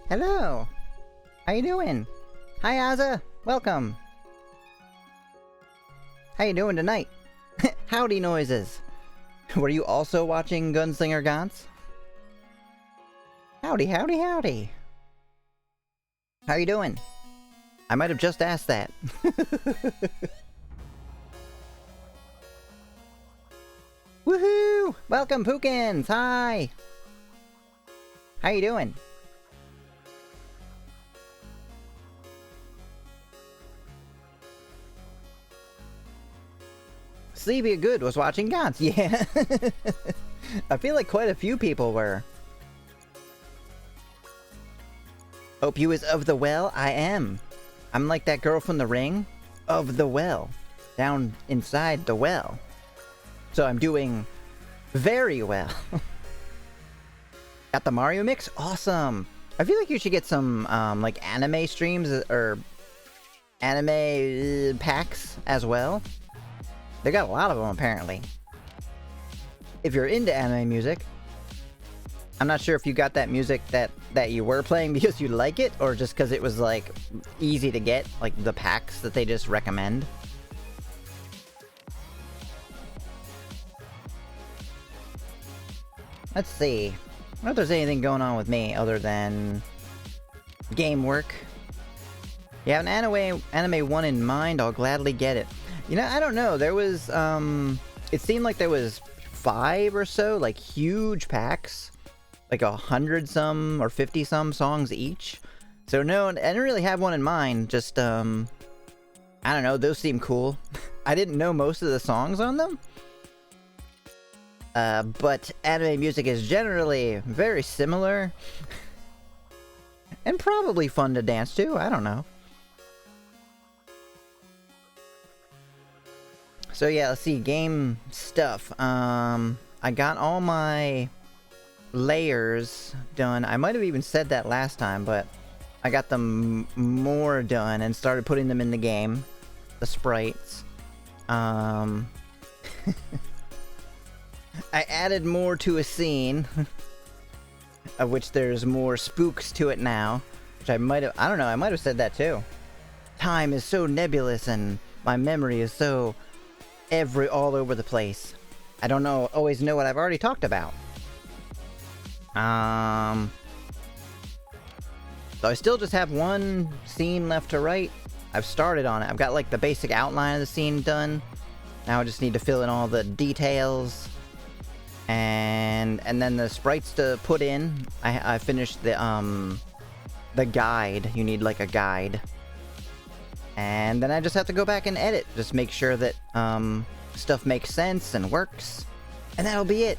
Hello. How you doing? Hi, Azza. Welcome. How you doing tonight? Howdy noises. Were you also watching Gunslinger Gantz? Howdy, howdy, howdy. How you doing? I might have just asked that. Woohoo! Welcome, Pookins! Hi! How you doing? Sleepy Good was watching Gantz. Yeah. I feel like quite a few people were. Hope you is of the well. I am. I'm like that girl from The Ring. Of the well. Down inside the well. So I'm doing very well. Got the Mario mix? Awesome. I feel like you should get some like anime streams or anime packs as well. They got a lot of them apparently. If you're into anime music, I'm not sure if you got that music that you were playing because you like it or just because it was like easy to get, like the packs that they just recommend. Let's see. I don't know if there's anything going on with me other than game work. You have an anime one in mind, I'll gladly get it. You know, I don't know. There was, it seemed like there was 5 or so, like, huge packs. Like 100-some or 50-some songs each. So no, I didn't really have one in mind. Just, I don't know. Those seem cool. I didn't know most of the songs on them. But anime music is generally very similar. And probably fun to dance to. I don't know. So yeah, let's see, game stuff. I got all my layers done. I might have even said that last time, but I got them more done and started putting them in the game. The sprites. I added more to a scene, of which there's more spooks to it now, which I might have said that too. Time is so nebulous and my memory is so all over the place. I don't always know what I've already talked about. So I still just have one scene left to write. I've started on it. I've got like the basic outline of the scene done. Now I just need to fill in all the details. And then the sprites to put in. I finished the guide. You need like a guide. And then I just have to go back and edit. Just make sure that stuff makes sense and works. And that'll be it.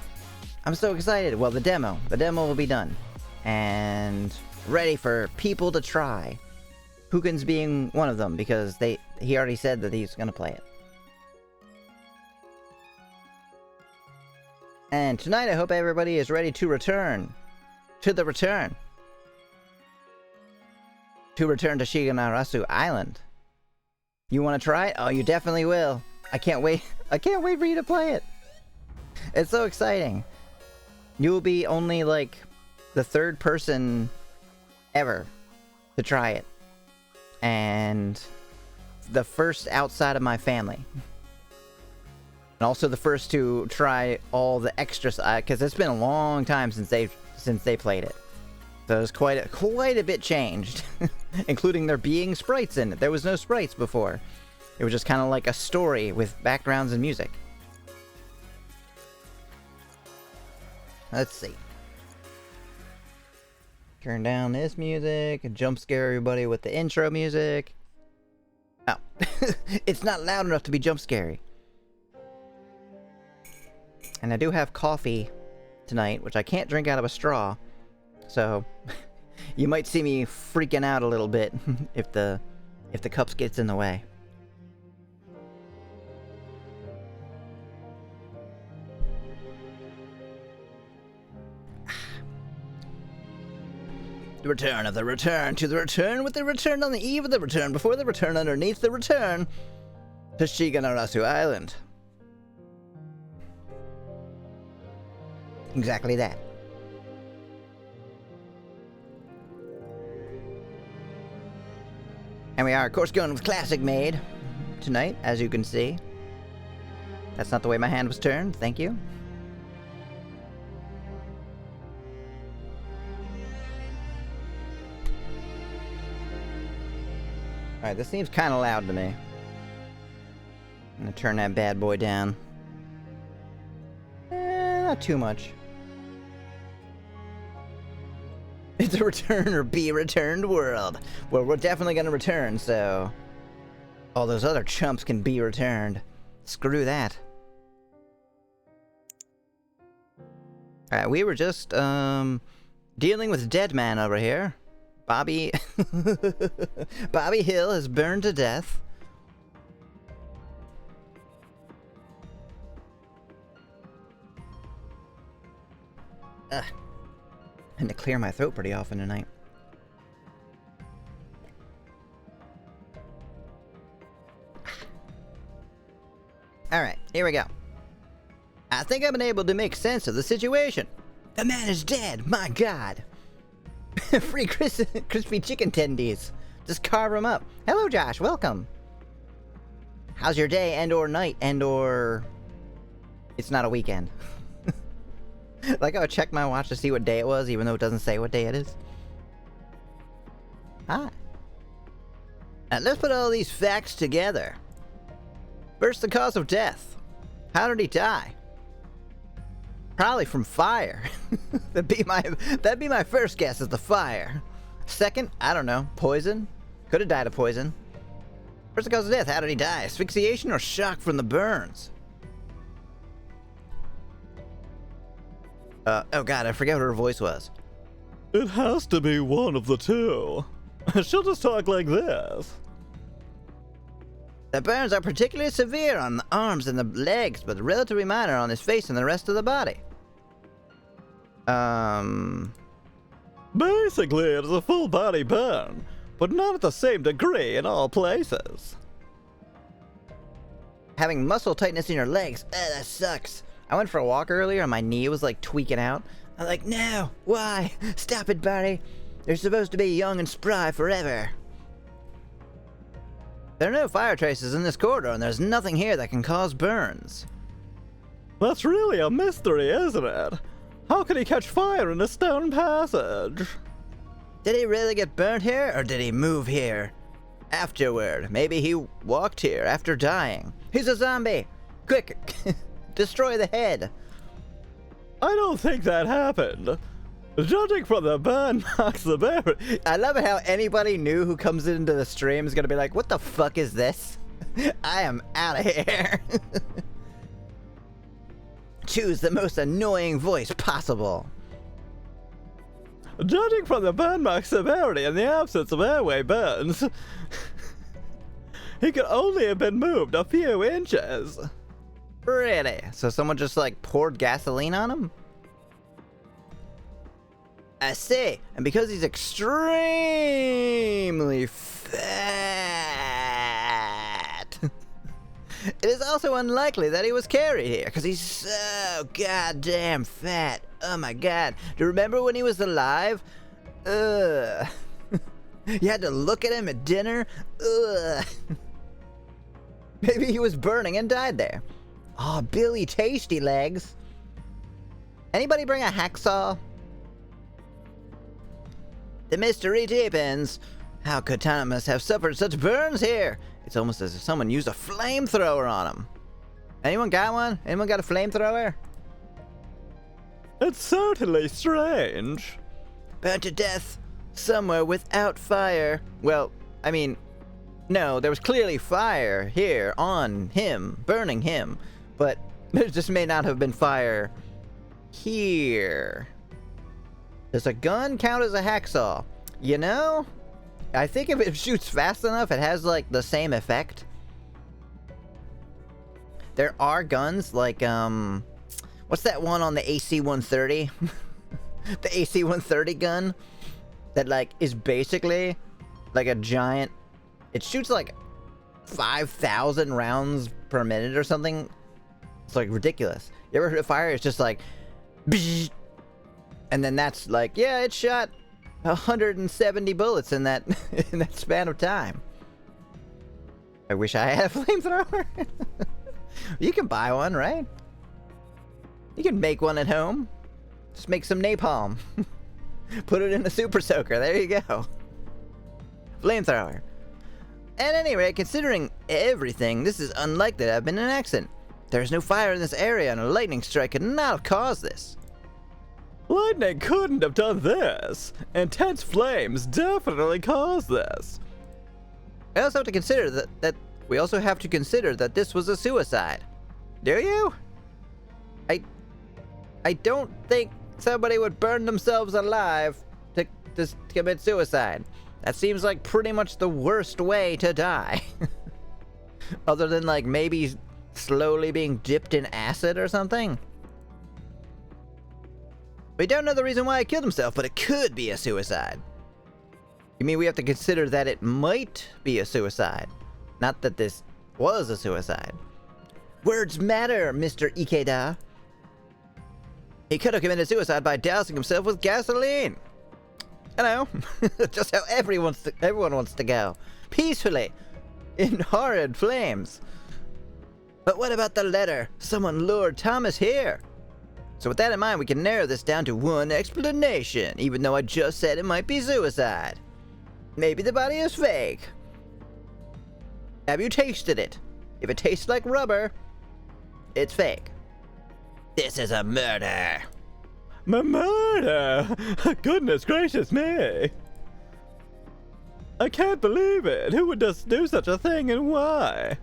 I'm so excited. Well, the demo will be done. And ready for people to try. Pookins being one of them because he already said that he's gonna play it. And tonight I hope everybody is ready to return. To return to Shironagasu Island. You want to try it? Oh, you definitely will. I can't wait. I can't wait for you to play it. It's so exciting. You will be only like the 3rd person ever to try it. And the first outside of my family. And also the first to try all the extras, because it's been a long time since they played it. So there's quite a bit changed, including there being sprites in it. There was no sprites before. It was just kind of like a story with backgrounds and music. Let's see. Turn down this music and jump scare everybody with the intro music. Oh, it's not loud enough to be jump scary. And I do have coffee tonight, which I can't drink out of a straw. So, you might see me freaking out a little bit if the cups gets in the way. The return of the return to the return with the return on the eve of the return before the return underneath the return to Shironagasu Island. Exactly that. And we are, of course, going with Classic Made tonight, as you can see. That's not the way my hand was turned. Thank you. Alright, this seems kind of loud to me. I'm gonna turn that bad boy down. Not too much. It's a return or be returned world. Well, we're definitely gonna return, so... all those other chumps can be returned. Screw that. Alright, we were just, dealing with Dead Man over here. Bobby... Bobby Hill is burned to death. Ugh. I had to clear my throat pretty often tonight. Alright, here we go. I think I've been able to make sense of the situation. The man is dead, my god. Free crispy chicken tendies. Just carve them up. Hello, Josh, welcome. How's your day and or night and or... it's not a weekend. Like I would check my watch to see what day it was, even though it doesn't say what day it is. Hi. Now let's put all these facts together. First, the cause of death. How did he die? Probably from fire. That'd be my first guess, is the fire. Second, I don't know, poison? Could have died of poison. First, the cause of death. How did he die? Asphyxiation or shock from the burns? Oh god, I forget what her voice was. It has to be one of the two. She'll just talk like this. The burns are particularly severe on the arms and the legs, but relatively minor on his face and the rest of the body. Basically, it is a full body burn, but not at the same degree in all places. Having muscle tightness in your legs, that sucks. I went for a walk earlier and my knee was like tweaking out. I'm like, no, why? Stop it, buddy. You're supposed to be young and spry forever. There are no fire traces in this corridor, and there's nothing here that can cause burns. That's really a mystery, isn't it? How could he catch fire in a stone passage? Did he really get burnt here, or did he move here afterward? Maybe he walked here after dying. He's a zombie! Quick! Destroy the head! I don't think that happened. Judging from the burn marks the bear. I love it how anybody new who comes into the stream is gonna be like, what the fuck is this? I am out of here. Choose the most annoying voice possible. Judging from the burn mark severity and the absence of airway burns, he could only have been moved a few inches. Really? So someone just like poured gasoline on him? I see. And because he's extremely fat, it is also unlikely that he was carried here, because he's so goddamn fat. Oh my god. Do you remember when he was alive? Ugh. You had to look at him at dinner? Ugh. Maybe he was burning and died there. Oh, Billy Tasty Legs. Anybody bring a hacksaw? The mystery deepens. How could Thomas have suffered such burns here? It's almost as if someone used a flamethrower on him. Anyone got one? Anyone got a flamethrower? It's certainly strange. Burnt to death somewhere without fire. Well, I mean, no, there was clearly fire here on him, burning him. But there just may not have been fire here. Does a gun count as a hacksaw? You know, I think if it shoots fast enough, it has like the same effect. There are guns like, what's that one on the AC-130? The AC-130 gun that like is basically like a giant, it shoots like 5,000 rounds per minute or something. It's like ridiculous. You ever heard of fire? It's just like, and then that's like, yeah, it shot 170 bullets in that in that span of time. I wish I had a flamethrower. You can buy one, right? You can make one at home. Just make some napalm. Put it in a super soaker. There you go. Flamethrower. At any rate, considering everything, this is unlikely to have been an accident. There's no fire in this area, and a lightning strike could not have caused this. Lightning couldn't have done this. Intense flames definitely caused this. I also have to consider that we also have to consider that this was a suicide. Do you? I don't think somebody would burn themselves alive to commit suicide. That seems like pretty much the worst way to die. Other than like maybe slowly being dipped in acid or something. We don't know the reason why he killed himself, but it could be a suicide. You mean we have to consider that it might be a suicide? Not that this was a suicide. Words matter, Mr. Ikeda. He could have committed suicide by dousing himself with gasoline. I know. Just how everyone wants to go. Peacefully. In horrid flames. But what about the letter? Someone lured Thomas here. So with that in mind, we can narrow this down to one explanation, even though I just said it might be suicide. Maybe the body is fake. Have you tasted it? If it tastes like rubber, it's fake. This is a murder. Murder! Goodness gracious me! I can't believe it. Who would just do such a thing, and why?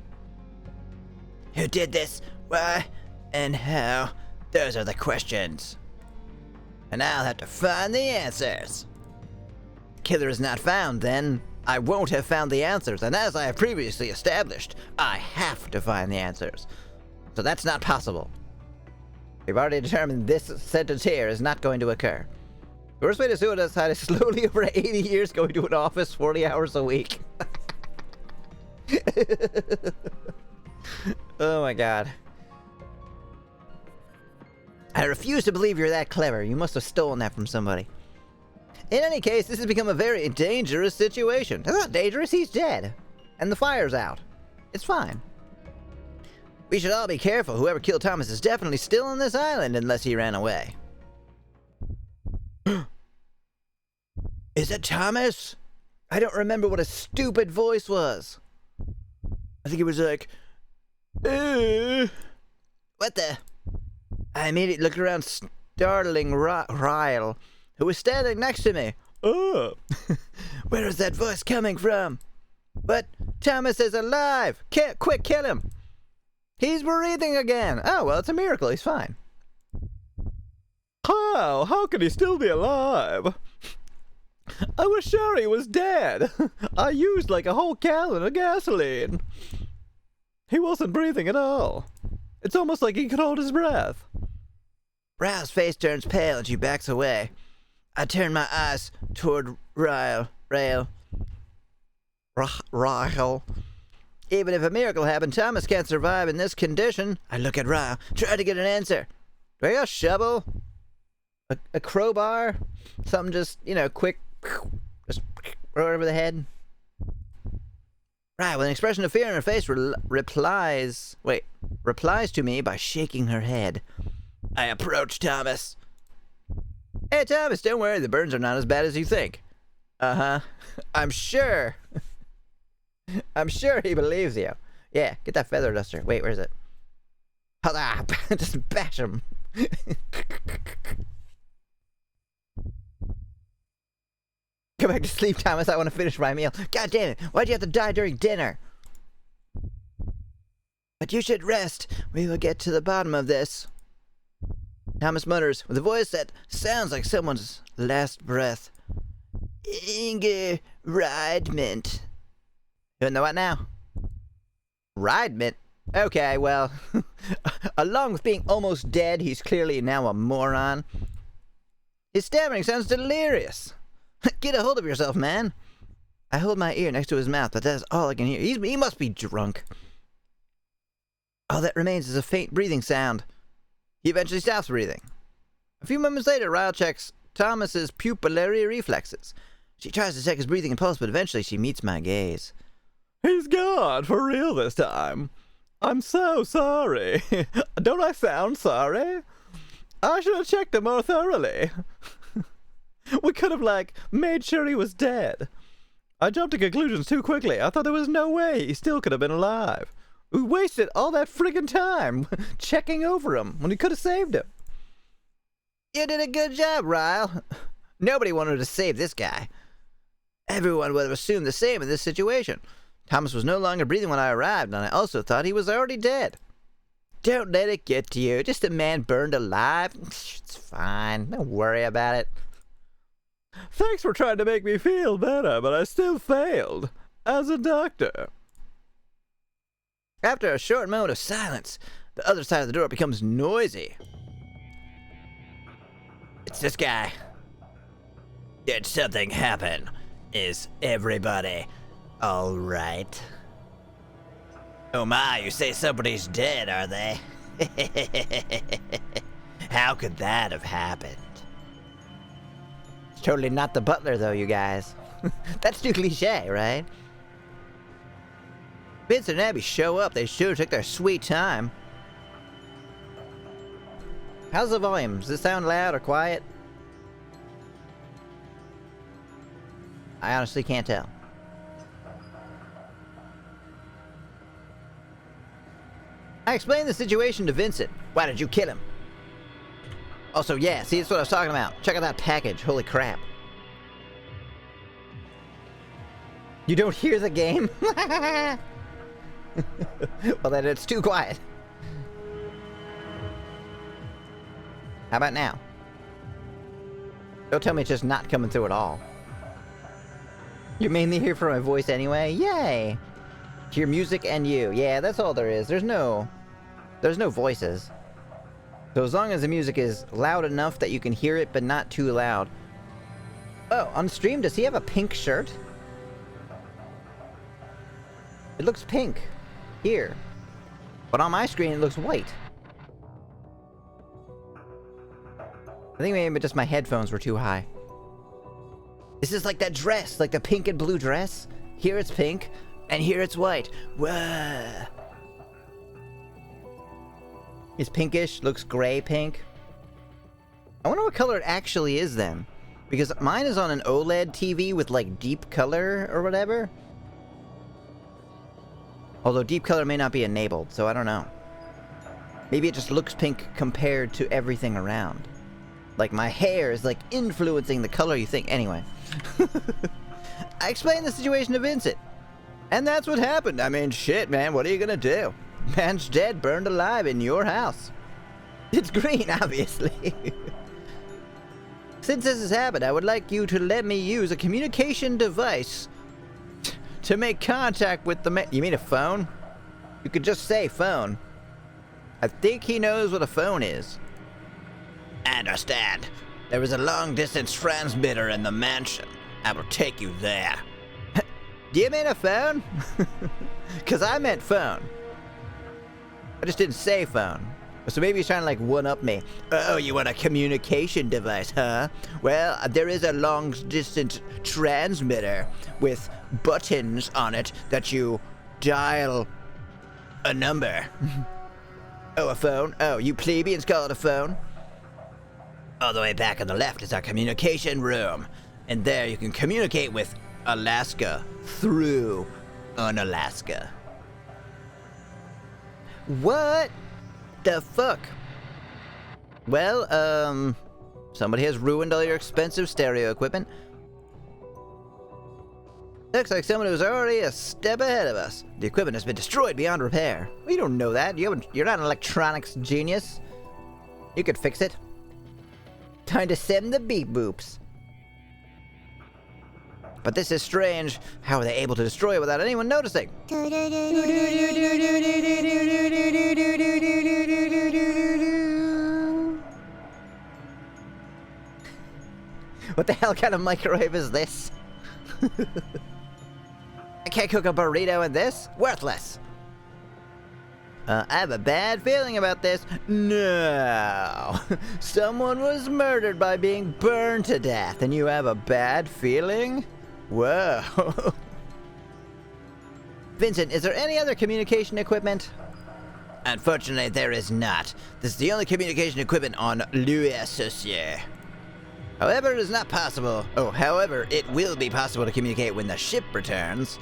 Who did this? Why? And how? Those are the questions. And I'll have to find the answers. Killer is not found, then I won't have found the answers, and as I have previously established, I have to find the answers. So that's not possible. We've already determined this sentence here is not going to occur. The worst way to suicide is slowly over 80 years going to an office 40 hours a week. Oh my god. I refuse to believe you're that clever. You must have stolen that from somebody. In any case, this has become a very dangerous situation. It's not dangerous, he's dead. And the fire's out. It's fine. We should all be careful. Whoever killed Thomas is definitely still on this island unless he ran away. Is it Thomas? I don't remember what his stupid voice was. I think it was like... What the... I immediately looked around, startling Ryle, who was standing next to me. Oh! Where is that voice coming from? But Thomas is alive! Quick, kill him! He's breathing again! Oh, well, it's a miracle. He's fine. How? How could he still be alive? I was sure he was dead. I used like a whole gallon of gasoline. He wasn't breathing at all. It's almost like he could hold his breath. Ryle's face turns pale and she backs away. I turn my eyes toward Ryle. Even if a miracle happened, Thomas can't survive in this condition. I look at Ryle, try to get an answer. Do I got a shovel? A crowbar? Something just, quick. Just right over the head. Ryle, with an expression of fear in her face, replies to me by shaking her head. I approach Thomas. Hey, Thomas, don't worry. The burns are not as bad as you think. Uh-huh. I'm sure. I'm sure he believes you. Yeah, get that feather duster. Wait, where is it? Just bash him. Go back to sleep, Thomas. I want to finish my meal. God damn it. Why'd you have to die during dinner? But you should rest. We will get to the bottom of this. Thomas mutters, with a voice that sounds like someone's last breath. Riedment. Doing the what now? Riedment? Okay, well, along with being almost dead, he's clearly now a moron. His stammering sounds delirious. Get a hold of yourself, man. I hold my ear next to his mouth, but that's all I can hear. He must be drunk. All that remains is a faint breathing sound. He eventually stops breathing. A few moments later, Ryle checks Thomas's pupillary reflexes. She tries to check his breathing and pulse, but eventually she meets my gaze. He's gone for real this time. I'm so sorry. Don't I sound sorry? I should have checked him more thoroughly. We could have, made sure he was dead. I jumped to conclusions too quickly. I thought there was no way he still could have been alive. We wasted all that friggin' time checking over him when we could have saved him. You did a good job, Ryle. Nobody wanted to save this guy. Everyone would have assumed the same in this situation. Thomas was no longer breathing when I arrived, and I also thought he was already dead. Don't let it get to you. Just a man burned alive. It's fine. Don't worry about it. Thanks for trying to make me feel better, but I still failed. As a doctor. After a short moment of silence, the other side of the door becomes noisy. It's this guy. Did something happen? Is everybody all right? Oh my, you say somebody's dead, are they? How could that have happened? It's totally not the butler, though, you guys. That's too cliche, right? Vincent and Abby show up. They sure took their sweet time. How's the volume? Does it sound loud or quiet? I honestly can't tell. I explained the situation to Vincent. Why did you kill him? Also, yeah, see, that's what I was talking about. Check out that package. Holy crap. You don't hear the game? Well, then it's too quiet. How about now? Don't tell me it's just not coming through at all. You're mainly here for my voice anyway? Yay! Hear music and you. Yeah, that's all there is. There's no voices. So as long as the music is loud enough that you can hear it, but not too loud. Oh, on stream, does he have a pink shirt? It looks pink. Here. But on my screen, it looks white. I think maybe just my headphones were too high. This is like that dress, like the pink and blue dress. Here it's pink, and here it's white. Whoa. It's pinkish, looks gray pink. I wonder what color it actually is then. Because mine is on an OLED TV with like deep color or whatever. Although deep color may not be enabled, so I don't know. Maybe it just looks pink compared to everything around. Like my hair is like influencing the color you think. Anyway. I explained the situation to Vincent. And that's what happened. I mean, shit, man, what are you gonna do? Man's dead, burned alive in your house. It's green, obviously. Since this has happened, I would like you to let me use a communication device to make contact with the man. You mean a phone? You could just say phone. I think he knows what a phone is. I understand. There is a long-distance transmitter in the mansion. I will take you there. Do you mean a phone? Because I meant phone. I just didn't say phone. So maybe he's trying to like one-up me. Oh, you want a communication device, huh? Well, there is a long-distance transmitter with buttons on it that you dial a number. Oh, a phone? Oh, you plebeians call it a phone? All the way back on the left is our communication room. And there you can communicate with Alaska through Unalaska. What the fuck? Well, somebody has ruined all your expensive stereo equipment. Looks like someone who's already a step ahead of us. The equipment has been destroyed beyond repair. Well, you don't know that. You're not an electronics genius. You could fix it. Time to send the beep boops. But this is strange. How are they able to destroy it without anyone noticing? What the hell kind of microwave is this? I can't cook a burrito in this. Worthless. I have a bad feeling about this. No. Someone was murdered by being burned to death, and you have a bad feeling? Whoa. Vincent, is there any other communication equipment? Unfortunately, there is not. This is the only communication equipment on Louis Associé. However, it is not possible. Oh, however, it will be possible to communicate when the ship returns.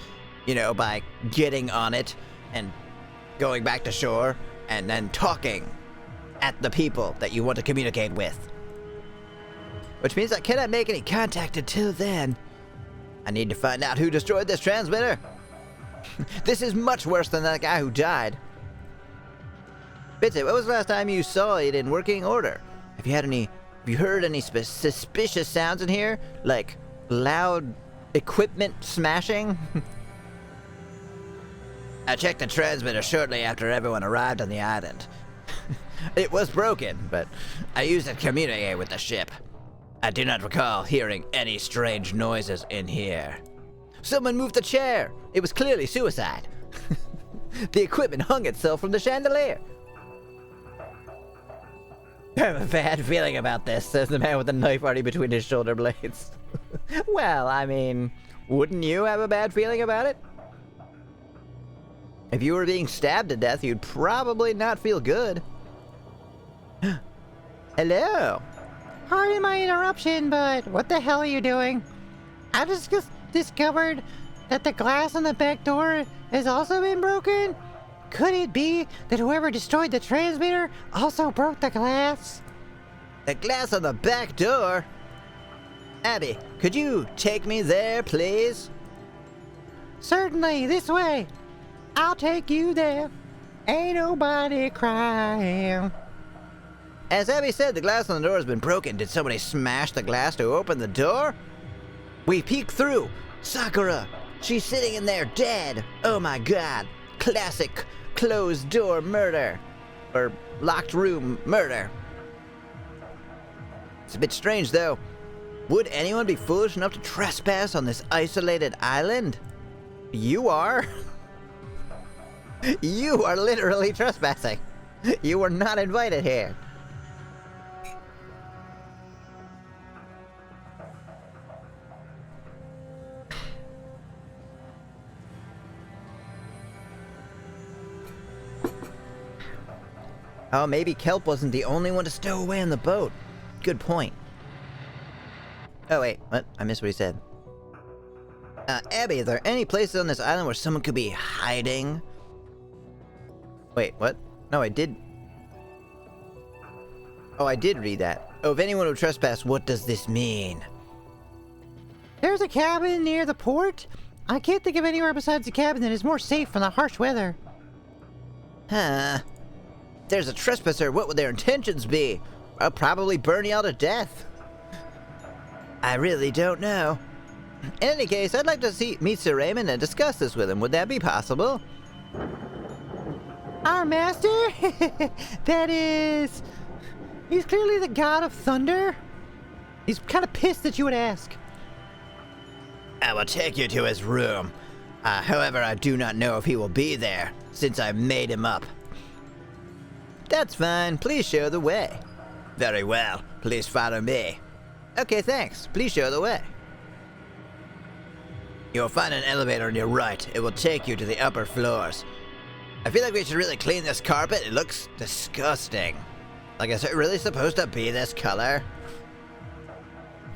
You know, by getting on it and going back to shore and then talking at the people that you want to communicate with. Which means I cannot make any contact until then. I need to find out who destroyed this transmitter. This is much worse than that guy who died. Vincent, when was the last time you saw it in working order? Have you heard any suspicious sounds in here? Like loud equipment smashing? I checked the transmitter shortly after everyone arrived on the island. It was broken, but I used it to communicate with the ship. I do not recall hearing any strange noises in here. Someone moved the chair. It was clearly suicide. The equipment hung itself from the chandelier. I have a bad feeling about this, says the man with the knife already between his shoulder blades. Well, I mean, wouldn't you have a bad feeling about it? If you were being stabbed to death, you'd probably not feel good. Hello. Pardon my interruption, but what the hell are you doing? I just discovered that the glass on the back door has also been broken. Could it be that whoever destroyed the transmitter also broke the glass? The glass on the back door? Abby, could you take me there, please? Certainly, this way. I'll take you there. Ain't nobody crying. As Abby said, the glass on the door has been broken. Did somebody smash the glass to open the door? We peek through. Sakura! She's sitting in there dead! Oh my god! Classic closed door murder. Or locked room murder. It's a bit strange though. Would anyone be foolish enough to trespass on this isolated island? You are? You are literally trespassing. You were not invited here. Oh, maybe Kelp wasn't the only one to stow away on the boat. Good point. Oh, wait. What? I missed what he said. Abby, are there any places on this island where someone could be hiding? Wait, what? No, I did... Oh, I did read that. Oh, if anyone would trespass, what does this mean? There's a cabin near the port. I can't think of anywhere besides the cabin that is more safe from the harsh weather. Huh. If there's a trespasser, what would their intentions be? I'll probably burn you all to death. I really don't know. In any case, I'd like to meet Sir Raymond and discuss this with him. Would that be possible? Our master? That is... He's clearly the god of thunder. He's kind of pissed that you would ask. I will take you to his room. However, I do not know if he will be there, since I made him up. That's fine. Please show the way. Very well. Please follow me. Okay, thanks. Please show the way. You'll find an elevator on your right. It will take you to the upper floors. I feel like we should really clean this carpet. It looks disgusting. Like, is it really supposed to be this color?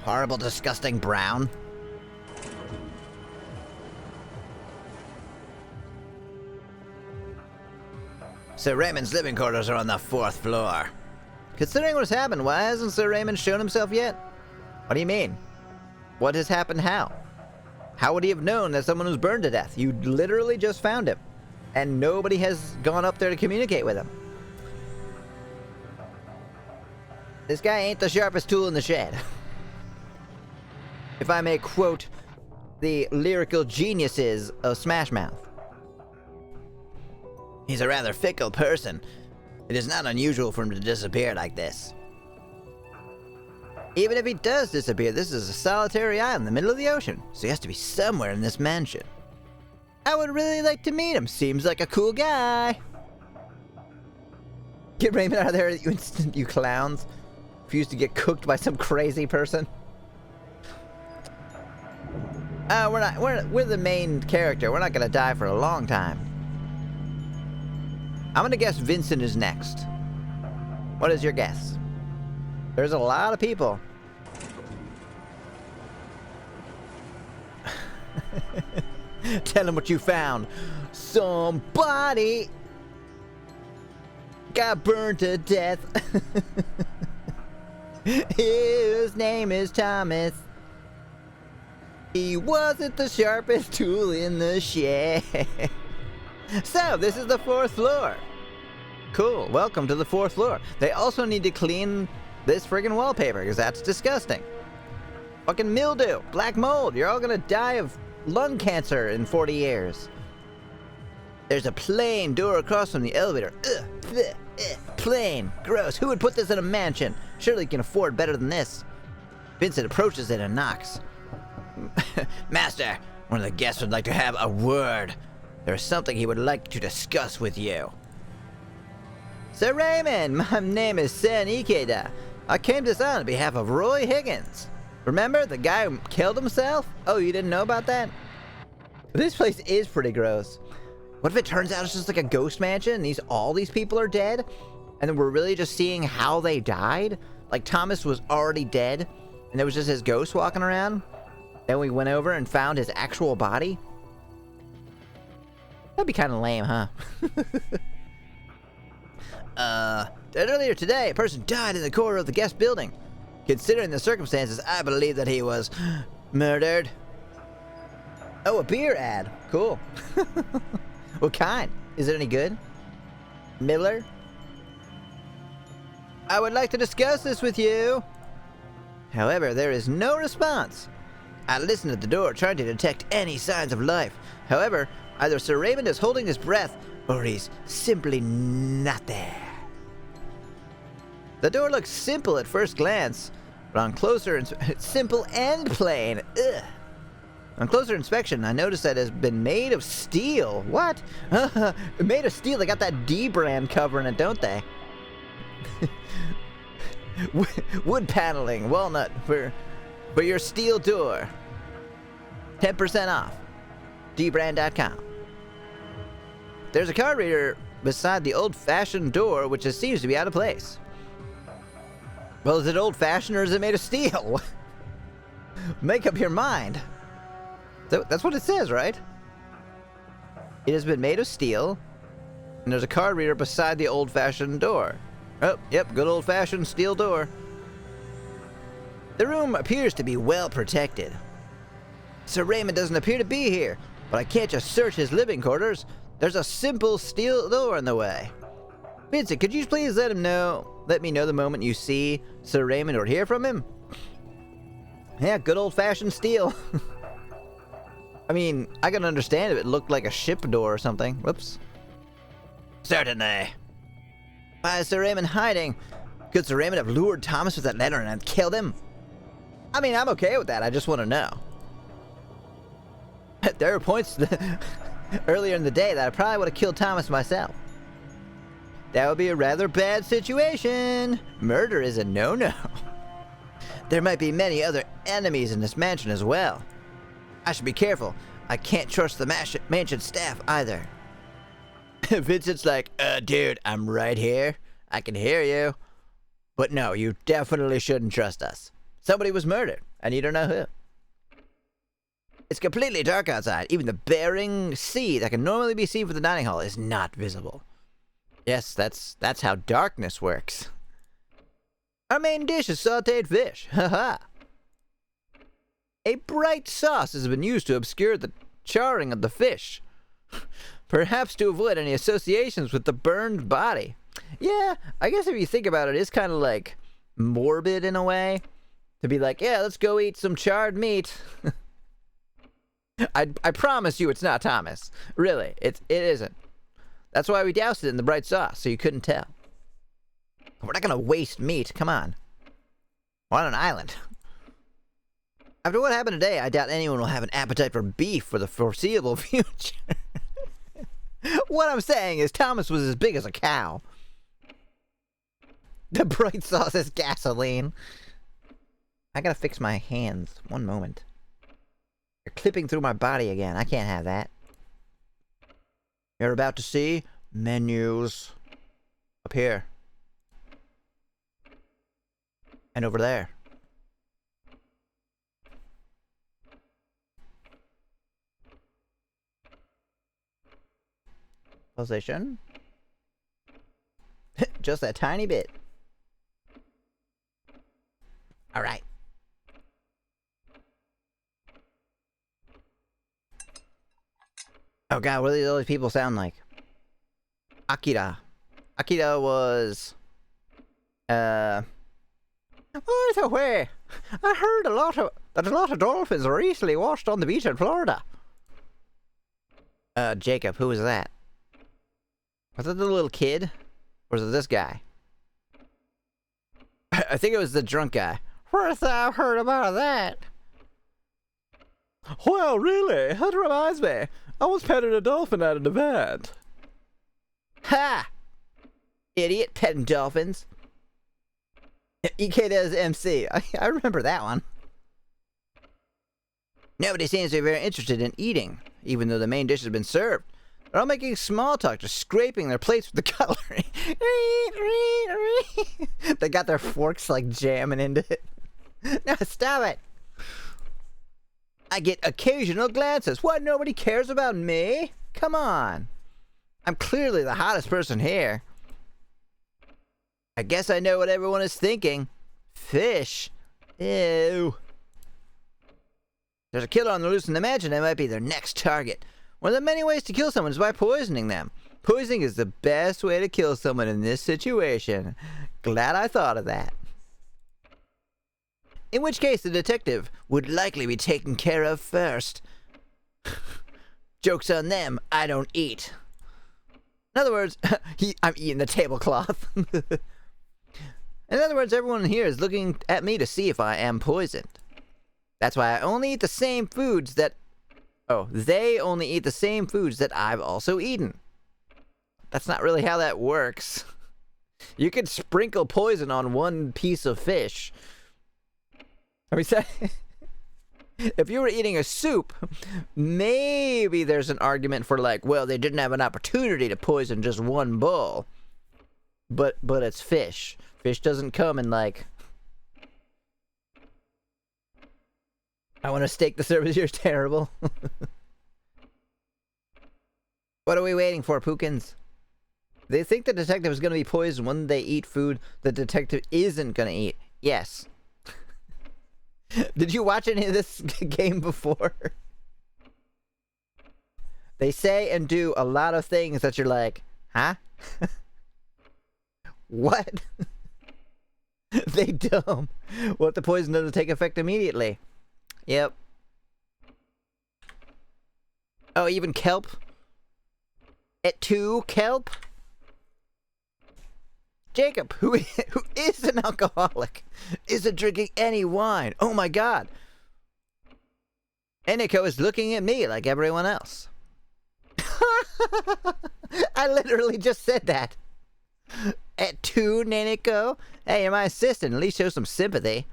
Horrible, disgusting brown. Sir Raymond's living quarters are on the 4th floor. Considering what's happened, why hasn't Sir Raymond shown himself yet? What do you mean? What has happened how? How would he have known that someone was burned to death? You literally just found him. And nobody has gone up there to communicate with him. This guy ain't the sharpest tool in the shed. If I may quote the lyrical geniuses of Smash Mouth. He's a rather fickle person. It is not unusual for him to disappear like this. Even if he does disappear, this is a solitary island in the middle of the ocean, so he has to be somewhere in this mansion. I would really like to meet him. Seems like a cool guy. Get Raymond out of there, you clowns. Refuse to get cooked by some crazy person. We're the main character. We're not gonna die for a long time. I'm gonna guess Vincent is next. What is your guess? There's a lot of people. Tell him what you found. Somebody got burned to death. His name is Thomas. He wasn't the sharpest tool in the shed. So, this is the 4th floor. Cool, welcome to the 4th floor. They also need to clean this friggin' wallpaper, because that's disgusting. Fucking mildew, black mold, you're all gonna die of lung cancer in 40 years. There's a plain door across from the elevator. Plain, gross. Who would put this in a mansion? Surely you can afford better than this. Vincent approaches it and knocks. Master, one of the guests would like to have a word. There is something he would like to discuss with you. Sir Raymond, my name is Sen Ikeda. I came to sign on behalf of Roy Higgins. Remember the guy who killed himself? Oh, you didn't know about that? This place is pretty gross. What if it turns out it's just like a ghost mansion and all these people are dead? And then we're really just seeing how they died? Like Thomas was already dead and there was just his ghost walking around? Then we went over and found his actual body? That'd be kind of lame, huh? Earlier today, a person died in the corner of the guest building. Considering the circumstances, I believe that he was murdered. Oh, a beer ad. Cool. What kind? Is it any good? Miller? I would like to discuss this with you. However, there is no response. I listened at the door, trying to detect any signs of life. However, either Sir Raymond is holding his breath, or he's simply not there. The door looks simple at first glance, but on closer simple and plain. Ugh. On closer inspection, I noticed that it has been made of steel. What? Made of steel. They got that D brand covering it, don't they? Wood paneling, walnut for your steel door. 10% off. dbrand.com. There's a card reader beside the old-fashioned door, which seems to be out of place. Well, is it old-fashioned or is it made of steel? Make up your mind. So that's what it says, right? It has been made of steel, and there's a card reader beside the old-fashioned door. Oh, yep, good old-fashioned steel door. The room appears to be well protected. Sir Raymond doesn't appear to be here, but I can't just search his living quarters. There's a simple steel door in the way. Vincent, could you please let me know the moment you see Sir Raymond or hear from him? Yeah, good old-fashioned steel. I mean, I can understand if it looked like a ship door or something. Whoops. Certainly. Why is Sir Raymond hiding? Could Sir Raymond have lured Thomas with that letter and killed him? I mean, I'm okay with that. I just want to know. There were points earlier in the day that I probably would have killed Thomas myself. That would be a rather bad situation. Murder is a no-no. There might be many other enemies in this mansion as well. I should be careful. I can't trust the mansion staff either. Vincent's like, dude, I'm right here. I can hear you. But no, you definitely shouldn't trust us. Somebody was murdered, and you don't know who. It's completely dark outside. Even the Bering Sea that can normally be seen from the dining hall is not visible. Yes, that's how darkness works. Our main dish is sauteed fish. Haha. A bright sauce has been used to obscure the charring of the fish. Perhaps to avoid any associations with the burned body. Yeah, I guess if you think about it, it's kind of like morbid in a way. To be like, yeah, let's go eat some charred meat. I promise you it's not Thomas. Really, it isn't. That's why we doused it in the bright sauce, so you couldn't tell. We're not gonna waste meat, come on. We're on an island. After what happened today, I doubt anyone will have an appetite for beef for the foreseeable future. What I'm saying is Thomas was as big as a cow. The bright sauce is gasoline. I gotta fix my hands. One moment. You're clipping through my body again. I can't have that. You're about to see menus. Up here. And over there. Position. Just that tiny bit. Alright. Oh god, what do these other people sound like? Akira. Akira was... By the way, I heard that a lot of dolphins were recently washed on the beach in Florida. Jacob, who was that? Was it the little kid? Or was it this guy? I think it was the drunk guy. First I've heard about that. Well, really? That reminds me. I was petting a dolphin at an event. Ha! Idiot, petting dolphins. Ikeda MC. I remember that one. Nobody seems to be very interested in eating, even though the main dish has been served. They're all making small talk, just scraping their plates with the cutlery. They got their forks like jamming into it. No, stop it. I get occasional glances. What, nobody cares about me? Come on. I'm clearly the hottest person here. I guess I know what everyone is thinking. Fish. Ew. There's a killer on the loose and imagine I might be their next target. One of the many ways to kill someone is by poisoning them. Poisoning is the best way to kill someone in this situation. Glad I thought of that. In which case, the detective would likely be taken care of first. Joke's on them, I don't eat. In other words, I'm eating the tablecloth. In other words, everyone here is looking at me to see if I am poisoned. That's why I only eat the same foods that... Oh, they only eat the same foods that I've also eaten. That's not really how that works. You could sprinkle poison on one piece of fish. I mean, if you were eating a soup, maybe there's an argument for like, well, they didn't have an opportunity to poison just one bowl. But it's fish. Fish doesn't come in like... I want to steak the service here's terrible. What are we waiting for, Pookins? They think the detective is going to be poisoned when they eat food the detective isn't going to eat. Yes. Did you watch any of this game before? They say and do a lot of things that you're like, huh? What? They dumb. What, the poison doesn't take effect immediately? Yep. Oh, even kelp? Et tu, kelp? Jacob, who is an alcoholic, isn't drinking any wine. Oh my god. Eniko is looking at me like everyone else. I literally just said that. Et tu, Naniko? Hey, you're my assistant. At least show some sympathy.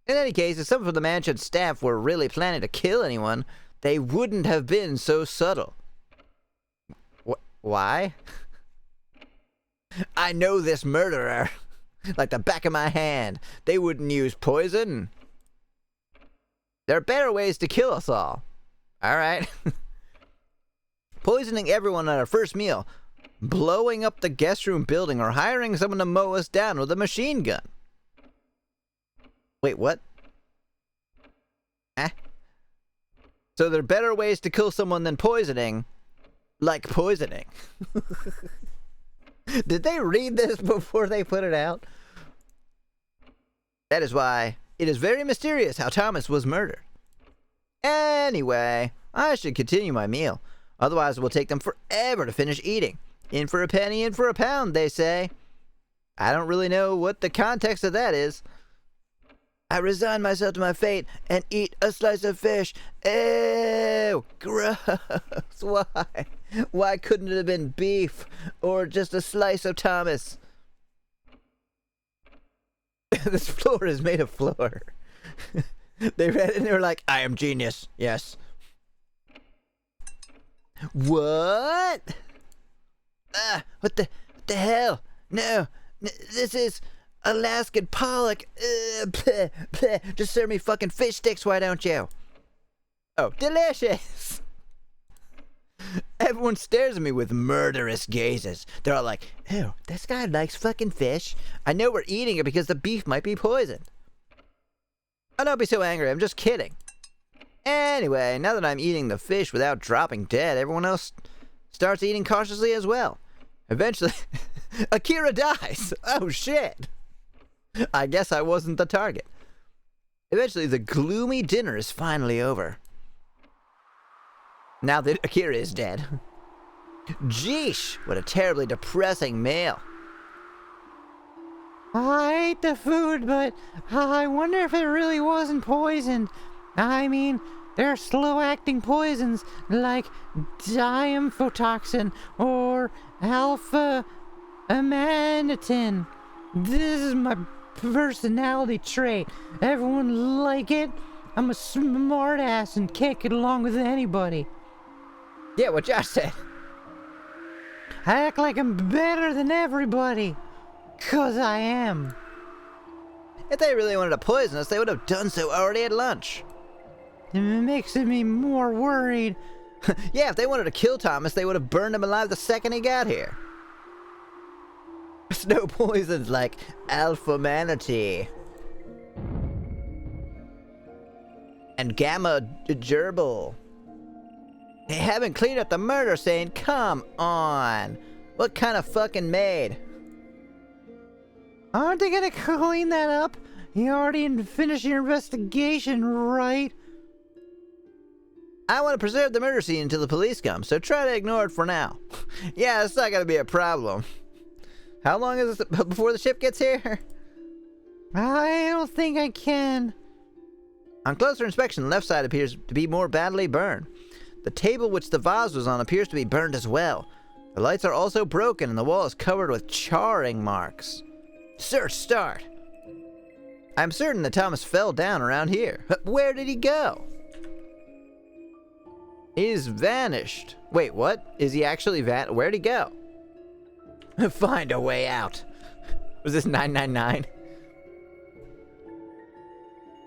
In any case, if some of the mansion staff were really planning to kill anyone, they wouldn't have been so subtle. Why? I know this murderer like the back of my hand. They wouldn't use poison. There are better ways to kill us all. Alright. Poisoning everyone at our first meal, blowing up the guest room building, or hiring someone to mow us down with a machine gun. Wait, what? So there are better ways to kill someone than poisoning, like poisoning. Did they read this before they put it out? That is why it is very mysterious how Thomas was murdered. Anyway, I should continue my meal. Otherwise it will take them forever to finish eating. In for a penny, in for a pound, they say. I don't really know what the context of that is. I resign myself to my fate and eat a slice of fish. Ew! Gross! Why? Why couldn't it have been beef? Or just a slice of Thomas? This floor is made of floor. They read it and they were like, I am genius. Yes. What? What the hell? No, this is Alaskan pollock. Bleh, bleh. Just serve me fucking fish sticks, why don't you? Oh, delicious! Everyone stares at me with murderous gazes. They're all like, oh, this guy likes fucking fish. I know we're eating it because the beef might be poisoned. Oh, don't be so angry, I'm just kidding. Anyway, now that I'm eating the fish without dropping dead, everyone else starts eating cautiously as well. Eventually, Akira dies. Oh shit. I guess I wasn't the target. Eventually, the gloomy dinner is finally over. Now that Akira is dead. Jeesh, what a terribly depressing meal. I ate the food, but I wonder if it really wasn't poisoned. I mean, there are slow-acting poisons like diamphotoxin or alpha-amanitin. This is my personality trait. Everyone like it. I'm a smartass and can't get along with anybody. Yeah, what Josh said. I act like I'm better than everybody. 'Cause I am. If they really wanted to poison us, they would have done so already at lunch. It makes me more worried. Yeah, if they wanted to kill Thomas, they would have burned him alive the second he got here. Snow poisons like alpha manatee and gamma gerbil. They haven't cleaned up the murder scene. Come on. What kind of fucking maid? Aren't they gonna clean that up? You already finished your investigation, right? I want to preserve the murder scene until the police come, so try to ignore it for now. Yeah, it's not gonna be a problem. How long is it before the ship gets here? I don't think I can. On closer inspection, the left side appears to be more badly burned. The table which the vase was on appears to be burned as well. The lights are also broken and the wall is covered with charring marks. Search start. I'm certain that Thomas fell down around here. Where did he go? He's vanished. Wait, what? Is he actually where'd he go? Find a way out. Was this 999?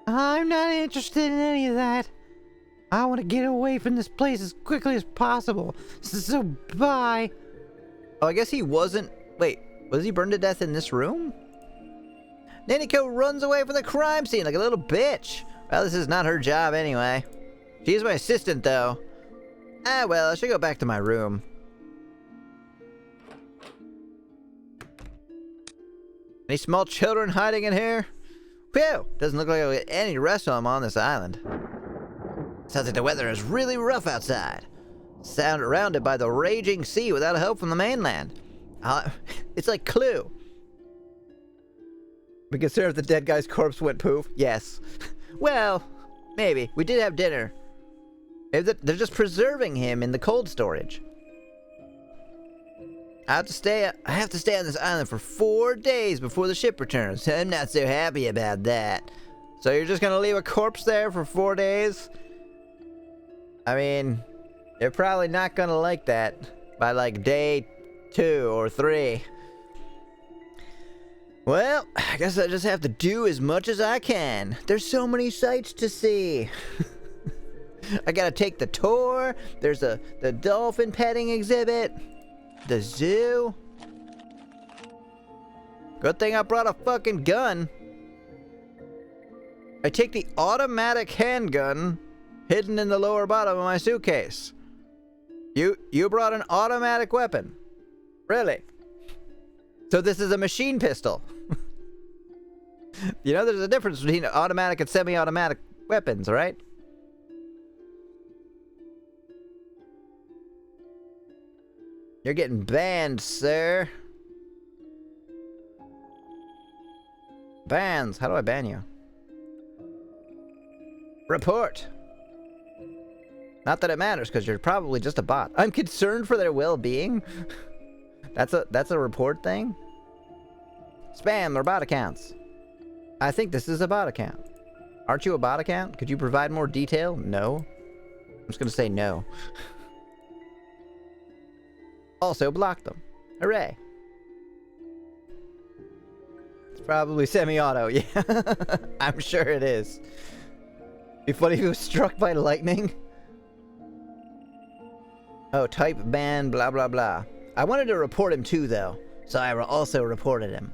I'm not interested in any of that. I want to get away from this place as quickly as possible. So bye. Oh, I guess he wasn't... Wait, was he burned to death in this room? Naniko runs away from the crime scene like a little bitch. Well, this is not her job anyway. She's my assistant, though. Ah, well, I should go back to my room. Any small children hiding in here? Phew! Doesn't look like I'll get any rest while I'm on this island. Sounds like the weather is really rough outside. Surrounded by the raging sea without help from the mainland. It's like Clue. We consider if the dead guy's corpse went poof? Yes. Well, maybe. We did have dinner. Maybe they're just preserving him in the cold storage. I have to stay on this island for 4 days before the ship returns. I'm not so happy about that. So you're just gonna leave a corpse there for 4 days? I mean, they're probably not gonna like that by like day 2 or 3. Well, I guess I just have to do as much as I can. There's so many sights to see. I gotta take the tour. There's the dolphin petting exhibit. The zoo. Good thing I brought a fucking gun. I take the automatic handgun hidden in the lower bottom of my suitcase. You brought an automatic weapon. Really? So this is a machine pistol. You know there's a difference between automatic and semi-automatic weapons, right? You're getting banned, sir. Bans. How do I ban you? Report. Not that it matters, because you're probably just a bot. I'm concerned for their well-being. That's a report thing? Spam or bot accounts. I think this is a bot account. Aren't you a bot account? Could you provide more detail? No. I'm just gonna say no. Also block them. Hooray. It's probably semi-auto, yeah. I'm sure it is. Be funny if he was struck by lightning. Oh, type ban, blah, blah, blah. I wanted to report him too, though. So I also reported him.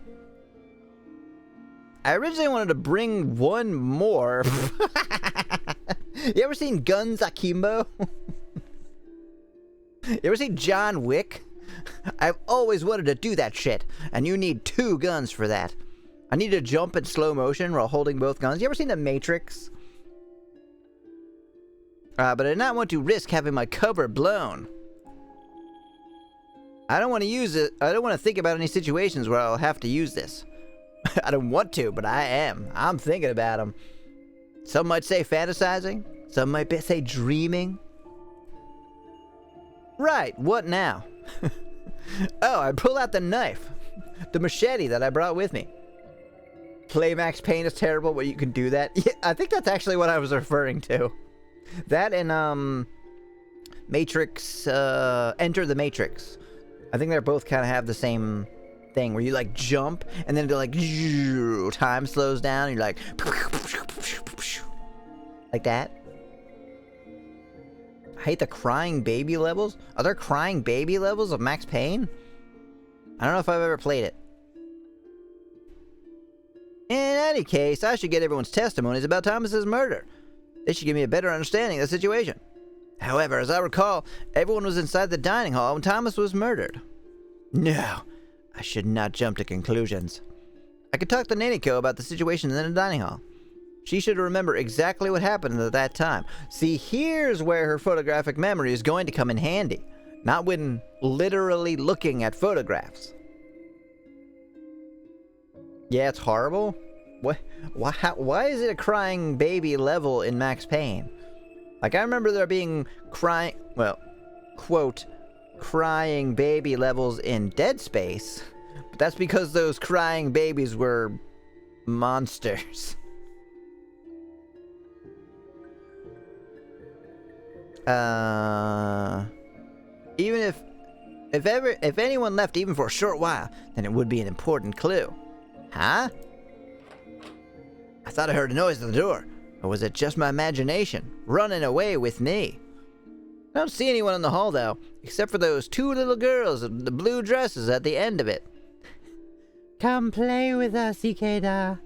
I originally wanted to bring one more. You ever seen Guns Akimbo? You ever seen John Wick? I've always wanted to do that shit. And you need 2 guns for that. I need to jump in slow motion while holding both guns. You ever seen The Matrix? But I did not want to risk having my cover blown. I don't want to use it. I don't want to think about any situations where I'll have to use this. I don't want to, but I am. I'm thinking about them. Some might say fantasizing. Some might say dreaming. Right, what now? Oh, I pull out the knife. The machete that I brought with me. Play Max Payne is terrible, but you can do that. Yeah, I think that's actually what I was referring to. That and, Matrix, Enter the Matrix. I think they're both kind of have the same thing, where you, like, jump, and then, like, time slows down, and you're like... Like that. I hate the crying baby levels. Are there crying baby levels of Max Payne? I don't know if I've ever played it. In any case, I should get everyone's testimonies about Thomas's murder. They should give me a better understanding of the situation. However, as I recall, everyone was inside the dining hall when Thomas was murdered. No, I should not jump to conclusions. I could talk to Naniko about the situation in the dining hall. She should remember exactly what happened at that time. See, here's where her photographic memory is going to come in handy. Not when literally looking at photographs. Yeah, it's horrible. What? Why is it a crying baby level in Max Payne? Like, I remember there being crying... Well, quote, crying baby levels in Dead Space. But that's because those crying babies were... monsters. Even if anyone left even for a short while, then it would be an important clue. Huh? I thought I heard a noise at the door. Or was it just my imagination, running away with me? I don't see anyone in the hall, though, except for those 2 little girls in the blue dresses at the end of it. Come play with us, Ikeda.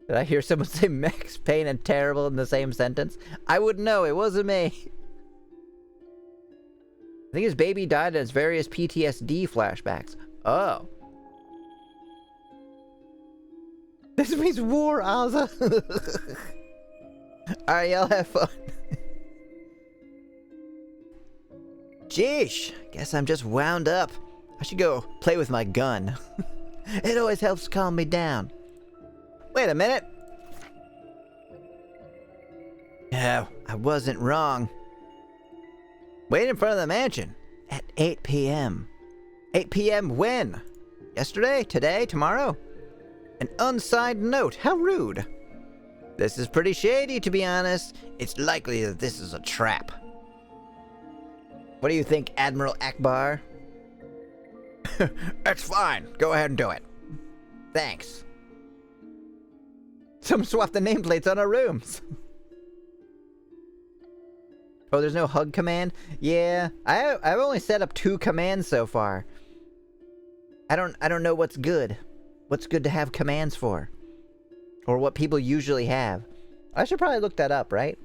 Did I hear someone say Max Payne and terrible in the same sentence? I wouldn't know, it wasn't me. I think his baby died in his various PTSD flashbacks. Oh. This means war, Ozza. Alright, y'all have fun. Jeesh, guess I'm just wound up. I should go play with my gun. It always helps calm me down. Wait a minute. No, I wasn't wrong. Wait in front of the mansion at 8 p.m. 8 p.m. when? Yesterday? Today? Tomorrow? An unsigned note. How rude. This is pretty shady, to be honest. It's likely that this is a trap. What do you think, Admiral Akbar? That's fine. Go ahead and do it. Thanks. Someone swapped the nameplates on our rooms. Oh, there's no hug command? Yeah, I've only set up 2 commands so far. I don't know what's good. What's good to have commands for? Or what people usually have. I should probably look that up, right?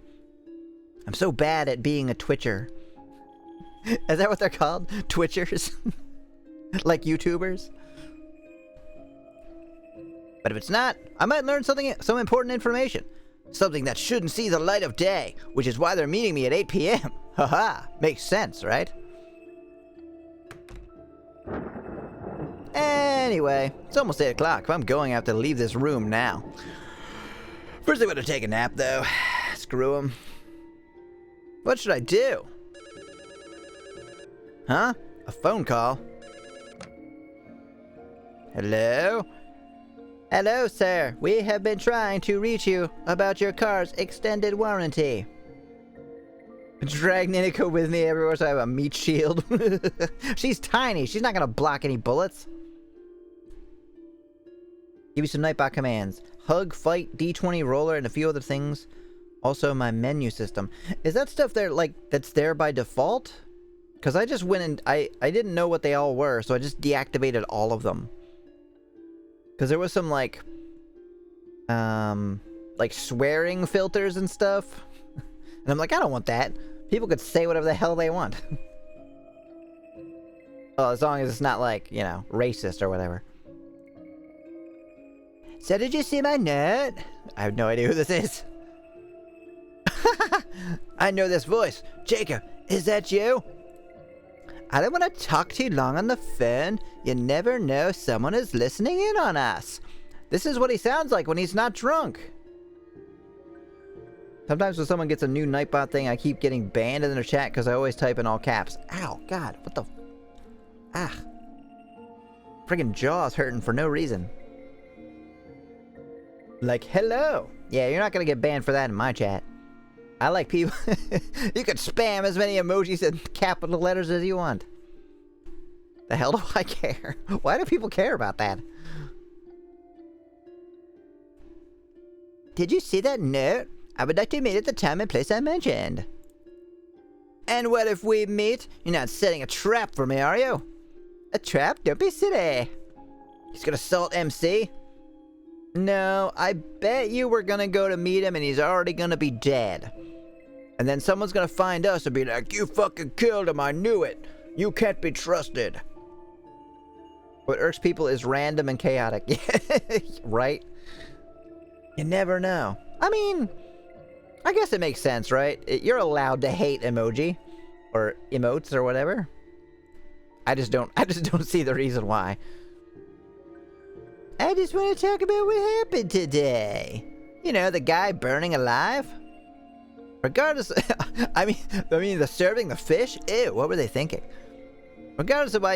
I'm so bad at being a Twitcher. Is that what they're called? Twitchers? Like YouTubers? But if it's not, I might learn some important information. Something that shouldn't see the light of day, which is why they're meeting me at 8 p.m. Haha, makes sense, right? Anyway, it's almost 8 o'clock. If I'm going, I have to leave this room now. First I'm gonna take a nap, though. Screw 'em. What should I do? Huh? A phone call? Hello? Hello, sir. We have been trying to reach you about your car's extended warranty. Drag Niniko with me everywhere so I have a meat shield. She's tiny. She's not gonna block any bullets. Give you some Nightbot commands. Hug, fight, D20 roller, and a few other things. Also, my menu system. Is that stuff there, like, that's there by default? Because I just went and... I didn't know what they all were, so I just deactivated all of them. Because there was some, like swearing filters and stuff. And I'm like, I don't want that. People could say whatever the hell they want. Well, as long as it's not, like, you know, racist or whatever. So did you see my note? I have no idea who this is. I know this voice. Jacob, is that you? I don't want to talk too long on the phone. You never know, someone is listening in on us. This is what he sounds like when he's not drunk. Sometimes when someone gets a new Nightbot thing, I keep getting banned in their chat because I always type in all caps. Ow, God, what the... Ah. Friggin' jaw's hurting for no reason. Like, hello. Yeah, you're not gonna get banned for that in my chat. I like people... You could spam as many emojis and capital letters as you want. The hell do I care? Why do people care about that? Did you see that note? I would like to meet at the time and place I mentioned. And what if we meet? You're not setting a trap for me, are you? A trap? Don't be silly. He's gonna assault MC? No, I bet you we're gonna go to meet him and he's already gonna be dead. And then someone's gonna find us and be like, you fucking killed him, I knew it. You can't be trusted. What irks people is random and chaotic. Right? You never know. I mean, I guess it makes sense, right? You're allowed to hate emoji. Or emotes or whatever. I just don't see the reason why. I just want to talk about what happened today. You know, the guy burning alive. Regardless, I mean, the serving the fish. Ew, what were they thinking? Regardless of why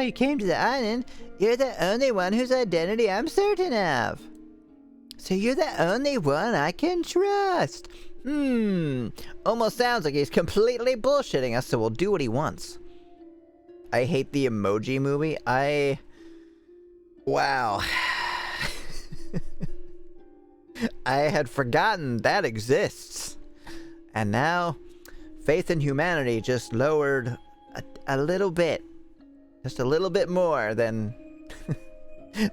you came to the island, you're the only one whose identity I'm certain of. So you're the only one I can trust. Almost sounds like he's completely bullshitting us, so we'll do what he wants. I hate the emoji movie. Wow. I had forgotten that exists. And now, faith in humanity just lowered a little bit. Just a little bit more than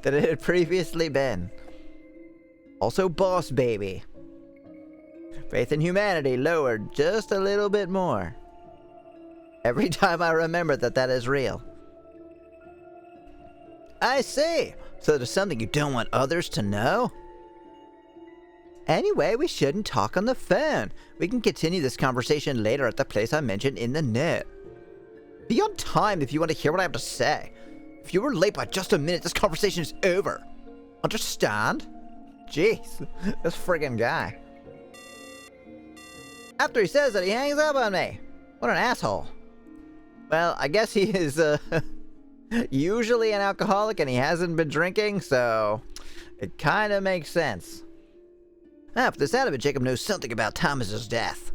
than it had previously been. Also, Boss Baby. Faith in humanity lowered just a little bit more. Every time I remember that is real. I see. So there's something you don't want others to know? Anyway, we shouldn't talk on the phone. We can continue this conversation later at the place I mentioned in the note. Be on time if you want to hear what I have to say. If you were late by just a minute, this conversation is over. Understand? Jeez, this friggin' guy. After he says that, he hangs up on me. What an asshole. Well, I guess he is, usually an alcoholic and he hasn't been drinking, so it kind of makes sense. After this out of it, Jacob knows something about Thomas's death.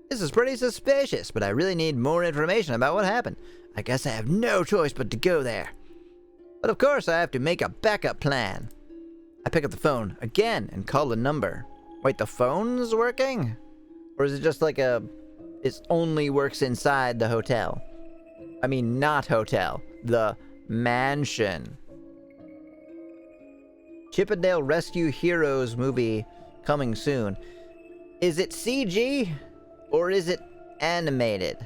This is pretty suspicious, but I really need more information about what happened. I guess I have no choice but to go there. But of course, I have to make a backup plan. I pick up the phone again and call the number. Wait, the phone's working? Or is it just like it only works inside the hotel? I mean, not hotel. The mansion. Chippendale Rescue Heroes movie coming soon. Is it CG or is it animated?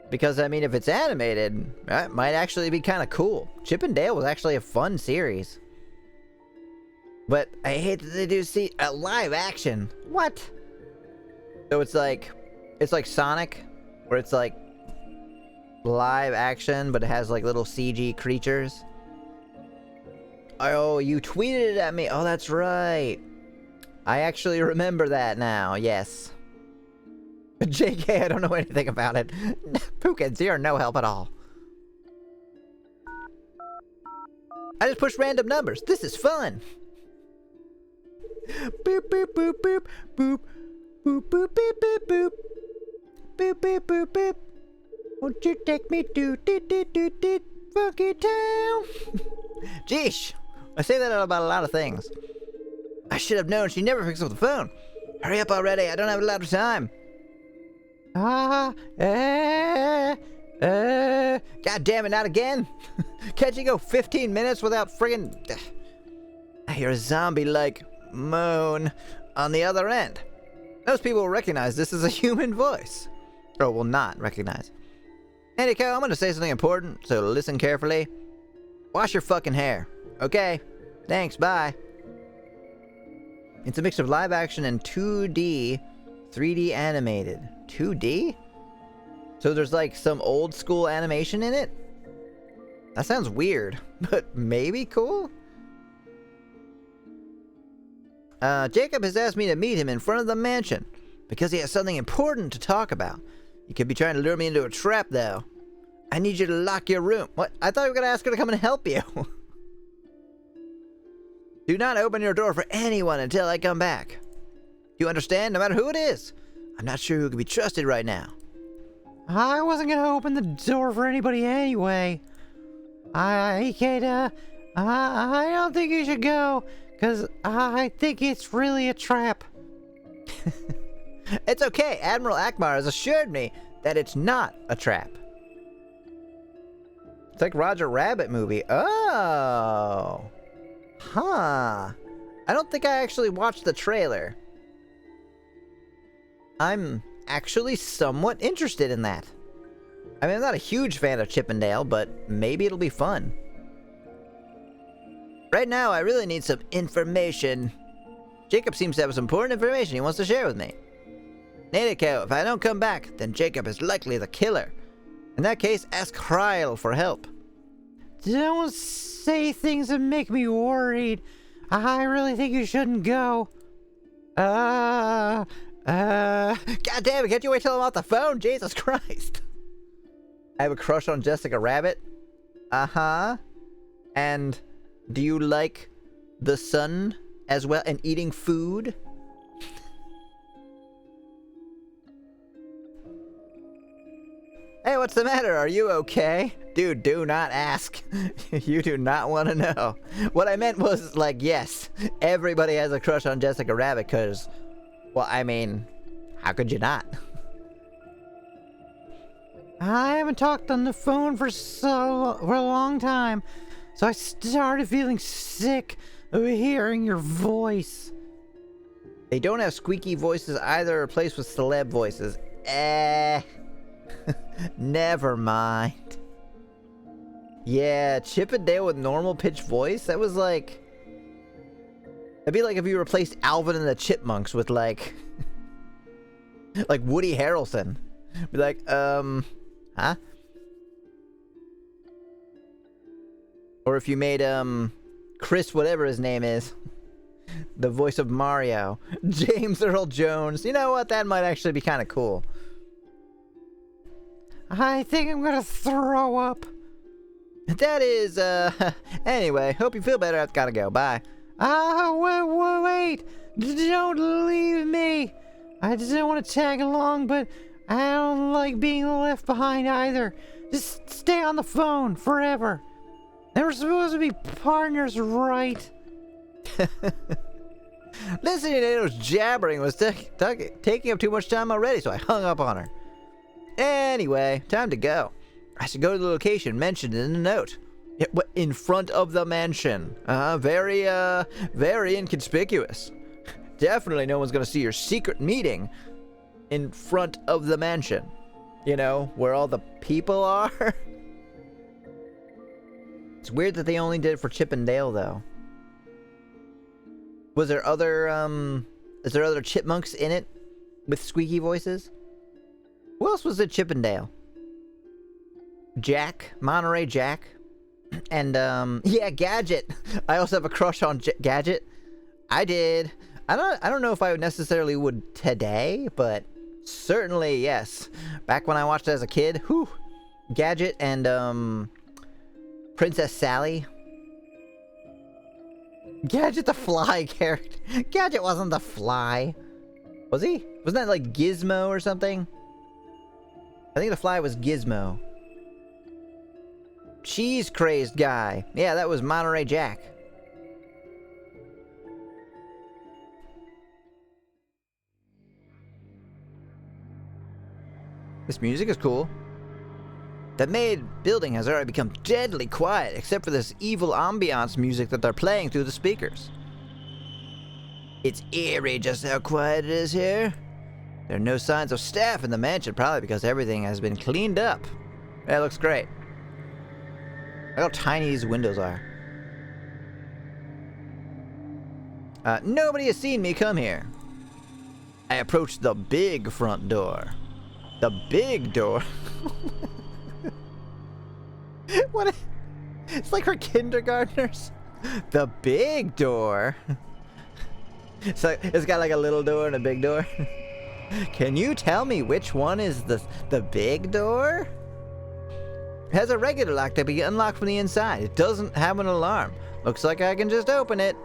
Because, I mean, if it's animated, that might actually be kind of cool. Chippendale was actually a fun series. But I hate that they do see a live action. What? So it's like Sonic, where it's like live action, but it has like little CG creatures. Oh, you tweeted it at me. Oh, that's right. I actually remember that now, yes. But JK, I don't know anything about it. Pookins, you're no help at all. I just push random numbers. This is fun. Boop, boop, boop, boop, boop. Boop, boop, beep, beep, boop. Boop, beep, boop, beep. Won't you take me to Funky Town? Jeesh. I say that about a lot of things. I should have known she never picks up the phone. Hurry up already. I don't have a lot of time. God damn it, not again. Can't you go 15 minutes without friggin'... I hear a zombie-like moan on the other end. Most people will recognize this as a human voice. Or will not recognize. Hey, Nico, I'm gonna say something important, so listen carefully. Wash your fucking hair. Okay? Thanks, bye. It's a mix of live action and 2D, 3D animated. 2D? So there's like some old school animation in it? That sounds weird, but maybe cool? Jacob has asked me to meet him in front of the mansion because he has something important to talk about. You could be trying to lure me into a trap, though. I need you to lock your room. What? I thought you were going to ask her to come and help you. Do not open your door for anyone until I come back. You understand? No matter who it is. I'm not sure who can be trusted right now. I wasn't gonna open the door for anybody anyway. I don't think you should go, because I think it's really a trap. It's okay. Admiral Akbar has assured me that it's not a trap. It's like Roger Rabbit movie. Oh. Huh. I don't think I actually watched the trailer. I'm actually somewhat interested in that. I mean, I'm not a huge fan of Chip and Dale, but maybe it'll be fun. Right now, I really need some information. Jacob seems to have some important information he wants to share with me. Nadeko, if I don't come back, then Jacob is likely the killer. In that case, ask Kryle for help. Don't say things that make me worried. I really think you shouldn't go. God damn it, can't you wait till I'm off the phone? Jesus Christ. I have a crush on Jessica Rabbit. Uh-huh. And do you like the sun as well and eating food? Hey, what's the matter? Are you okay? Dude, do not ask. You do not want to know. What I meant was, like, yes, everybody has a crush on Jessica Rabbit, because, well, I mean, how could you not? I haven't talked on the phone for a long time, so I started feeling sick of hearing your voice. They don't have squeaky voices either, replaced with celeb voices. Never mind. Yeah, Chip and Dale with normal pitch voice? That was like... That'd be like if you replaced Alvin and the Chipmunks with like... like Woody Harrelson. Be like, huh? Or if you made, Chris whatever his name is. The voice of Mario. James Earl Jones. You know what? That might actually be kind of cool. I think I'm gonna throw up. That is, anyway, hope you feel better. I've gotta go. Bye. Wait. Don't leave me. I just don't want to tag along, but I don't like being left behind either. Just stay on the phone forever. They were supposed to be partners, right? Listening to those jabbering was taking up too much time already, so I hung up on her. Anyway, time to go. I should go to the location mentioned in the note. In front of the mansion. Very inconspicuous. Definitely no one's gonna see your secret meeting in front of the mansion. You know, where all the people are. It's weird that they only did it for Chip and Dale, though. Was there other, is there other chipmunks in it? With squeaky voices? Who else was it Chip and Dale? Jack? Monterey Jack? And, yeah, Gadget! I also have a crush on Gadget. I did. I don't know if I necessarily would today, but certainly, yes. Back when I watched it as a kid, whew. Gadget and, Princess Sally. Gadget the Fly character. Gadget wasn't the Fly. Was he? Wasn't that like Gizmo or something? I think the Fly was Gizmo. Cheese crazed guy. Yeah, that was Monterey Jack. This music is cool. The main building has already become deadly quiet, except for this evil ambiance music that they're playing through the speakers. It's eerie just how quiet it is here. There are no signs of staff in the mansion, probably because everything has been cleaned up. That looks great. Look how tiny these windows are. Nobody has seen me come here. I approached the big front door. The big door? What? It's like for kindergartners. The big door. So it's got like a little door and a big door. Can you tell me which one is the big door? It has a regular lock that can be unlocked from the inside. It doesn't have an alarm. Looks like I can just open it.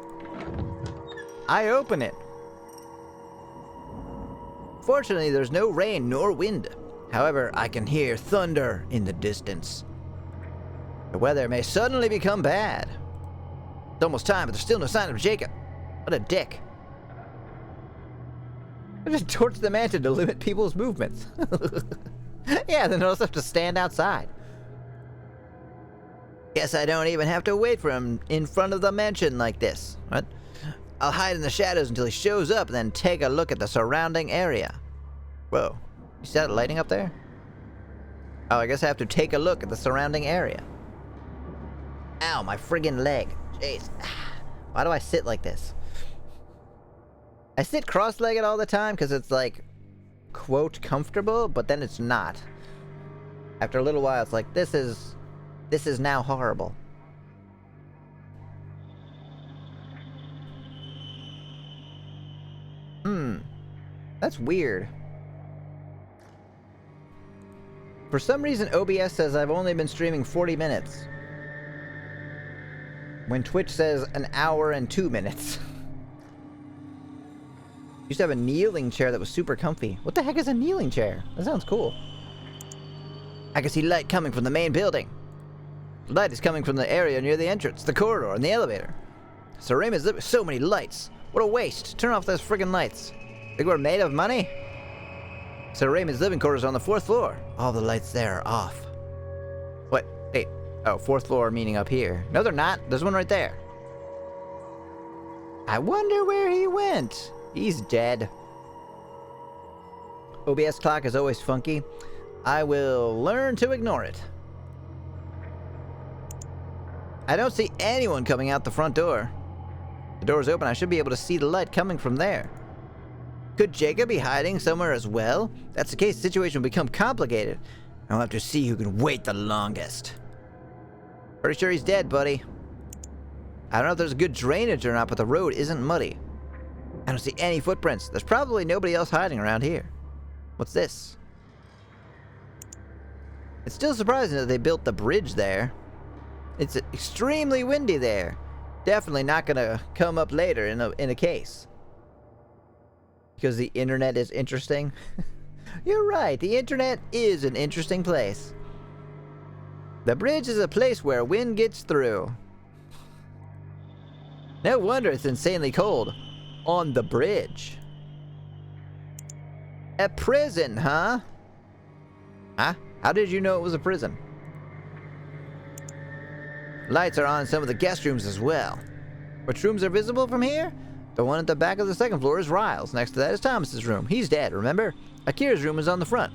I open it. Fortunately, there's no rain nor wind. However, I can hear thunder in the distance. The weather may suddenly become bad. It's almost time, but there's still no sign of Jacob. What a dick. I just torched the mansion to limit people's movements. Yeah, then I'll also have to stand outside. Guess I don't even have to wait for him in front of the mansion like this. What? I'll hide in the shadows until he shows up and then take a look at the surrounding area. Whoa. You see that lighting up there? Oh, I guess I have to take a look at the surrounding area. Ow, my friggin' leg. Jeez. Why do I sit like this? I sit cross-legged all the time because it's like, quote, comfortable, but then it's not. After a little while, it's like, this is now horrible. That's weird. For some reason, OBS says I've only been streaming 40 minutes. When Twitch says an hour and 2 minutes. Used to have a kneeling chair that was super comfy. What the heck is a kneeling chair? That sounds cool. I can see light coming from the main building. Light is coming from the area near the entrance, the corridor, and the elevator. Sir Raymond's so many lights. What a waste. Turn off those friggin' lights. Think we're made of money? Sir Raymond's living quarters are on the 4th floor. All the lights there are off. What? Hey. Oh, 4th floor meaning up here. No, they're not. There's one right there. I wonder where he went. He's dead. OBS clock is always funky. I will learn to ignore it. I don't see anyone coming out the front door. The door's open. I should be able to see the light coming from there. Could Jacob be hiding somewhere as well? If that's the case, the situation will become complicated. I'll have to see who can wait the longest. Pretty sure he's dead, buddy. I don't know if there's good drainage or not, but the road isn't muddy. I don't see any footprints. There's probably nobody else hiding around here. What's this? It's still surprising that they built the bridge there. It's extremely windy there. Definitely not gonna come up later in a case. Because the internet is interesting. You're right, the internet is an interesting place. The bridge is a place where wind gets through. No wonder it's insanely cold. On the bridge. A prison, huh? Huh? How did you know it was a prison? Lights are on in some of the guest rooms as well. Which rooms are visible from here? The one at the back of the 2nd floor is Ryle's. Next to that is Thomas's room. He's dead, remember? Akira's room is on the front.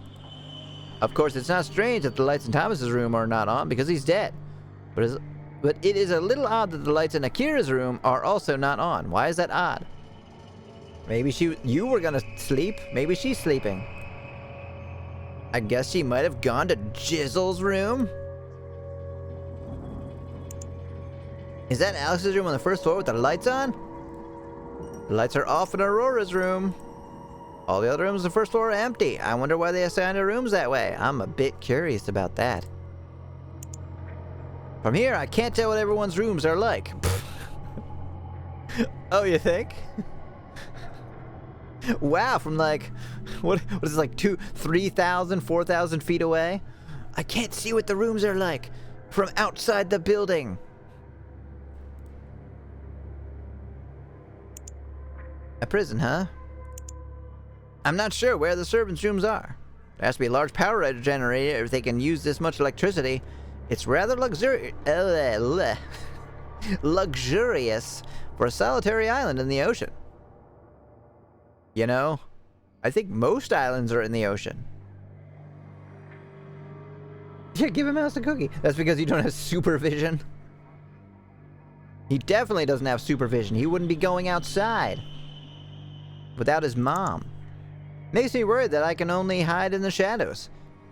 Of course, it's not strange that the lights in Thomas's room are not on because he's dead. But it is a little odd that the lights in Akira's room are also not on. Why is that odd? Maybe you were gonna sleep. Maybe she's sleeping. I guess she might have gone to Jizzle's room. Is that Alex's room on the 1st floor with the lights on? The lights are off in Aurora's room. All the other rooms on the 1st floor are empty. I wonder why they assigned the rooms that way. I'm a bit curious about that. From here, I can't tell what everyone's rooms are like. Oh, you think? Wow, from like, what is it, like 3,000, 4,000 feet away? I can't see what the rooms are like from outside the building. A prison, huh? I'm not sure where the servants' rooms are. There has to be a large power generator if they can use this much electricity. It's rather luxurious for a solitary island in the ocean. You know, I think most islands are in the ocean. Yeah, give him Mouse a cookie. That's because you don't have supervision. He definitely doesn't have supervision. He wouldn't be going outside without his mom. Makes me worried that I can only hide in the shadows.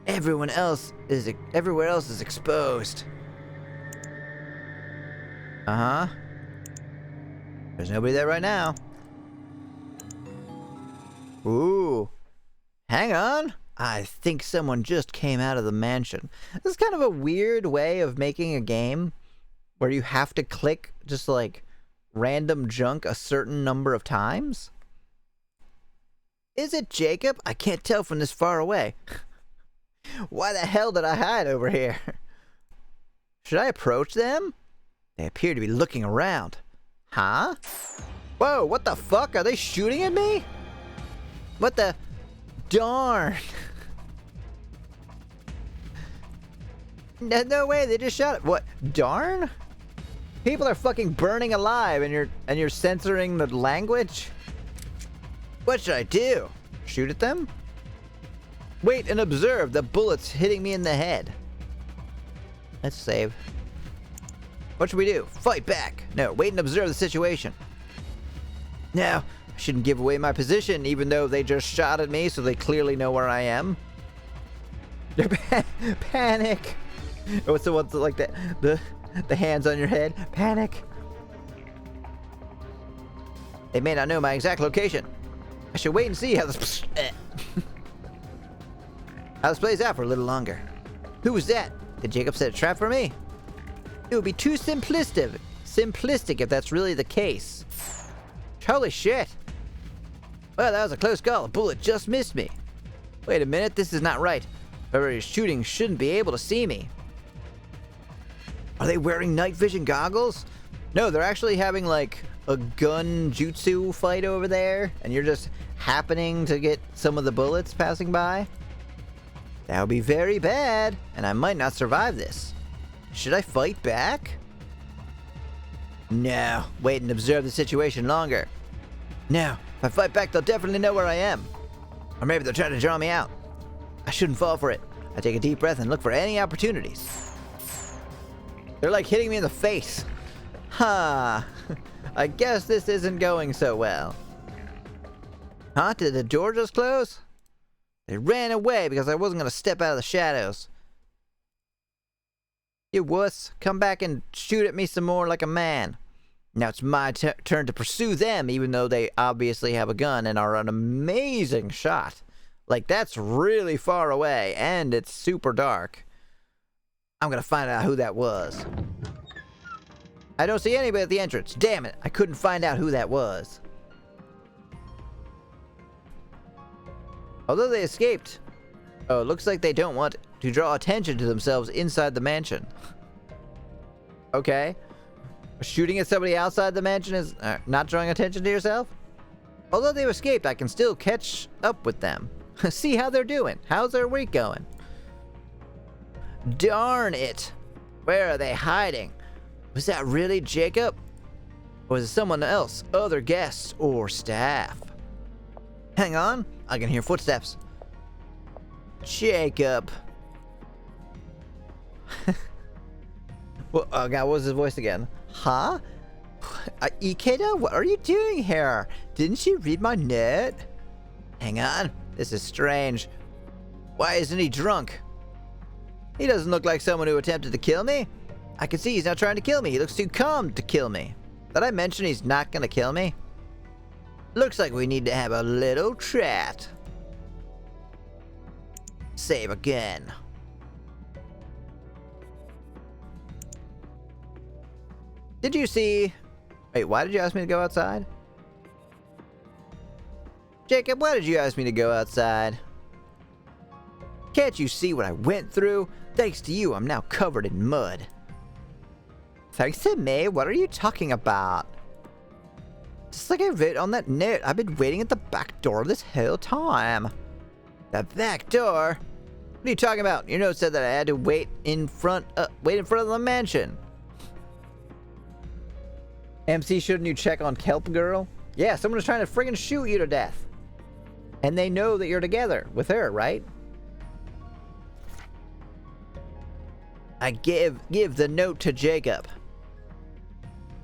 Everywhere else is exposed. Uh-huh. There's nobody there right now. Ooh. Hang on. I think someone just came out of the mansion. This is kind of a weird way of making a game where you have to click just like random junk a certain number of times. Is it Jacob? I can't tell from this far away. Why the hell did I hide over here? Should I approach them? They appear to be looking around. Huh? Whoa, what the fuck? Are they shooting at me? What the... Darn. No way, they just shot it. What? Darn? People are fucking burning alive and you're censoring the language? What should I do? Shoot at them? Wait and observe the bullets hitting me in the head. Let's save. What should we do? Fight back. No, wait and observe the situation. No, I shouldn't give away my position even though they just shot at me so they clearly know where I am. Panic. What's like that? The hands on your head. Panic. They may not know my exact location. I should wait and see how this plays out for a little longer. Who was that? Did Jacob set a trap for me? It would be too simplistic if that's really the case. Holy shit. Well, that was a close call. A bullet just missed me. Wait a minute, this is not right. Whoever is shooting shouldn't be able to see me. Are they wearing night vision goggles? No, they're actually having like a gun jutsu fight over there, and you're just happening to get some of the bullets passing by. That would be very bad, and I might not survive this. Should I fight back? No, wait and observe the situation longer. No, if I fight back, they'll definitely know where I am. Or maybe they're trying to draw me out. I shouldn't fall for it. I take a deep breath and look for any opportunities. They're like hitting me in the face. Ha! I guess this isn't going so well. Huh? Did the door just close? They ran away because I wasn't going to step out of the shadows. You wuss, come back and shoot at me some more like a man. Now it's my turn to pursue them, even though they obviously have a gun and are an amazing shot. Like, that's really far away, and it's super dark. I'm gonna find out who that was. I don't see anybody at the entrance. Damn it, I couldn't find out who that was. Although they escaped. Oh, it looks like they don't want to draw attention to themselves inside the mansion. Okay. Shooting at somebody outside the mansion is not drawing attention to yourself? Although they've escaped, I can still catch up with them. See how they're doing. How's their week going? Darn it. Where are they hiding? Was that really Jacob? Or was it someone else? Other guests or staff? Hang on. I can hear footsteps. Jacob. Well, oh god, what was his voice again? Huh? Ikeda, what are you doing here? Didn't you read my note? Hang on, this is strange. Why isn't he drunk? He doesn't look like someone who attempted to kill me. I can see he's not trying to kill me. He looks too calm to kill me. Did I mention he's not gonna kill me? Looks like we need to have a little chat. Save again. Did you see... Wait, why did you ask me to go outside? Jacob, why did you ask me to go outside? Can't you see what I went through? Thanks to you, I'm now covered in mud. Thanks to me? What are you talking about? Just like I wrote on that note, I've been waiting at the back door this whole time. The back door? What are you talking about? Your note said that I had to wait in front of the mansion. MC, shouldn't you check on Kelp Girl? Yeah, someone was trying to friggin' shoot you to death. And they know that you're together with her, right? I give the note to Jacob.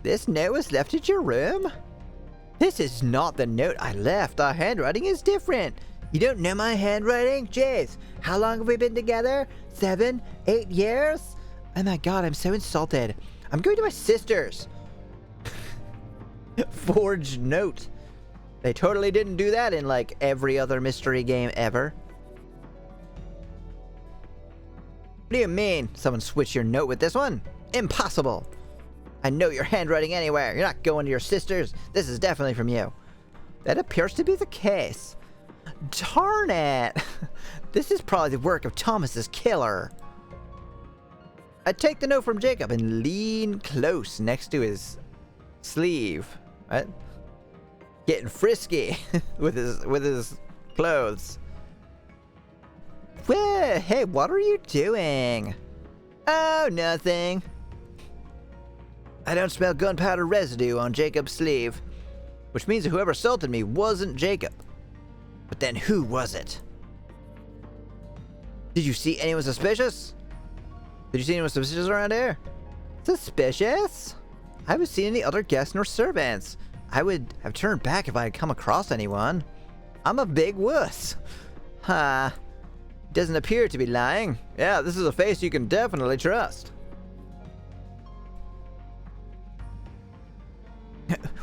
This note was left at your room? This is not the note I left. Our handwriting is different. You don't know my handwriting? Jeez, how long have we been together? 7, 8 years? Oh my god, I'm so insulted. I'm going to my sister's. Forged note. They totally didn't do that in like every other mystery game ever. What do you mean? Someone switched your note with this one? Impossible. I know your handwriting anywhere. You're not going to your sister's. This is definitely from you. That appears to be the case. Darn it. This is probably the work of Thomas's killer. I take the note from Jacob and lean close next to his sleeve. Right? Getting frisky with his clothes. Well, hey, what are you doing? Oh, nothing. I don't smell gunpowder residue on Jacob's sleeve, which means that whoever assaulted me wasn't Jacob. But then who was it? Did you see anyone suspicious? Did you see anyone suspicious around here? Suspicious? I haven't seen any other guests nor servants. I would have turned back if I had come across anyone. I'm a big wuss. Ha. Doesn't appear to be lying. Yeah, this is a face you can definitely trust.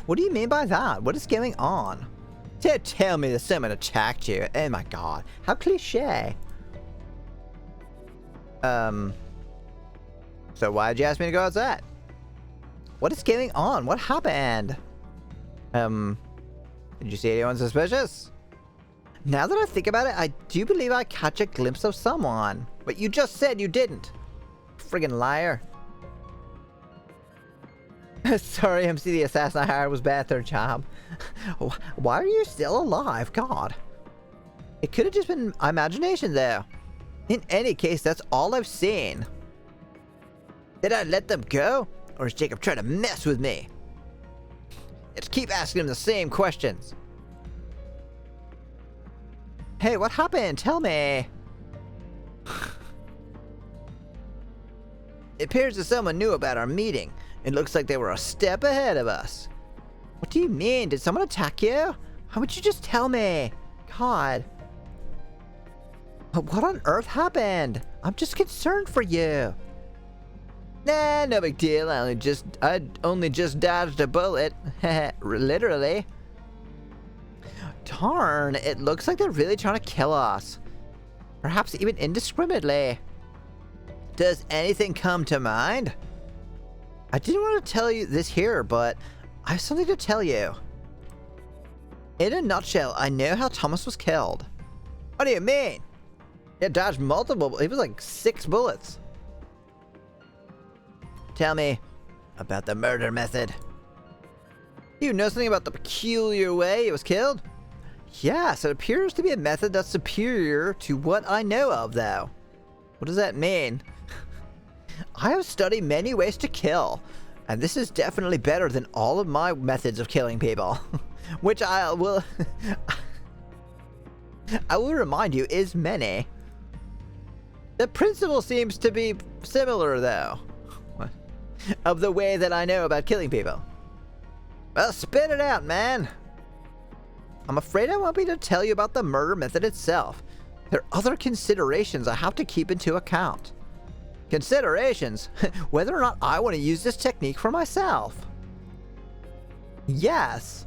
What do you mean by that? What is going on? Don't tell me that someone attacked you. Oh my god. How cliche. So why'd you ask me to go outside? What is going on? What happened? Did you see anyone suspicious? Now that I think about it, I do believe I catch a glimpse of someone. But you just said you didn't. Friggin' liar. Sorry, MC, the assassin I hired was bad at their job. Why are you still alive? God. It could have just been my imagination, though. In any case, that's all I've seen. Did I let them go? Or is Jacob trying to mess with me? Let's keep asking him the same questions. Hey, what happened? Tell me. It appears that someone knew about our meeting. It looks like they were a step ahead of us. What do you mean? Did someone attack you? How would you just tell me? God. What on earth happened? I'm just concerned for you. Nah, no big deal. I only just dodged a bullet. Literally. Darn, it looks like they're really trying to kill us. Perhaps even indiscriminately. Does anything come to mind? I didn't want to tell you this here, but I have something to tell you. In a nutshell, I know how Thomas was killed. What do you mean? He dodged multiple, it was like 6 bullets. Tell me about the murder method. You know something about the peculiar way he was killed? Yes, it appears to be a method that's superior to what I know of, though. What does that mean? I have studied many ways to kill, and this is definitely better than all of my methods of killing people. Which I will remind you is many. The principle seems to be similar, though, of the way that I know about killing people. Well, spit it out, man. I'm afraid I won't be able to tell you about the murder method itself. There are other considerations I have to keep into account. Considerations? Whether or not I want to use this technique for myself. Yes.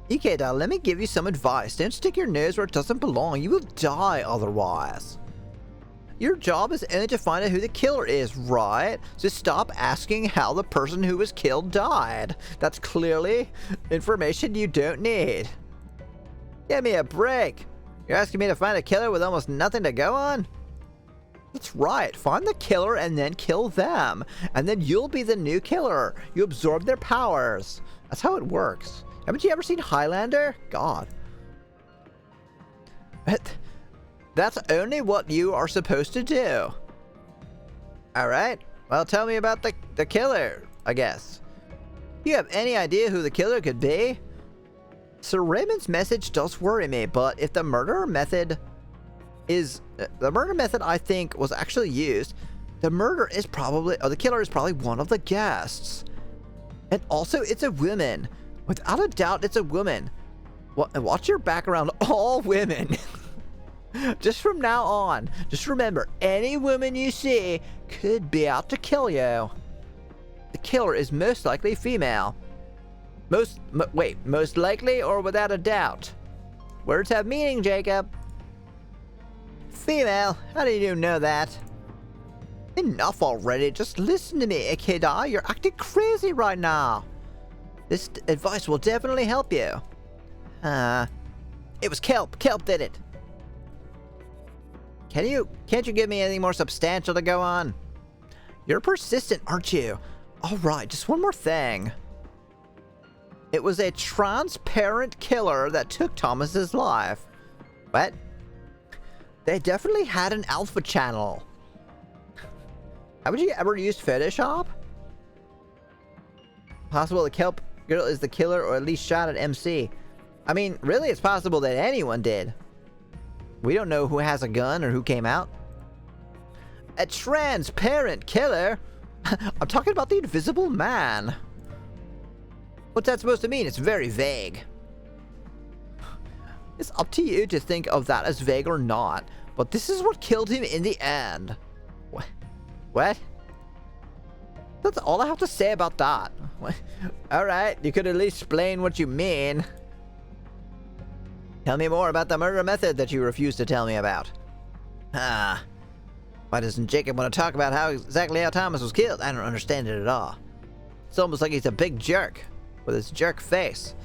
Ikeda, let me give you some advice. Don't stick your nose where it doesn't belong. You will die otherwise. Your job is only to find out who the killer is, right? So stop asking how the person who was killed died. That's clearly information you don't need. Give me a break. You're asking me to find a killer with almost nothing to go on? That's right. Find the killer and then kill them. And then you'll be the new killer. You absorb their powers. That's how it works. Haven't you ever seen Highlander? God. That's only what you are supposed to do. Alright. Well, tell me about the killer, I guess. Do you have any idea who the killer could be? Sir Raymond's message does worry me, but if the murder method is... the murder method, I think, was actually used, the killer is probably one of the guests. And also, it's a woman. Without a doubt, it's a woman. Watch your back around all women. Just from now on, just remember, any woman you see could be out to kill you. The killer is most likely female. Most likely or without a doubt? Words have meaning, Jacob. Female? How do you know that? Enough already. Just listen to me, Ikeda. You're acting crazy right now. This advice will definitely help you. It was Kelp. Kelp did it. Can't you give me anything more substantial to go on? You're persistent, aren't you? Alright, just one more thing. It was a transparent killer that took Thomas's life. What? They definitely had an alpha channel. Haven't you ever used Photoshop? Possible the Kelp girl is the killer, or at least shot at MC. I mean, really, it's possible that anyone did. We don't know who has a gun or who came out. A transparent killer? I'm talking about the Invisible Man. What's that supposed to mean? It's very vague. It's up to you to think of that as vague or not, but this is what killed him in the end. What? That's all I have to say about that. Alright, you could at least explain what you mean. Tell me more about the murder method that you refuse to tell me about. Why doesn't Jacob want to talk about exactly how Thomas was killed? I don't understand it at all. It's almost like he's a big jerk with his jerk face.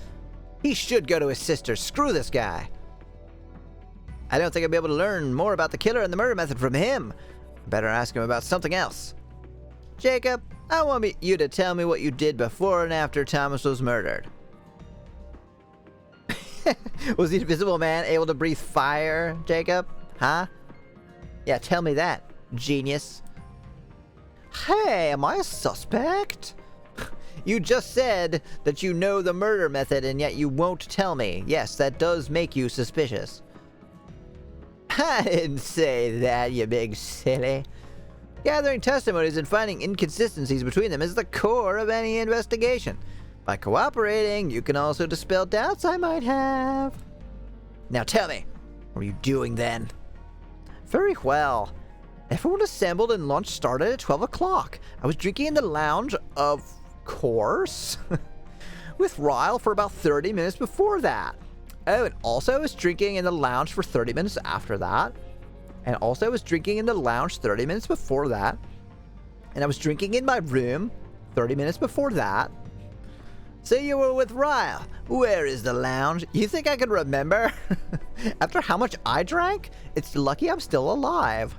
He should go to his sister. Screw this guy. I don't think I'll be able to learn more about the killer and the murder method from him. Better ask him about something else. Jacob, I want you to tell me what you did before and after Thomas was murdered. Was the Invisible Man able to breathe fire, Jacob? Huh? Yeah, tell me that, genius. Hey, am I a suspect? You just said that you know the murder method and yet you won't tell me. Yes, that does make you suspicious. I didn't say that, you big silly. Gathering testimonies and finding inconsistencies between them is the core of any investigation. By cooperating, you can also dispel doubts I might have. Now tell me, what were you doing then? Very well. Everyone assembled and lunch started at 12 o'clock. I was drinking in the lounge, of course, with Ryle for about 30 minutes before that. Oh, and also I was drinking in the lounge for 30 minutes after that. And also I was drinking in the lounge 30 minutes before that. And I was drinking in my room 30 minutes before that. So you were with Ryle. Where is the lounge? You think I could remember? After how much I drank? It's lucky I'm still alive.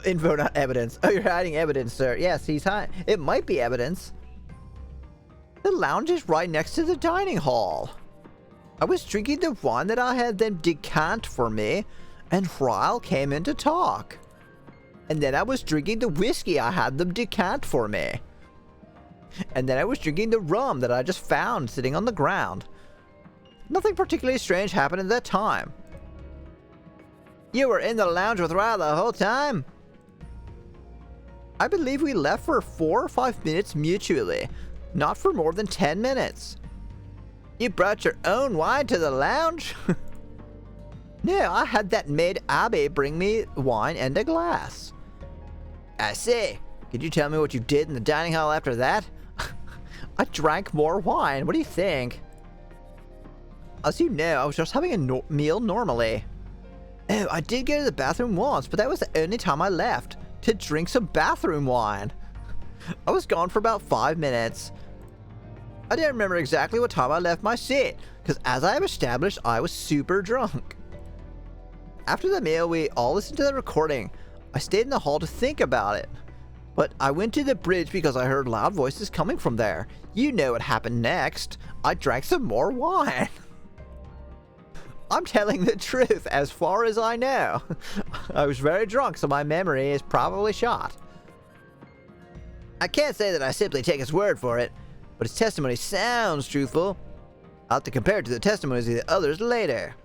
Info, not evidence. Oh, you're hiding evidence, sir. Yes, he's hiding. It might be evidence. The lounge is right next to the dining hall. I was drinking the wine that I had them decant for me, and Ryle came in to talk. And then I was drinking the whiskey I had them decant for me. And then I was drinking the rum that I just found sitting on the ground. Nothing particularly strange happened at that time. You were in the lounge with Ryle the whole time? I believe we left for 4 or 5 minutes mutually, not for more than 10 minutes. You brought your own wine to the lounge? No, I had that maid Abby bring me wine and a glass. I see. Could you tell me what you did in the dining hall after that? I drank more wine. What do you think? As you know, I was just having a meal normally. Oh, I did go to the bathroom once, but that was the only time I left to drink some bathroom wine. I was gone for about 5 minutes. I don't remember exactly what time I left my seat, because as I have established, I was super drunk. After the meal, we all listened to the recording. I stayed in the hall to think about it. But I went to the bridge because I heard loud voices coming from there. You know what happened next. I drank some more wine. I'm telling the truth as far as I know. I was very drunk, so my memory is probably shot. I can't say that I simply take his word for it, but his testimony sounds truthful. I'll have to compare it to the testimonies of the others later.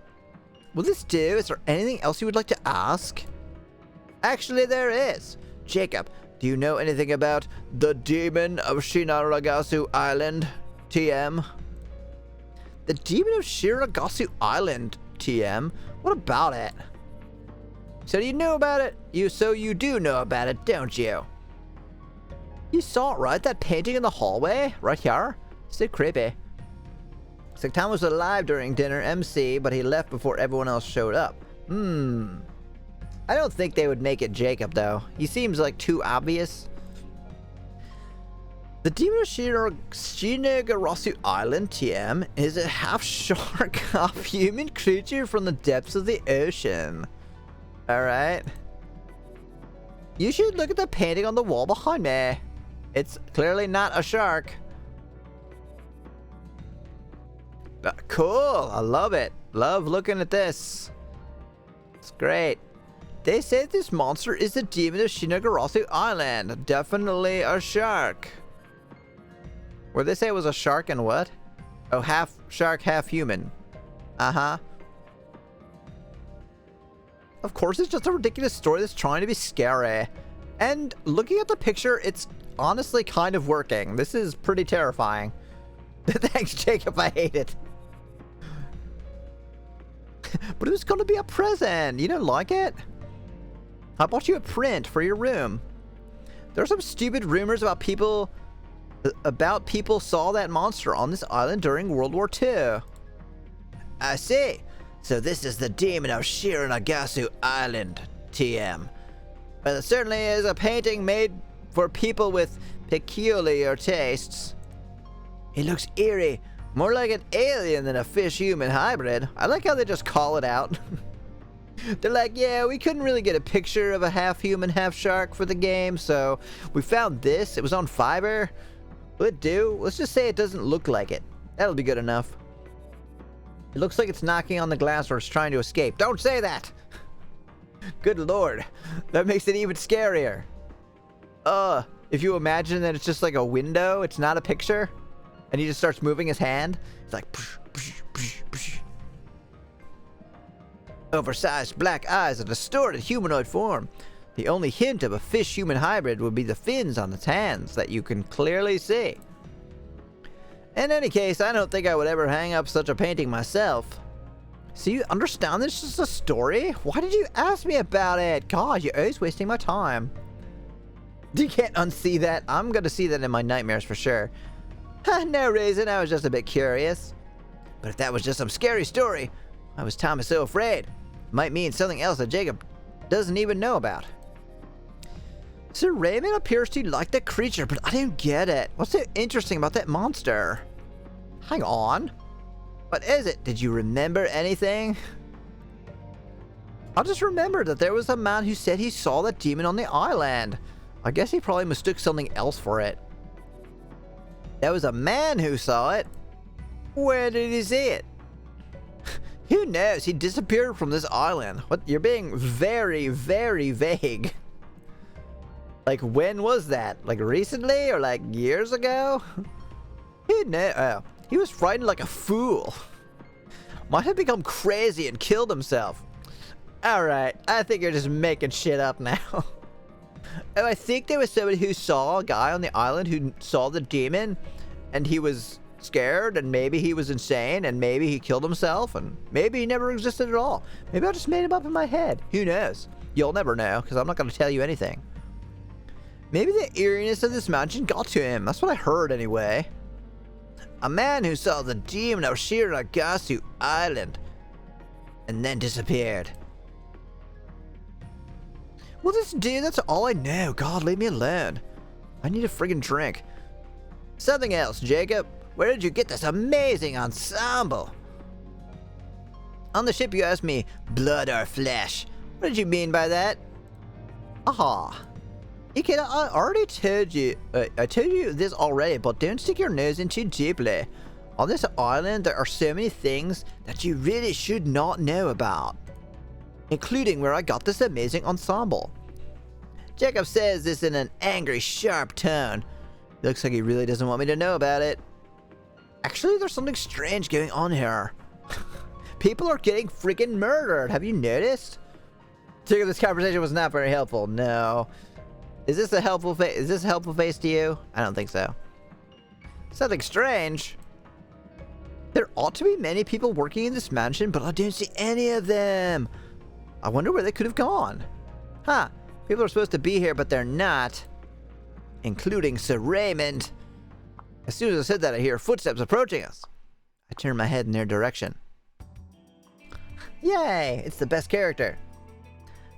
Will this do? Is there anything else you would like to ask? Actually, there is. Jacob, do you know anything about the Demon of Shironagasu Island, TM? The Demon of Shironagasu Island, TM? What about it? So you know about it? So you do know about it, don't you? You saw it, right? That painting in the hallway? Right here? So creepy. It's like Tom was alive during dinner MC, but he left before everyone else showed up. I don't think they would make it Jacob, though. He seems like too obvious. The Demon of Shironagasu Island, TM, is a half-shark, half-human creature from the depths of the ocean. Alright. You should look at the painting on the wall behind me. It's clearly not a shark. Cool. I love it. Love looking at this. It's great. They say this monster is the Demon of Shironagasu Island. Definitely a shark. Where they say it was a shark and what? Oh, half shark, half human. Uh-huh. Of course, it's just a ridiculous story that's trying to be scary. And looking at the picture, it's honestly kind of working. This is pretty terrifying. Thanks, Jacob. I hate it. But it was going to be a present. You don't like it? I bought you a print for your room. There are some stupid rumors about people saw that monster on this island during World War II. I see. So this is the Demon of Shironagasu Island, TM. But it certainly is a painting made for people with peculiar tastes. It looks eerie, more like an alien than a fish-human hybrid. I like how they just call it out. They're like, yeah, we couldn't really get a picture of a half-human, half-shark for the game, so we found this. It was on Fiverr. Will it do? Let's just say it doesn't look like it. That'll be good enough. It looks like it's knocking on the glass or it's trying to escape. Don't say that! Good lord. That makes it even scarier. If you imagine that it's just like a window, it's not a picture, and he just starts moving his hand, it's like... Psh, psh, psh, psh. Oversized black eyes, a distorted humanoid form. The only hint of a fish-human hybrid would be the fins on its hands that you can clearly see. In any case, I don't think I would ever hang up such a painting myself. So you understand this is a story? Why did you ask me about it? God, you're always wasting my time. You can't unsee that. I'm gonna see that in my nightmares for sure. No reason, I was just a bit curious. But if that was just some scary story, why was Thomas so afraid? It might mean something else that Jacob doesn't even know about. Sir Raymond appears to like the creature, but I don't get it. What's so interesting about that monster? Hang on. What is it? Did you remember anything? I just remembered that there was a man who said he saw that demon on the island. I guess he probably mistook something else for it. There was a man who saw it. Where did he see it? Who knows? He disappeared from this island. What? You're being very, very vague. Like, when was that? Like, recently? Or, like, years ago? Who knows? Oh, he was frightened like a fool. Might have become crazy and killed himself. Alright, I think you're just making shit up now. Oh, I think there was somebody who saw a guy on the island who saw the demon, and he was scared, and maybe he was insane, and maybe he killed himself, and maybe he never existed at all. Maybe I just made him up in my head. Who knows? You'll never know, because I'm not going to tell you anything. Maybe the eeriness of this mountain got to him. That's what I heard anyway. A man who saw the demon of Shironagasu Island and then disappeared. Well, dude, that's all I know. God, leave me alone. I need a friggin' drink. Something else, Jacob. Where did you get this amazing ensemble? On the ship you asked me, blood or flesh. What did you mean by that? Aha. Ikeda, I already told you, I told you this already, but don't stick your nose in too deeply. On this island, there are so many things that you really should not know about, including where I got this amazing ensemble. Jacob says this in an angry, sharp tone. Looks like he really doesn't want me to know about it. Actually, there's something strange going on here. People are getting freaking murdered. Have you noticed? Jacob, this conversation was not very helpful. No. Is this a helpful face? Is this a helpful face to you? I don't think so. Something strange. There ought to be many people working in this mansion, but I don't see any of them. I wonder where they could have gone. Huh. People are supposed to be here, but they're not. Including Sir Raymond. As soon as I said that, I hear footsteps approaching us. I turn my head in their direction. Yay! It's the best character.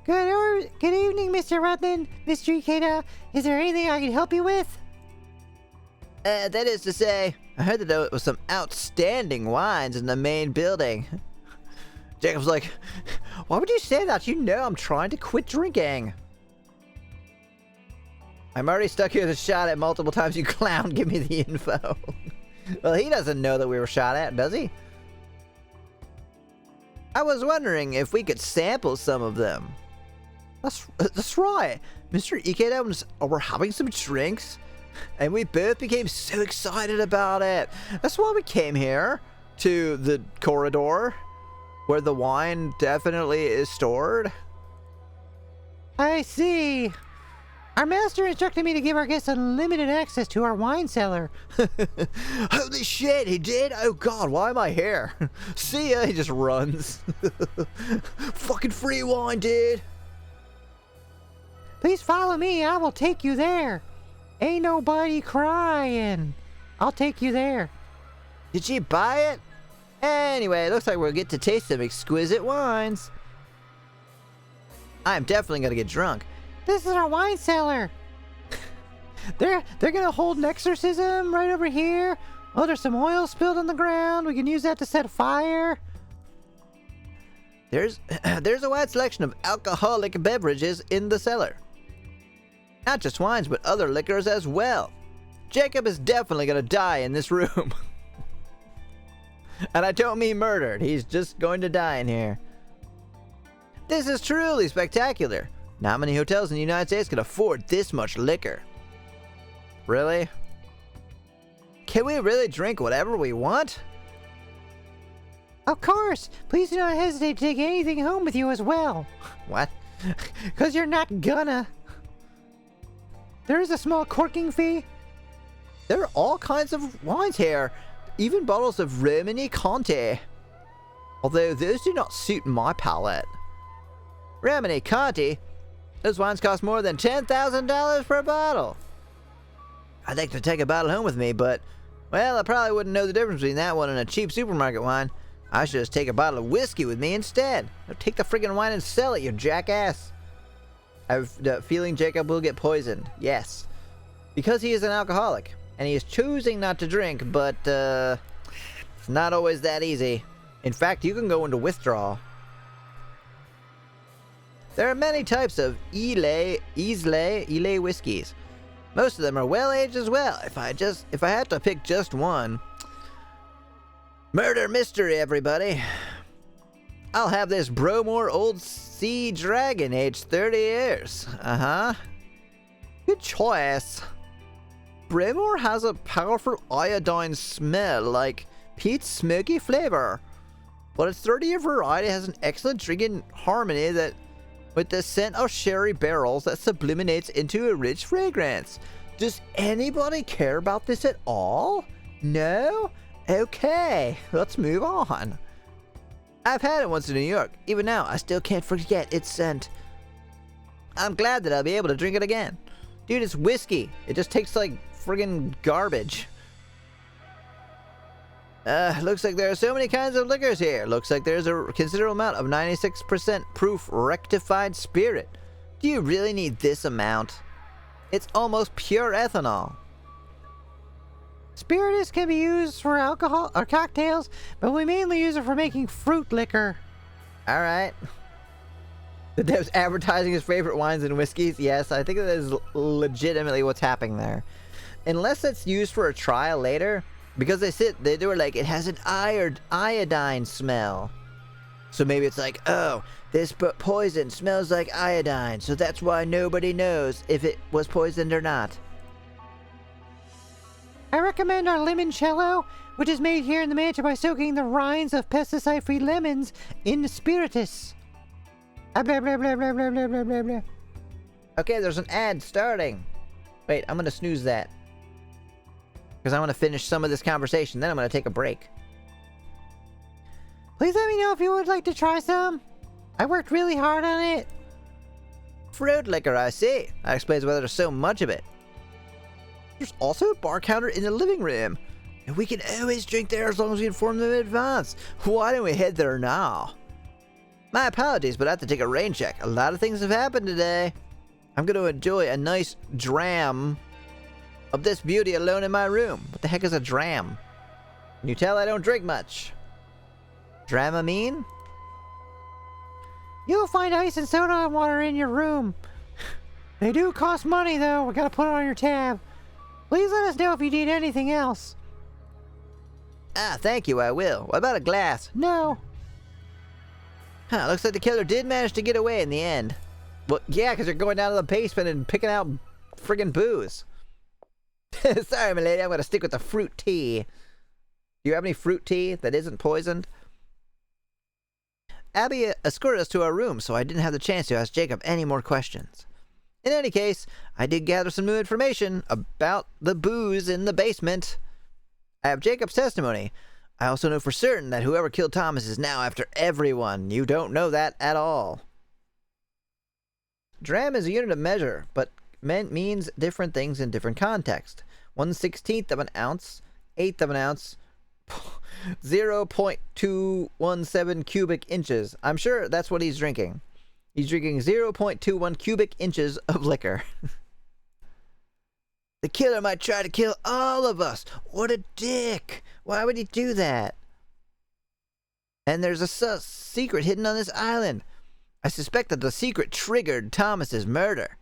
Good evening, Mr. Rutland, Mr. Ikeda. Is there anything I can help you with? That is to say, I heard that there was some outstanding wines in the main building. Jacob's like, why would you say that? You know I'm trying to quit drinking. I'm already stuck here with a shot at multiple times, you clown. Give me the info. Well, he doesn't know that we were shot at, does he? I was wondering if we could sample some of them. That's right. Mr. Ikeda was, we're having some drinks, and we both became so excited about it. That's why we came here to the corridor, where the wine definitely is stored. I see. Our master instructed me to give our guests unlimited access to our wine cellar. Holy shit, he did? Oh god, why am I here? See ya, he just runs. Fucking free wine, dude. Please follow me, I will take you there. Ain't nobody crying. I'll take you there. Did she buy it? Anyway, it looks like we'll get to taste some exquisite wines. I'm definitely gonna get drunk. This is our wine cellar. They're gonna hold an exorcism right over here. Oh, there's some oil spilled on the ground. We can use that to set fire. There's a wide selection of alcoholic beverages in the cellar. Not just wines, but other liquors as well. Jacob is definitely gonna die in this room. And I don't mean murdered. He's just going to die in here. This is truly spectacular. Not many hotels in the United States can afford this much liquor. Really? Can we really drink whatever we want? Of course. Please do not hesitate to take anything home with you as well. What? Because you're not gonna. There is a small corking fee. There are all kinds of wines here. Even bottles of Romani Conti. Although those do not suit my palate. Romani Conti? Those wines cost more than $10,000 per bottle. I'd like to take a bottle home with me, but, well, I probably wouldn't know the difference between that one and a cheap supermarket wine. I should just take a bottle of whiskey with me instead. Now take the friggin' wine and sell it, you jackass. I have the feeling Jacob will get poisoned. Yes. Because he is an alcoholic, and he is choosing not to drink, but, it's not always that easy. In fact, you can go into withdrawal. There are many types of Islay whiskeys. Most of them are well aged as well. If I had to pick just one. Murder mystery, everybody. I'll have this Bromore Old Sea Dragon, aged 30 years. Good choice. Bromore has a powerful iodine smell, like peat's smoky flavor. But its 30-year variety has an excellent drinking harmony that with the scent of sherry barrels that sublimates into a rich fragrance. Does anybody care about this at all? No? Okay, let's move on. I've had it once in New York. Even now, I still can't forget its scent. I'm glad that I'll be able to drink it again. Dude, it's whiskey. It just tastes like friggin' garbage. Looks like there are so many kinds of liquors here. Looks like there's a considerable amount of 96% proof rectified spirit. Do you really need this amount? It's almost pure ethanol. Spiritus can be used for alcohol or cocktails, but we mainly use it for making fruit liquor. Alright. The dev's advertising his favorite wines and whiskeys? Yes, I think that is legitimately what's happening there. Unless it's used for a trial later, because they were like, it has an iodine smell. So maybe it's like, oh, this poison smells like iodine, so that's why nobody knows if it was poisoned or not. I recommend our limoncello, which is made here in the mansion by soaking the rinds of pesticide-free lemons in spiritus. Blah, blah, blah, blah, blah, blah, blah, blah, blah. Okay, there's an ad starting. Wait, I'm gonna snooze that. Because I want to finish some of this conversation, then I'm gonna take a break. Please let me know if you would like to try some. I worked really hard on it. Fruit liquor, I see. That explains why there's so much of it. There's also a bar counter in the living room. And we can always drink there as long as we inform them in advance. Why don't we head there now? My apologies, but I have to take a rain check. A lot of things have happened today. I'm going to enjoy a nice dram of this beauty alone in my room. What the heck is a dram? Can you tell I don't drink much? Dramamine? You'll find ice and soda water in your room. They do cost money, though. We gotta put it on your tab. Please let us know if you need anything else. Ah, thank you, I will. What about a glass? No. Huh, looks like the killer did manage to get away in the end. Well, yeah, because they're going down to the basement and picking out friggin' booze. Sorry, milady, I'm gonna stick with the fruit tea. Do you have any fruit tea that isn't poisoned? Abby escorted us to our room, so I didn't have the chance to ask Jacob any more questions. In any case, I did gather some new information about the booze in the basement. I have Jacob's testimony. I also know for certain that whoever killed Thomas is now after everyone. You don't know that at all. Dram is a unit of measure, but means different things in different contexts. 1/16th of an ounce, 1/8 of an ounce, 0.217 cubic inches. I'm sure that's what he's drinking. He's drinking 0.21 cubic inches of liquor. The killer might try to kill all of us. What a dick. Why would he do that? And there's a secret hidden on this island. I suspect that the secret triggered Thomas's murder.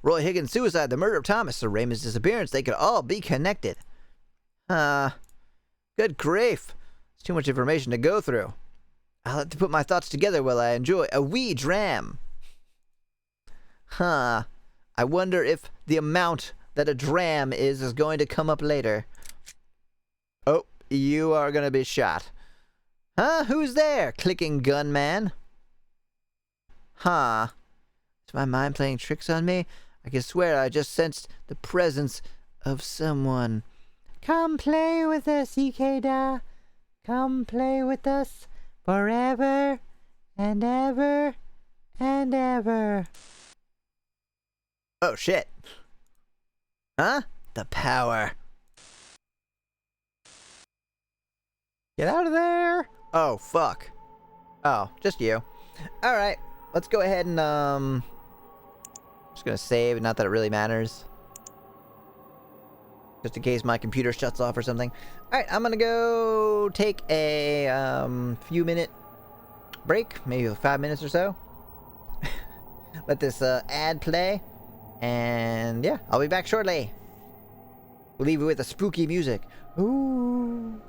Roy Higgins' suicide, the murder of Thomas, Sir Raymond's disappearance, they could all be connected. Good grief. It's too much information to go through. I'll have to put my thoughts together while I enjoy a wee dram. I wonder if the amount that a dram is going to come up later. Oh, you are going to be shot. Huh? Who's there? Clicking gunman. Is my mind playing tricks on me? I can swear I just sensed the presence of someone. Come play with us, Ikeda. Come play with us forever and ever and ever. Oh, shit. Huh? The power. Get out of there. Oh, fuck. Oh, just you. Alright, let's go ahead and, just gonna save, not that it really matters. Just in case my computer shuts off or something. Alright, I'm gonna go take a, few minute break, maybe 5 minutes or so. Let this, ad play. And, yeah, I'll be back shortly. We'll leave you with the spooky music. Ooh.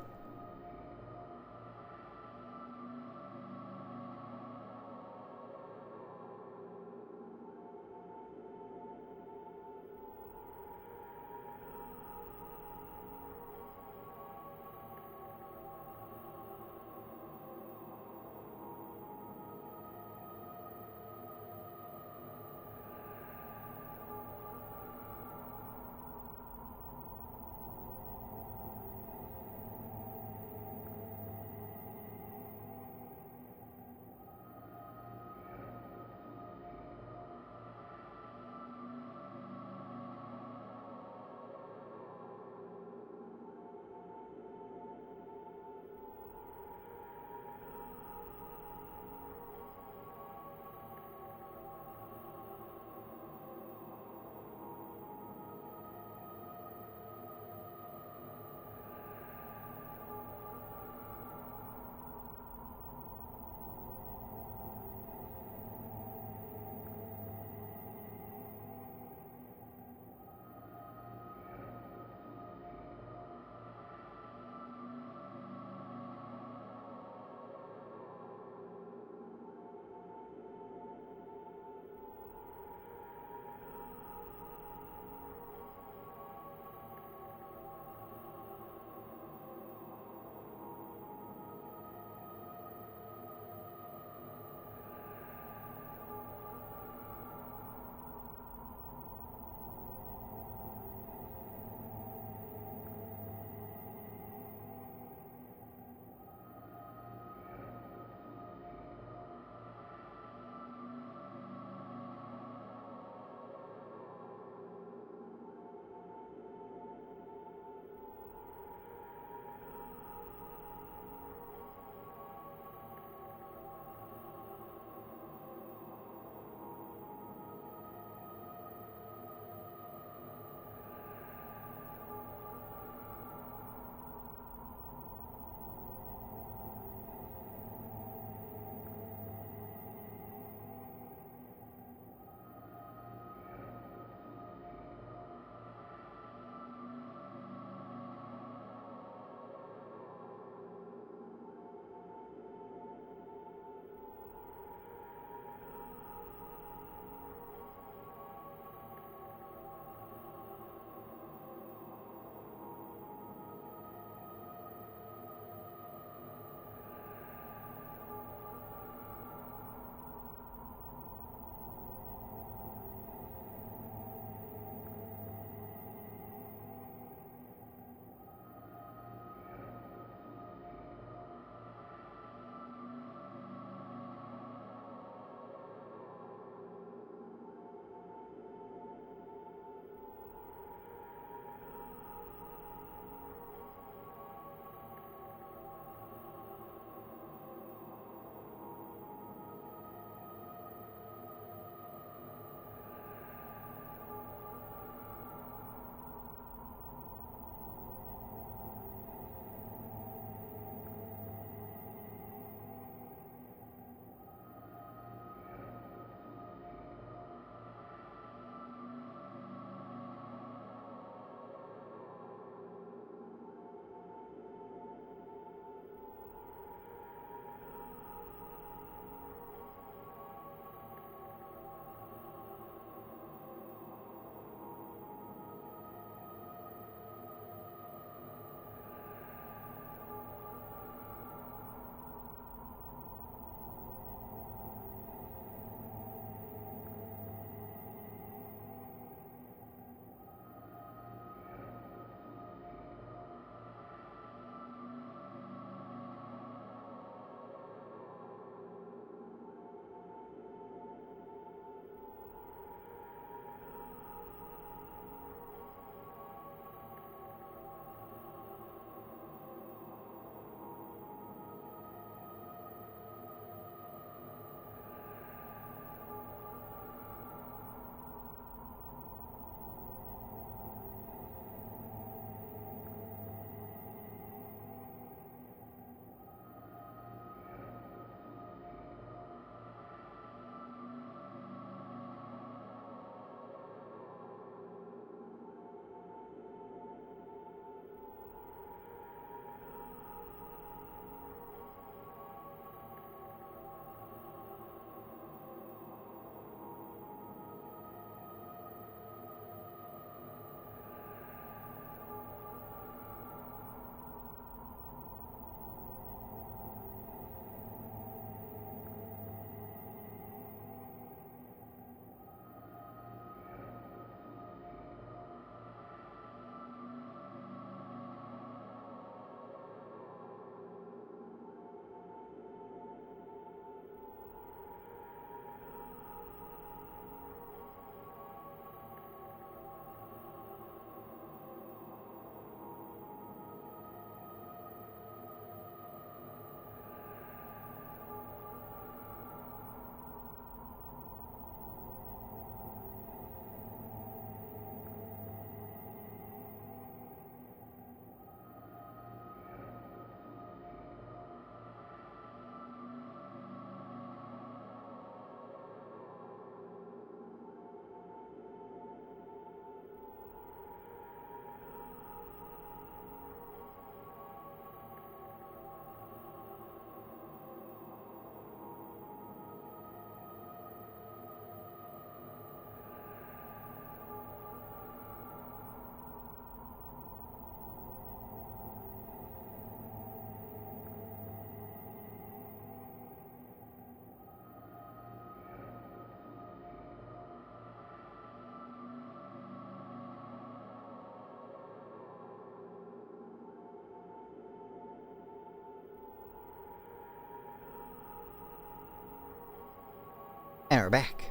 we're back.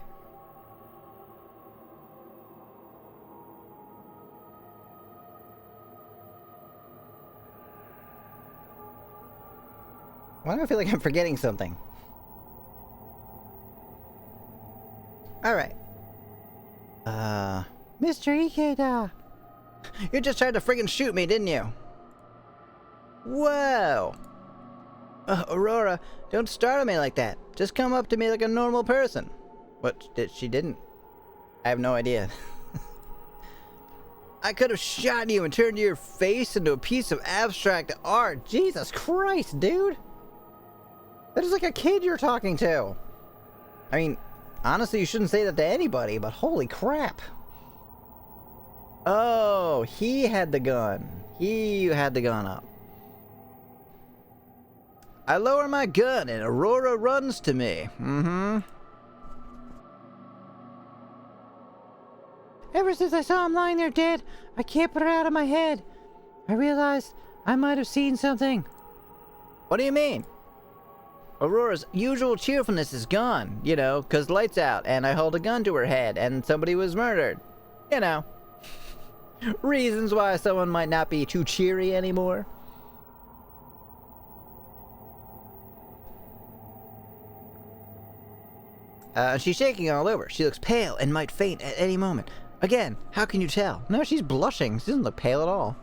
Why do I feel like I'm forgetting something? Alright. Mr. Ikeda. You just tried to friggin' shoot me, didn't you? Whoa! Aurora, don't startle me like that. Just come up to me like a normal person. What? She didn't? I have no idea. I could have shot you and turned your face into a piece of abstract art. Jesus Christ, dude! That is like a kid you're talking to. I mean, honestly, you shouldn't say that to anybody, but holy crap. Oh, he had the gun. He had the gun up. I lower my gun and Aurora runs to me. Ever since I saw him lying there dead, I can't put it out of my head. I realized I might have seen something. What do you mean? Aurora's usual cheerfulness is gone, you know, 'cause lights out and I hold a gun to her head and somebody was murdered. You know. Reasons why someone might not be too cheery anymore. She's shaking all over. She looks pale and might faint at any moment. Again, how can you tell? No, she's blushing. She doesn't look pale at all.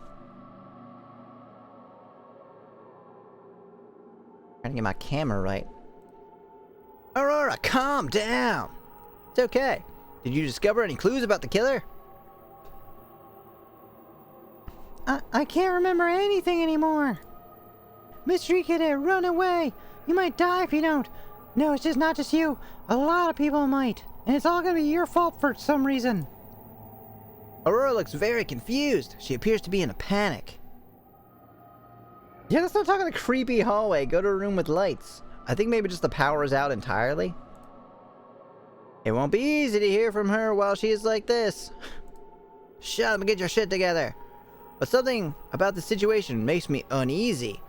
Trying to get my camera right. Aurora, calm down. It's okay. Did you discover any clues about the killer? I can't remember anything anymore. Mr. Ikeda, run away. You might die if you don't. No, it's just not just you. A lot of people might. And it's all gonna be your fault for some reason. Aurora looks very confused. She appears to be in a panic. Yeah, let's not talk in the creepy hallway. Go to a room with lights. I think maybe just the power is out entirely. It won't be easy to hear from her while she is like this. Shut up and get your shit together. But something about the situation makes me uneasy.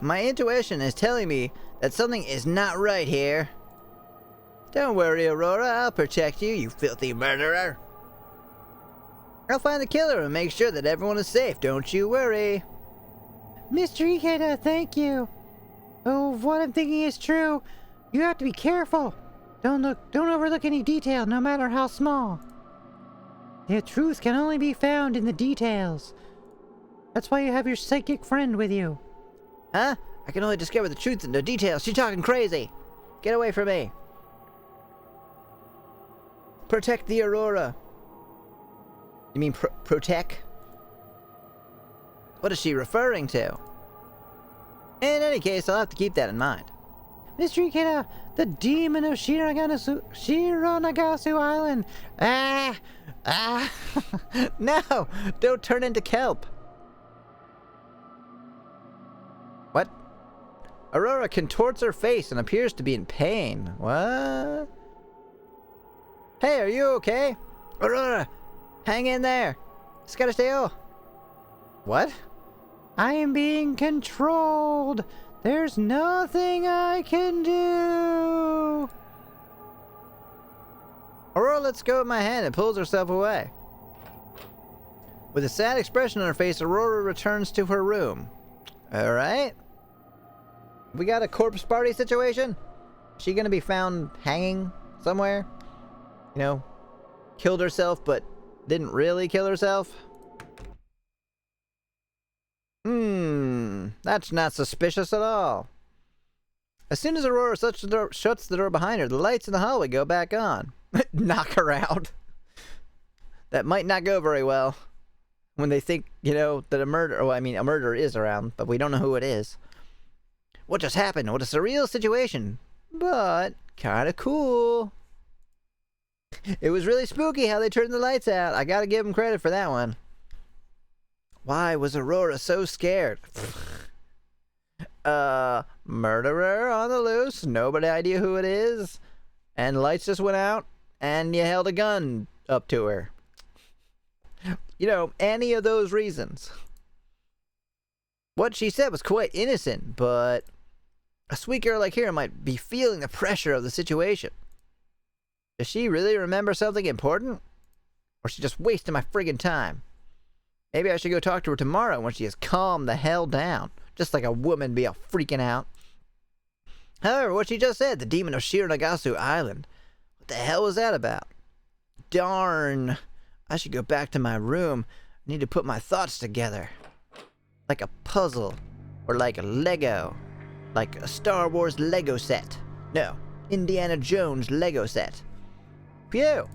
My intuition is telling me that something is not right here. Don't worry, Aurora. I'll protect you, you filthy murderer. I'll find the killer and make sure that everyone is safe. Don't you worry. Mr. Ikeda, thank you. Oh, if what I'm thinking is true, you have to be careful. Don't overlook any detail, no matter how small. The truth can only be found in the details. That's why you have your psychic friend with you. Huh? I can only discover the truth in the details. She's talking crazy. Get away from me. Protect the Aurora. You mean protect? What is she referring to? In any case, I'll have to keep that in mind. Mr. Ikeda, the demon of Shironagasu Island. No! Don't turn into kelp. What? Aurora contorts her face and appears to be in pain. What? Hey, are you okay? Aurora, hang in there. Just gotta stay. Oh. What? I am being controlled. There's nothing I can do. Aurora lets go of my hand and pulls herself away. With a sad expression on her face, Aurora returns to her room. Alright. We got a corpse party situation? Is she gonna be found hanging somewhere? You know, killed herself but didn't really kill herself? That's not suspicious at all. As soon as Aurora shuts the door behind her, the lights in the hallway go back on. Knock her out. That might not go very well. When they think, you know, that a murderer is around, but we don't know who it is. What just happened? What a surreal situation. But, kinda cool. It was really spooky how they turned the lights out. I gotta give them credit for that one. Why was Aurora so scared? Murderer on the loose, nobody idea who it is, and lights just went out, and you held a gun up to her. You know, any of those reasons. What she said was quite innocent, but A sweet girl like her might be feeling the pressure of the situation. Does she really remember something important? Or is she just wasting my friggin' time? Maybe I should go talk to her tomorrow when she has calmed the hell down. Just like a woman be all freaking out. However, what she just said, the demon of Shironagasu Island. What the hell was that about? Darn. I should go back to my room. I need to put my thoughts together. Like a puzzle. Or like a Lego. Like a Star Wars Lego set. No, Indiana Jones Lego set. Phew.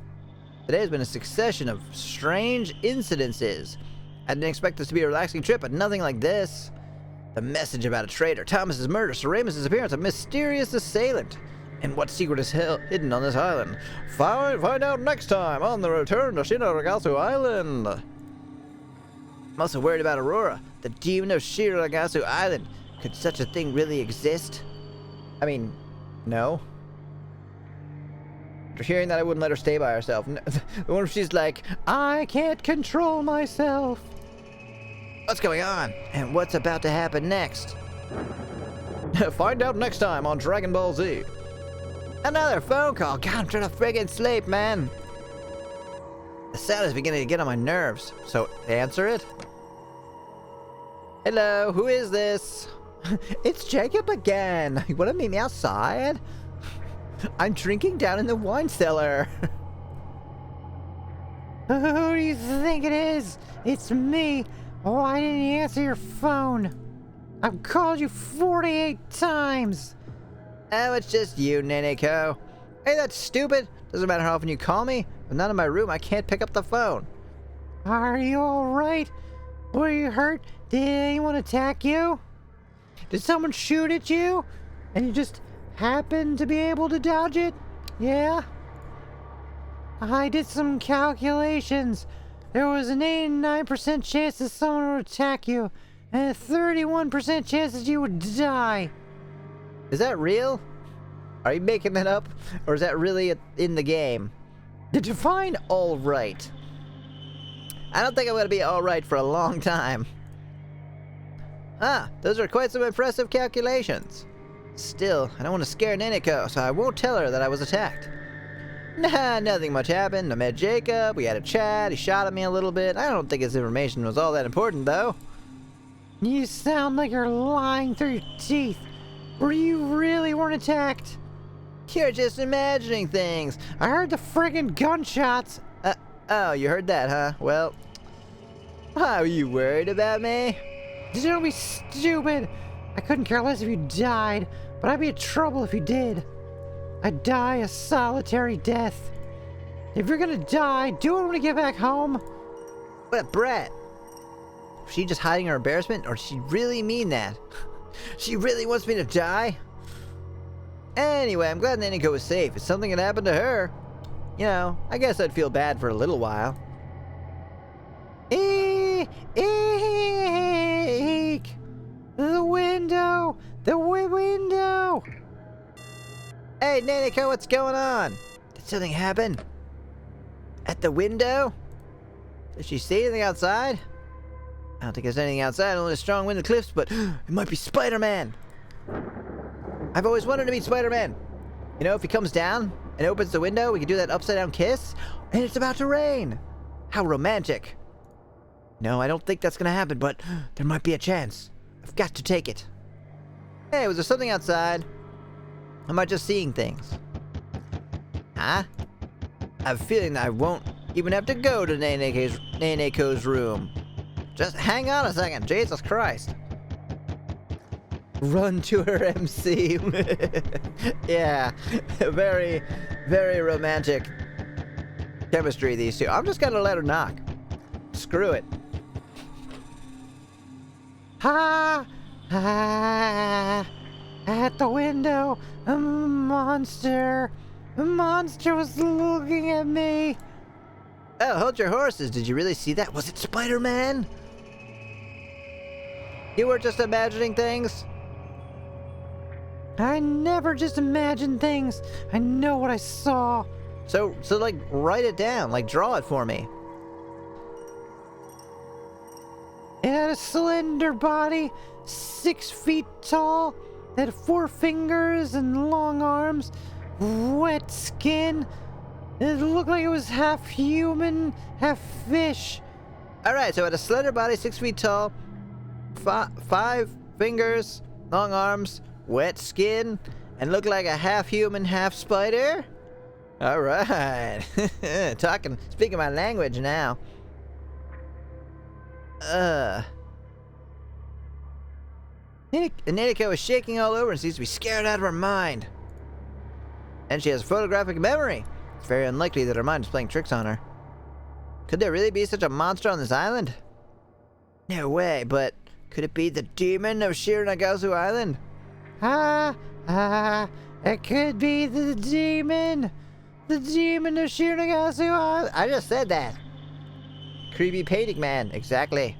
Today has been a succession of strange incidences. I didn't expect this to be a relaxing trip, but nothing like this. The message about a traitor, Thomas's murder, Sir Remus's appearance, a mysterious assailant. And what secret is hidden on this island? Find out next time on the return to Shironagasu Island. I'm also worried about Aurora, the demon of Shironagasu Island. Could such a thing really exist? I mean, no. After hearing that, I wouldn't let her stay by herself. What if she's like, I can't control myself. what's going on? And what's about to happen next? Find out next time on Dragon Ball Z. Another phone call. God, I'm trying to friggin' sleep, man. The sound is beginning to get on my nerves. So, answer it? Hello, who is this? It's Jacob again. You want to meet me outside? I'm drinking down in the wine cellar. Who do you think it is? It's me. Why didn't you answer your phone? I've called you 48 times. Oh, it's just you, Neneko. Hey, that's stupid. Doesn't matter how often you call me. I'm not in my room. I can't pick up the phone. Are you alright? Were you hurt? Did anyone attack you? Did someone shoot at you? And you just happened to be able to dodge it? Yeah? I did some calculations. There was an 89% chance that someone would attack you, and a 31% chance that you would die. Is that real? Are you making that up? Or is that really in the game? Define alright. I don't think I'm going to be alright for a long time. Ah, those are quite some impressive calculations. Still, I don't want to scare Neneko, so I won't tell her that I was attacked. Nah, nothing much happened. I met Jacob, we had a chat, he shot at me a little bit. I don't think his information was all that important, though. You sound like you're lying through your teeth. Were you really weren't attacked? You're just imagining things. I heard the friggin' gunshots. Oh, you heard that, huh? Well, are you worried about me? Don't be stupid. I couldn't care less if you died, but I'd be in trouble if you did. I'd die a solitary death. If you're gonna die, do it when we get back home. What a brat. Was she just hiding her embarrassment, or does she really mean that? She really wants me to die? Anyway, I'm glad Neneko was safe. If something had happened to her, you know, I guess I'd feel bad for a little while. Eek! The window! The window! Hey, Neneko, what's going on? Did something happen? At the window? Did she see anything outside? I don't think there's anything outside, only a strong wind in the cliffs, but it might be Spider-Man. I've always wanted to meet Spider-Man. You know, if he comes down and opens the window, we can do that upside-down kiss, and it's about to rain. How romantic. No, I don't think that's gonna happen, but there might be a chance. I've got to take it. Hey, was there something outside? Am I just seeing things? Huh? I have a feeling that I won't even have to go to Neneko's room. Just hang on a second, Jesus Christ. Run to her MC. Yeah, very, very romantic chemistry, these two. I'm just gonna let her knock. Screw it. Ha! Ha! At the window, a monster. A monster was looking at me. Oh, hold your horses. Did you really see that? Was it Spider-Man? You were just imagining things? I never just imagine things. I know what I saw. So like, write it down. Like, draw it for me. It had a slender body, 6 feet tall, that 4 fingers and long arms, wet skin. It looked like it was half human, half fish. Alright, so at a slender body, 6 feet tall, 5 fingers, long arms, wet skin, and look like a half human, half spider? Alright. Speaking my language now. Nanako is shaking all over and seems to be scared out of her mind. And she has photographic memory. It's very unlikely that her mind is playing tricks on her. Could there really be such a monster on this island? No way, but could it be the demon of Shironagasu Island? It could be the demon. The demon of Shironagasu Island. I just said that. Creepy painting man, exactly.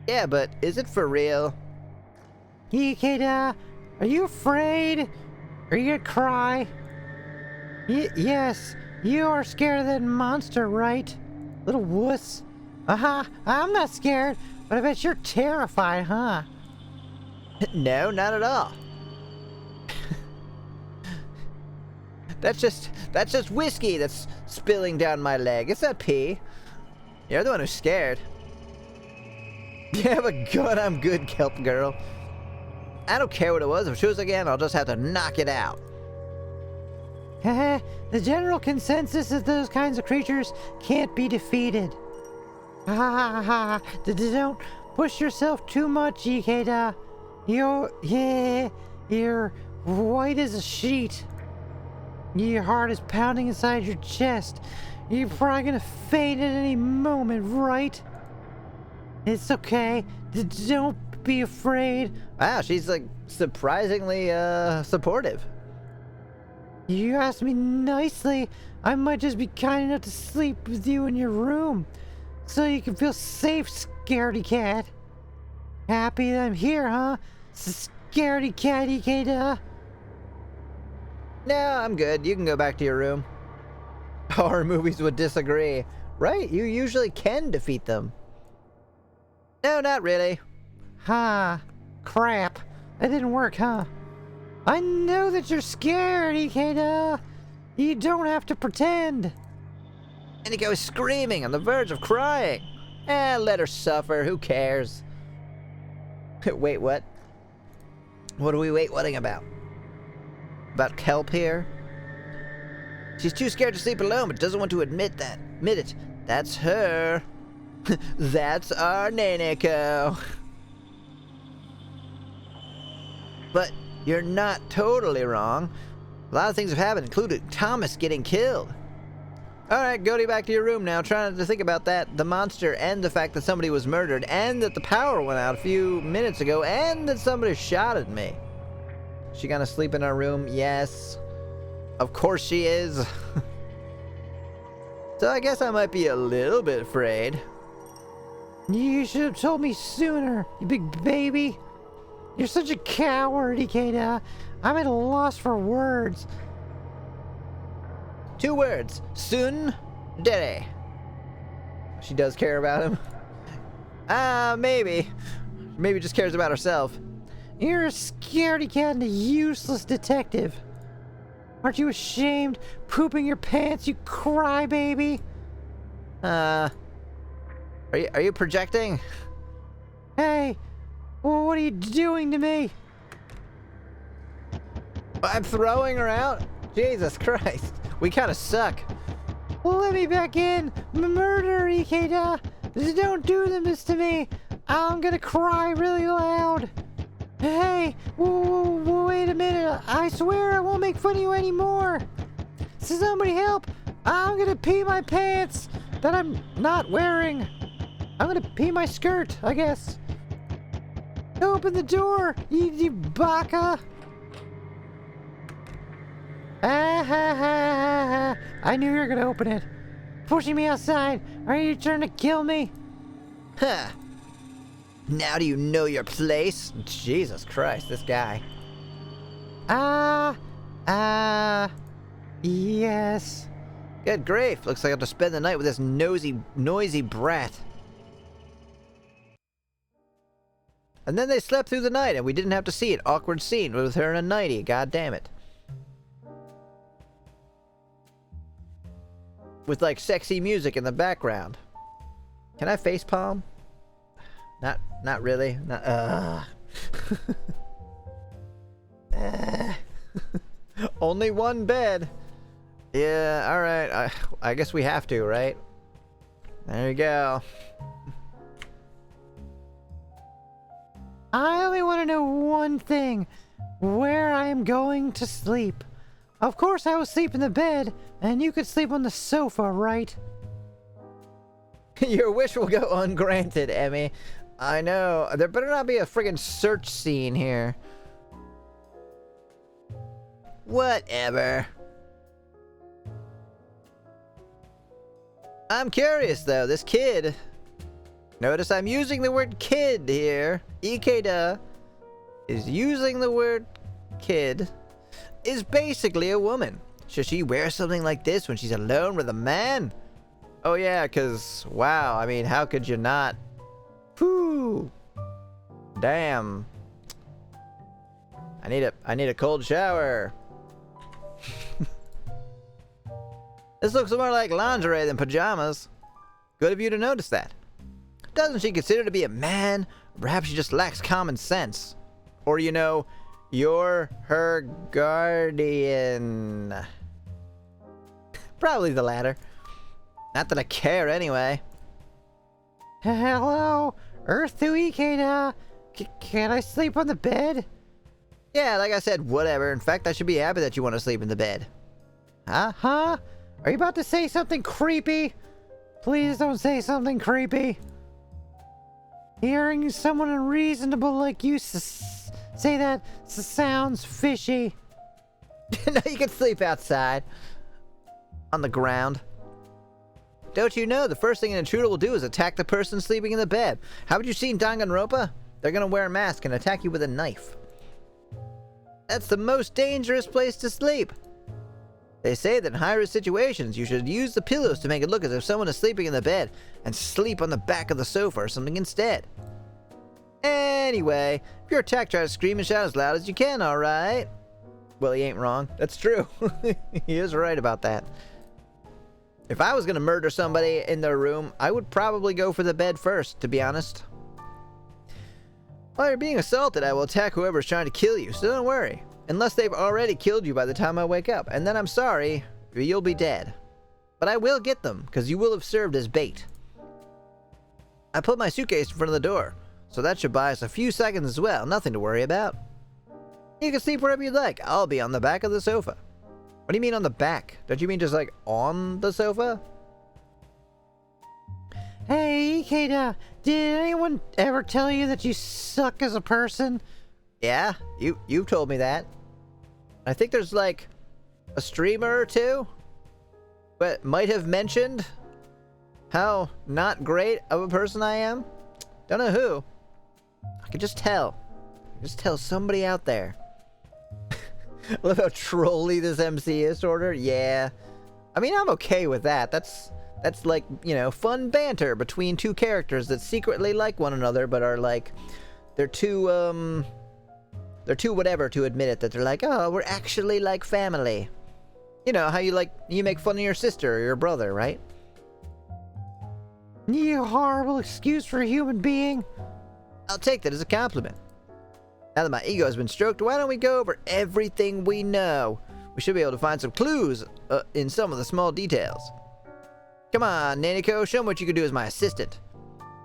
Yeah, but is it for real? Ikeda, are you afraid? Are you gonna cry? Yes, you are scared of that monster, right? Little wuss. I'm not scared, but I bet you're terrified, huh? No, not at all. That's just whiskey that's spilling down my leg. It's not pee. You're the one who's scared. Yeah, but good, I'm good, kelp girl. I don't care what it was. If it shows again, I'll just have to knock it out. The general consensus is those kinds of creatures can't be defeated. Don't push yourself too much, Ikeda. You're white as a sheet. Your heart is pounding inside your chest. You're probably gonna faint at any moment, right? It's okay. Don't be afraid. Wow, she's like surprisingly supportive. You asked me nicely. I might just be kind enough to sleep with you in your room, so you can feel safe, scaredy cat. Happy that I'm here, huh? Scaredy cat, Ikeda. No, I'm good. You can go back to your room. Horror movies would disagree. Right, you usually can defeat them. No, not really. Crap. That didn't work, huh? I know that you're scared, Ikeda. You don't have to pretend. Nanako is screaming on the verge of crying. Let her suffer. Who cares? Wait, what? What are we wait-whatting about? About kelp here? She's too scared to sleep alone, but doesn't want to admit it. That's her. That's our Nanako. But you're not totally wrong. A lot of things have happened, including Thomas getting killed. Alright, go back to your room now. Try not to think about that, the monster, and the fact that somebody was murdered, and that the power went out a few minutes ago, and that somebody shot at me. She gonna sleep in our room? Yes. Of course she is. So I guess I might be a little bit afraid. You should have told me sooner, you big baby. You're such a coward, Ikeda. I'm at a loss for words. 2 words. Soon dere. She does care about him. Maybe. Maybe just cares about herself. You're a scaredy cat and a useless detective. Aren't you ashamed pooping your pants, you crybaby? Are you projecting? Hey, well, what are you doing to me? I'm throwing her out? Jesus Christ. We kind of suck. Let me back in. Murder, Ikeda. Don't do this to me. I'm gonna cry really loud. Hey, wait a minute. I swear I won't make fun of you anymore. Somebody help. I'm gonna pee my pants that I'm not wearing. I'm gonna pee my skirt, I guess. Open the door, you baka. I knew you were gonna open it. Pushing me outside. Are you trying to kill me? Huh. Now do you know your place? Jesus Christ, this guy. Yes. Good grief. Looks like I have to spend the night with this noisy brat. And then they slept through the night and we didn't have to see it. Awkward scene with her in a nightie. God damn it. With like sexy music in the background. Can I facepalm? Not really. Not, Only one bed. Yeah, alright. I guess we have to, right? There you go. I only want to know one thing. Where I am going to sleep. Of course I will sleep in the bed, and you could sleep on the sofa, right? Your wish will go ungranted, Emmy. I know. There better not be a friggin' search scene here. Whatever. I'm curious, though. This kid... Notice I'm using the word kid here. Ikeda is using the word kid. Is basically a woman. Should she wear something like this when she's alone with a man? Oh yeah, cause wow, I mean, how could you not? Whew. Damn. I need a cold shower. This looks more like lingerie than pajamas. Good of you to notice that. Doesn't she consider to be a man? Perhaps she just lacks common sense. Or, you know, you're her guardian. Probably the latter. Not that I care anyway. Hello, Earth to Ikeda. Can I sleep on the bed? Yeah, like I said, whatever. In fact, I should be happy that you want to sleep in the bed. Huh? Are you about to say something creepy? Please don't say something creepy. Hearing someone unreasonable like you say that sounds fishy. No, you can sleep outside. On the ground. Don't you know, the first thing an intruder will do is attack the person sleeping in the bed. Haven't you seen Danganronpa? They're gonna wear a mask and attack you with a knife. That's the most dangerous place to sleep. They say that in high-risk situations, you should use the pillows to make it look as if someone is sleeping in the bed and sleep on the back of the sofa or something instead. Anyway, if you're attacked, try to scream and shout as loud as you can, alright? Well, he ain't wrong. That's true. He is right about that. If I was gonna murder somebody in their room, I would probably go for the bed first, to be honest. While you're being assaulted, I will attack whoever's trying to kill you, so don't worry. Unless they've already killed you by the time I wake up, and then I'm sorry, you'll be dead. But I will get them, because you will have served as bait. I put my suitcase in front of the door, so that should buy us a few seconds as well, nothing to worry about. You can sleep wherever you like, I'll be on the back of the sofa. What do you mean on the back? Don't you mean just like on the sofa? Hey, Ikeda, did anyone ever tell you that you suck as a person? Yeah, you've told me that. I think there's like a streamer or two but might have mentioned how not great of a person I am. Don't know who. I can just tell. Somebody out there. I love how trolly this MC is, Order. Yeah. I mean, I'm okay with that. That's like, you know, fun banter between two characters that secretly like one another but are like, they're too whatever to admit it, that they're like, oh, we're actually like family. You know, how you make fun of your sister or your brother, right? You horrible excuse for a human being. I'll take that as a compliment. Now that my ego has been stroked, why don't we go over everything we know? We should be able to find some clues in some of the small details. Come on, Naniko, show me what you can do as my assistant.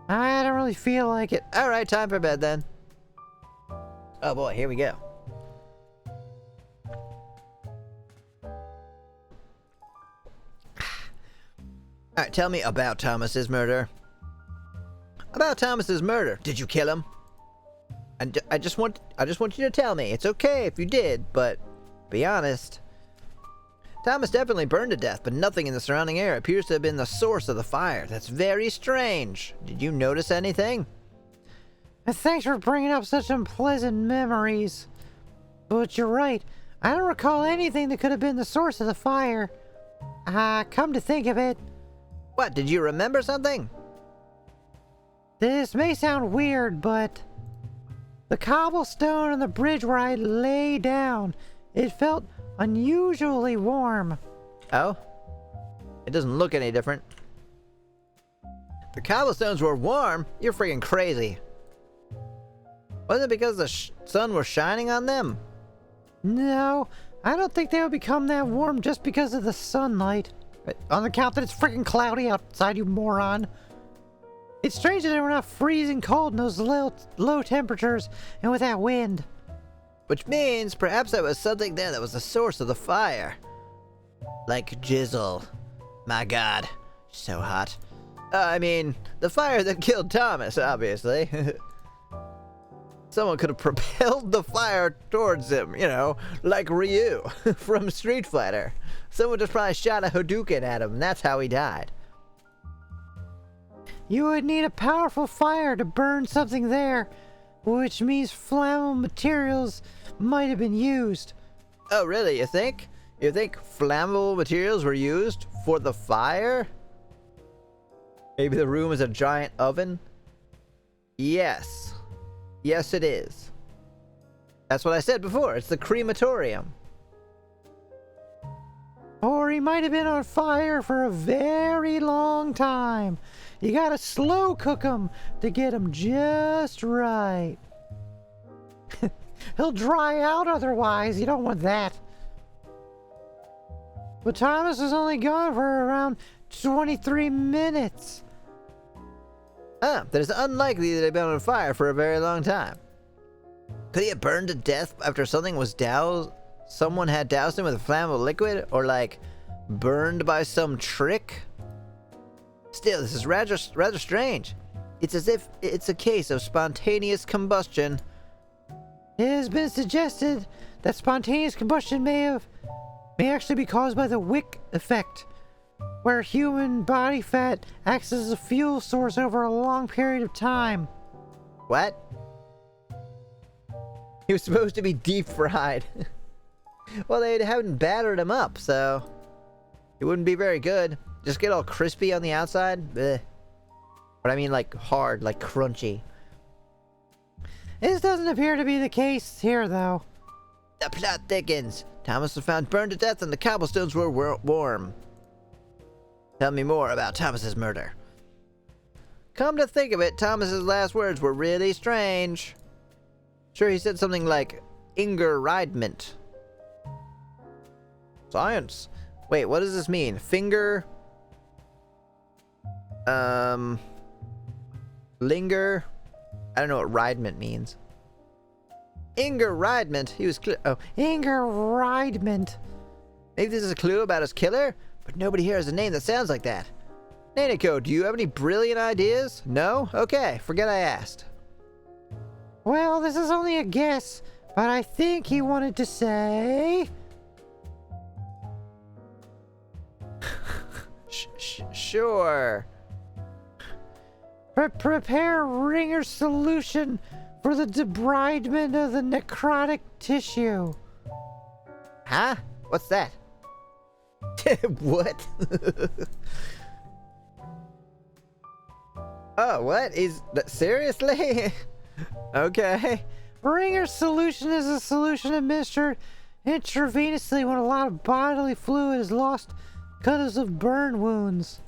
I don't really feel like it. Alright, time for bed then. Oh boy, here we go. Alright, tell me about Thomas's murder. About Thomas's murder. Did you kill him? And I just want you to tell me. It's okay if you did, but be honest. Thomas definitely burned to death, but nothing in the surrounding area appears to have been the source of the fire. That's very strange. Did you notice anything? Thanks for bringing up such unpleasant memories. But you're right. I don't recall anything that could have been the source of the fire. Come to think of it. What, did you remember something? This may sound weird, but The cobblestone on the bridge where I lay down, it felt unusually warm. Oh? It doesn't look any different. The cobblestones were warm? You're freaking crazy. Wasn't it because the sun was shining on them? No, I don't think they would become that warm just because of the sunlight. On account that it's freaking cloudy outside, you moron. It's strange that they were not freezing cold in those low temperatures and with that wind. Which means perhaps there was something there that was the source of the fire. Like jizzle. My god. So hot. I mean, the fire that killed Thomas, obviously. Someone could have propelled the fire towards him, you know, like Ryu from Street Fighter. Someone just probably shot a Hadouken at him, and that's how he died. You would need a powerful fire to burn something there, which means flammable materials might have been used. Oh, really? You think? You think flammable materials were used for the fire? Maybe the room is a giant oven? Yes. Yes, it is. That's what I said before. It's the crematorium. Or he might have been on fire for a very long time. You gotta slow cook him to get him just right. He'll dry out otherwise. You don't want that. But Thomas was only gone for around 23 minutes. That is unlikely that he'd been on fire for a very long time. Could he have burned to death after something was doused? Someone had doused him with a flammable liquid? Or like, burned by some trick? Still, this is rather strange. It's as if it's a case of spontaneous combustion. It has been suggested that spontaneous combustion may actually be caused by the wick effect, where human body fat acts as a fuel source over a long period of time. What? He was supposed to be deep fried. Well, they haven't battered him up, so it wouldn't be very good. Just get all crispy on the outside. Blech. But I mean like hard, like crunchy. This doesn't appear to be the case here, though. The plot thickens. Thomas was found burned to death and the cobblestones were warm. Tell me more about Thomas's murder. Come to think of it, Thomas's last words were really strange. Sure, he said something like Ingerridement. Science. Wait, what does this mean? Finger? Linger? I don't know what ridement means. Ingerridement. He was oh, Ingerridement. maybe this is a clue about his killer? But nobody here has a name that sounds like that. Nanako, do you have any brilliant ideas? No? Okay, forget I asked. Well, this is only a guess, but I think he wanted to say... Sure. Prepare Ringer's solution for the debridement of the necrotic tissue. Huh? What's that? What? Oh, what? Is that seriously? Okay. Ringer's solution is a solution administered intravenously when a lot of bodily fluid is lost because of burn wounds.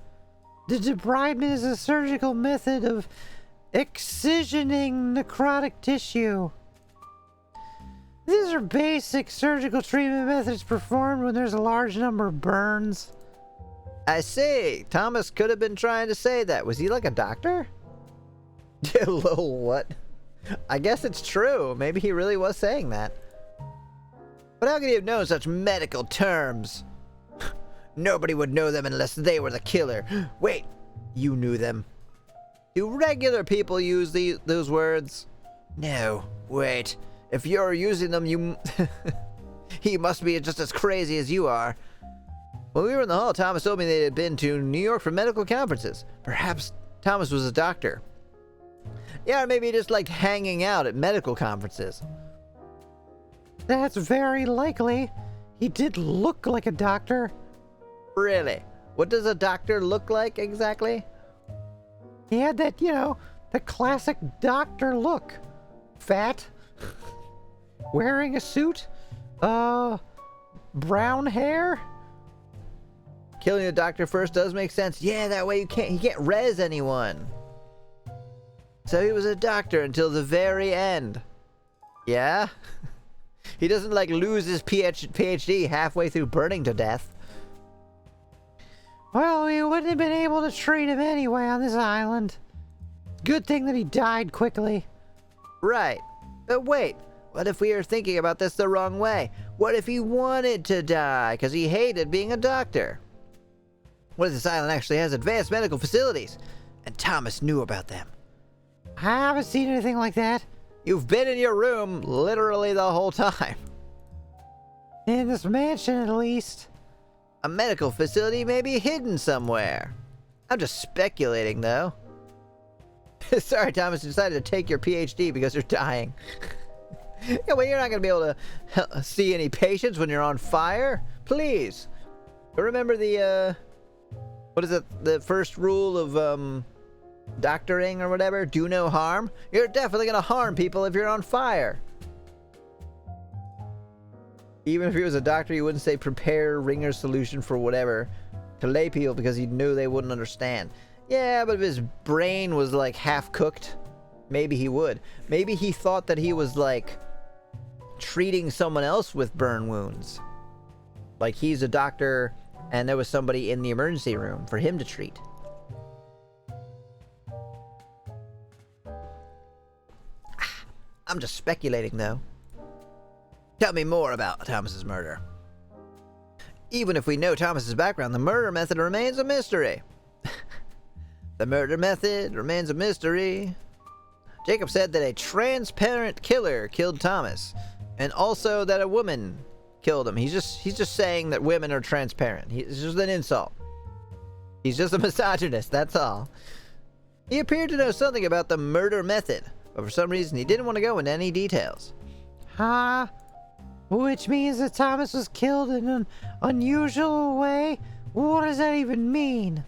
The debridement is a surgical method of excisioning necrotic tissue. These are basic surgical treatment methods performed when there's a large number of burns. I see. Thomas could have been trying to say that. Was he like a doctor? Lol, what? I guess it's true. Maybe he really was saying that. But how could he have known such medical terms? Nobody would know them unless they were the killer. Wait, you knew them. Do regular people use those words? No, wait. If you're using them, you... he must be just as crazy as you are. When we were in the hall, Thomas told me they had been to New York for medical conferences. Perhaps Thomas was a doctor. Yeah, or maybe he just liked hanging out at medical conferences. That's very likely. He did look like a doctor. Really? What does a doctor look like exactly? He had that, you know, the classic doctor look. Fat? Wearing a suit? Brown hair? Killing the doctor first does make sense. Yeah, that way he can't res anyone. So he was a doctor until the very end. Yeah? He doesn't like lose his PhD halfway through burning to death. Well, we wouldn't have been able to treat him anyway on this island. Good thing that he died quickly. Right. But wait, what if we are thinking about this the wrong way? What if he wanted to die because he hated being a doctor? What if this island actually has advanced medical facilities? And Thomas knew about them. I haven't seen anything like that. You've been in your room literally the whole time. In this mansion, at least. A medical facility may be hidden somewhere. I'm just speculating, though. Sorry, Thomas, you decided to take your PhD because you're dying. Yeah, well, you're not going to be able to see any patients when you're on fire. Please. Remember the, what is it? The first rule of, doctoring or whatever? Do no harm. You're definitely going to harm people if you're on fire. Even if he was a doctor, he wouldn't say prepare Ringer's solution for whatever to lay people because he knew they wouldn't understand. Yeah, but if his brain was like half cooked, maybe he would. Maybe he thought that he was like treating someone else with burn wounds. Like he's a doctor and there was somebody in the emergency room for him to treat. I'm just speculating though. Tell me more about Thomas's murder. Even if we know Thomas's background, the murder method remains a mystery. The murder method remains a mystery. Jacob said that a transparent killer killed Thomas, and also that a woman killed him. He's just saying that women are transparent. It's just an insult. He's just a misogynist, that's all. He appeared to know something about the murder method, but for some reason he didn't want to go into any details. Huh? Which means that Thomas was killed in an unusual way? What does that even mean?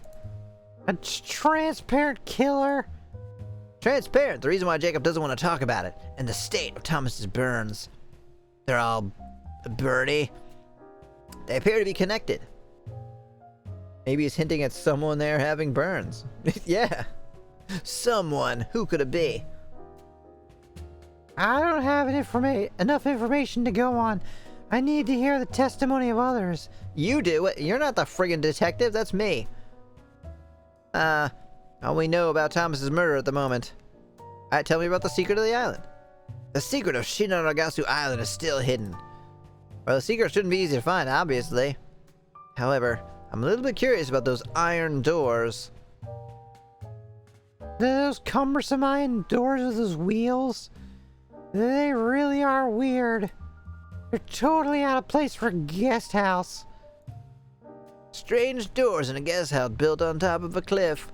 A transparent killer? Transparent, the reason why Jacob doesn't want to talk about it, and the state of Thomas's burns. They're all burny. They appear to be connected. Maybe he's hinting at someone there having burns. Yeah. Someone. Who could it be? I don't have enough information to go on. I need to hear the testimony of others. You do it. You're not the friggin' detective. That's me. All we know about Thomas's murder at the moment. Alright, tell me about the secret of the island. The secret of Shironagasu Island is still hidden. Well, the secret shouldn't be easy to find, obviously. However, I'm a little bit curious about those iron doors. Those cumbersome iron doors with those wheels? They really are weird. They're totally out of place for a guest house. Strange doors in a guest house built on top of a cliff.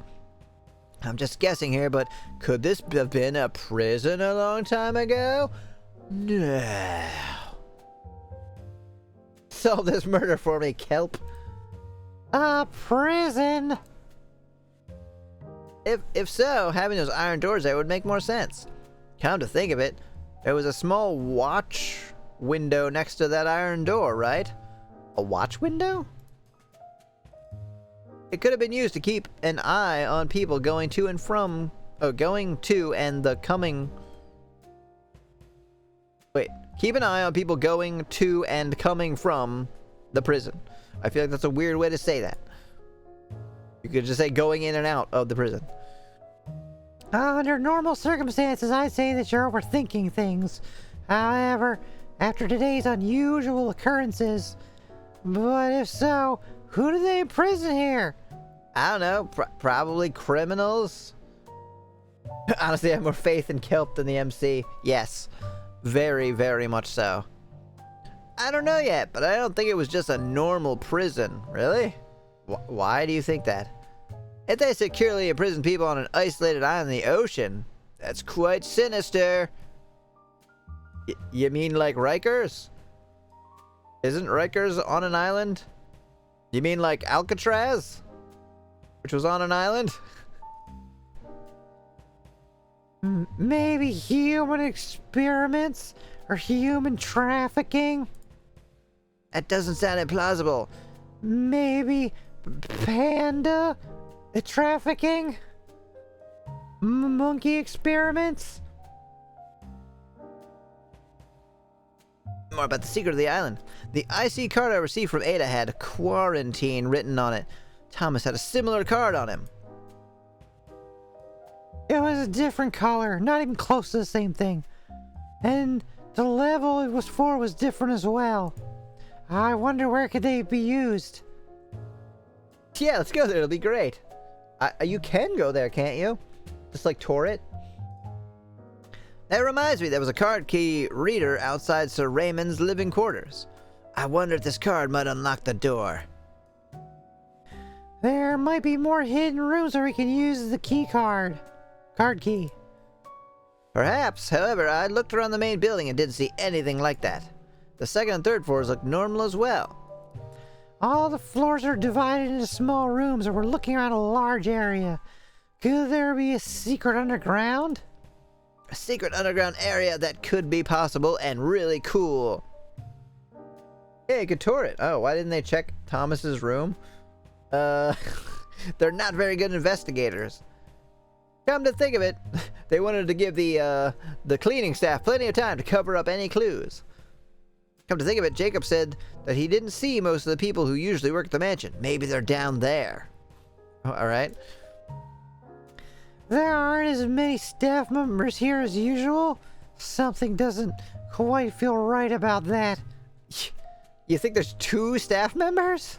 I'm just guessing here, but could this have been a prison a long time ago? No. Solve this murder for me, Kelp. A prison? If so, having those iron doors there would make more sense. Come to think of it, there was a small watch window next to that iron door, right? A watch window? It could have been used to keep an eye on people going to and from... going to and the coming... Wait. Keep an eye on people going to and coming from the prison. I feel like that's a weird way to say that. You could just say going in and out of the prison. Under normal circumstances, I'd say that you're overthinking things. However, after today's unusual occurrences... But if so, who do they imprison here? I don't know. Probably criminals. Honestly, I have more faith in Kelp than the MC. Yes. Very, very much so. I don't know yet, but I don't think it was just a normal prison. Really? Why do you think that? If they securely imprison people on an isolated island in the ocean, that's quite sinister. You mean like Rikers? Isn't Rikers on an island? You mean like Alcatraz? Which was on an island? Maybe human experiments or human trafficking? That doesn't sound implausible. Maybe panda trafficking? Monkey experiments? More about the secret of the island. The IC card I received from Ada had quarantine written on it. Thomas had a similar card on him. It was a different color, not even close to the same thing. And the level it was for was different as well. I wonder where could they be used? Yeah, let's go there. It'll be great. You can go there, can't you? Just like tour it. That reminds me, there was a card key reader outside Sir Raymond's living quarters. I wonder if this card might unlock the door. There might be more hidden rooms where we can use the key card. Card key. Perhaps. However, I looked around the main building and didn't see anything like that. The second and third floors look normal as well. All the floors are divided into small rooms and we're looking around a large area. Could there be a secret underground? A secret underground area that could be possible and really cool. Yeah, you could tour it. Oh, why didn't they check Thomas's room? They're not very good investigators. Come to think of it, they wanted to give the cleaning staff plenty of time to cover up any clues. Come to think of it, Jacob said that he didn't see most of the people who usually work at the mansion. Maybe they're down there. Oh, alright. There aren't as many staff members here as usual. Something doesn't quite feel right about that. You think there's 2 staff members?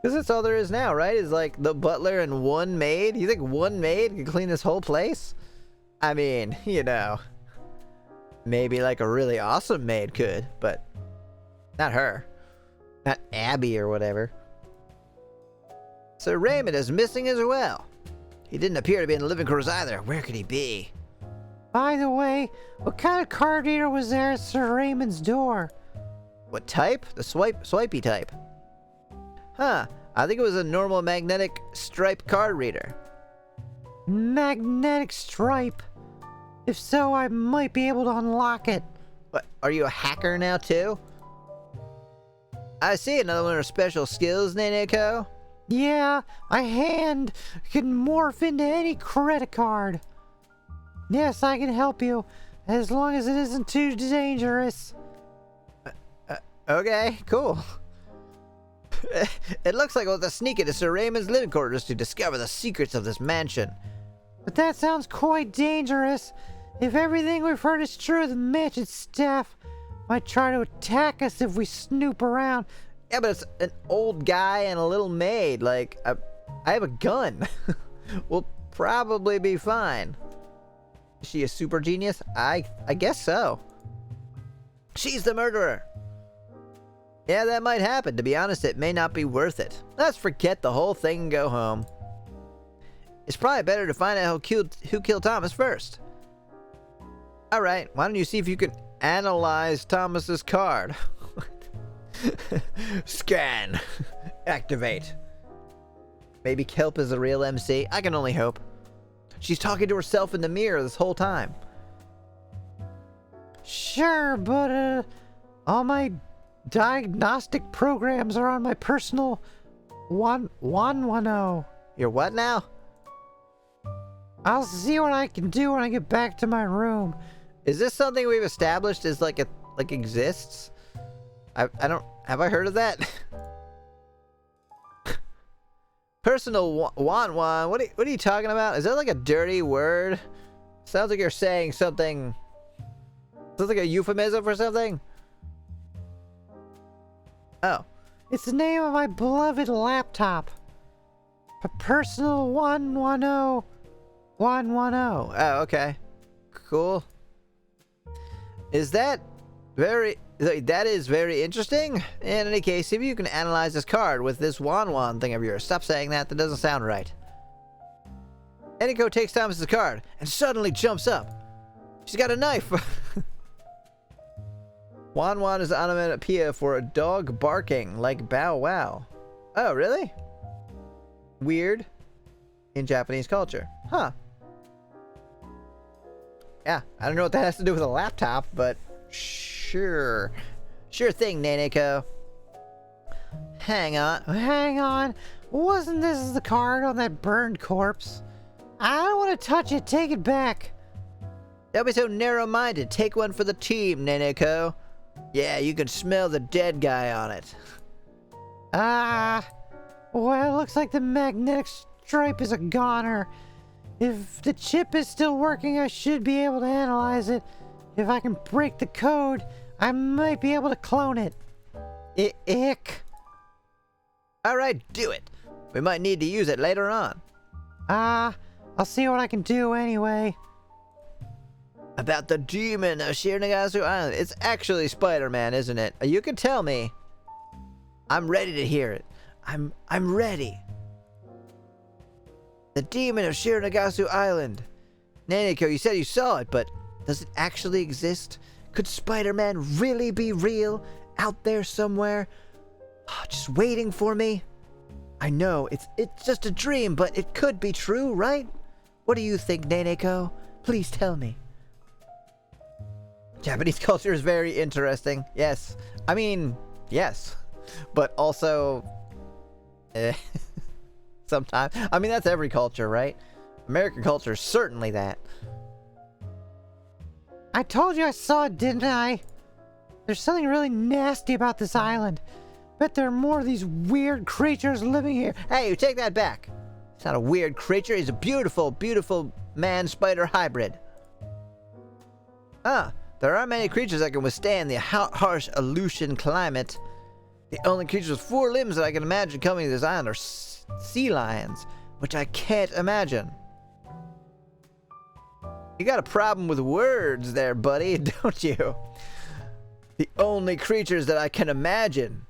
Because that's all there is now, right? Is like the butler and 1 maid? You think 1 maid can clean this whole place? I mean, you know. Maybe like a really awesome maid could, but not her. Not Abby or whatever. Sir Raymond is missing as well. He didn't appear to be in the living quarters either. Where could he be? By the way, what kind of card reader was there at Sir Raymond's door? What type? The swipey type. Huh. I think it was a normal magnetic stripe card reader. Magnetic stripe? If so, I might be able to unlock it. What? Are you a hacker now too? I see another one of her special skills, Naneko. Yeah, my hand can morph into any credit card. Yes, I can help you, as long as it isn't too dangerous. Okay, cool. It looks like we'll have to sneak into Sir Raymond's living quarters to discover the secrets of this mansion. But that sounds quite dangerous. If everything we've heard is true, the mansion staff might try to attack us if we snoop around. Yeah, but it's an old guy and a little maid. Like, I have a gun. We'll probably be fine. Is she a super genius? I guess so. She's the murderer. Yeah, that might happen. To be honest, it may not be worth it. Let's forget the whole thing and go home. It's probably better to find out who killed Thomas first. Alright, why don't you see if you can analyze Thomas's card? Scan. Activate. Maybe Kelp is a real MC? I can only hope. She's talking to herself in the mirror this whole time. Sure, but all my diagnostic programs are on my personal 110. You're what now? I'll see what I can do when I get back to my room. Is this something we've established as like exists? I don't, have I heard of that? Personal one. What are you talking about? Is that like a dirty word? Sounds like you're saying something. Sounds like a euphemism for something. Oh. It's the name of my beloved laptop. A personal 110. Oh, okay. Cool. That is very interesting. In any case, if you can analyze this card with this Wan thing of yours. Stop saying that. That doesn't sound right. Eniko takes Thomas's card and suddenly jumps up. She's got a knife. Wan is onomatopoeia for a dog barking, like bow wow. Oh, really? Weird. In Japanese culture. Huh. Yeah, I don't know what that has to do with a laptop, but sure. Sure thing, Naneko. Hang on. Hang on. Wasn't this the card on that burned corpse? I don't want to touch it. Take it back. Don't be so narrow-minded. Take one for the team, Naneko. Yeah, you can smell the dead guy on it. Well, it looks like the magnetic stripe is a goner. If the chip is still working, I should be able to analyze it. If I can break the code, I might be able to clone it. Ick. Alright, do it. We might need to use it later on. I'll see what I can do anyway. About the demon of Shironagasu Island. It's actually Spider-Man, isn't it? You can tell me. I'm ready to hear it. I'm ready. The demon of Shironagasu Island. Naneko, you said you saw it, but does it actually exist? Could Spider-Man really be real? Out there somewhere? Just waiting for me? I know, it's just a dream, but it could be true, right? What do you think, Naneko? Please tell me. Japanese culture is very interesting. Yes. I mean, yes. But also... sometimes. I mean, that's every culture, right? American culture is certainly that. I told you I saw it, didn't I? There's something really nasty about this island. Bet there are more of these weird creatures living here. Hey, you take that back. He's not a weird creature. He's a beautiful, beautiful man-spider hybrid. There aren't many creatures that can withstand the harsh Aleutian climate. The only creatures with 4 limbs that I can imagine coming to this island are sea lions, which I can't imagine. You got a problem with words there, buddy, don't you? The only creatures that I can imagine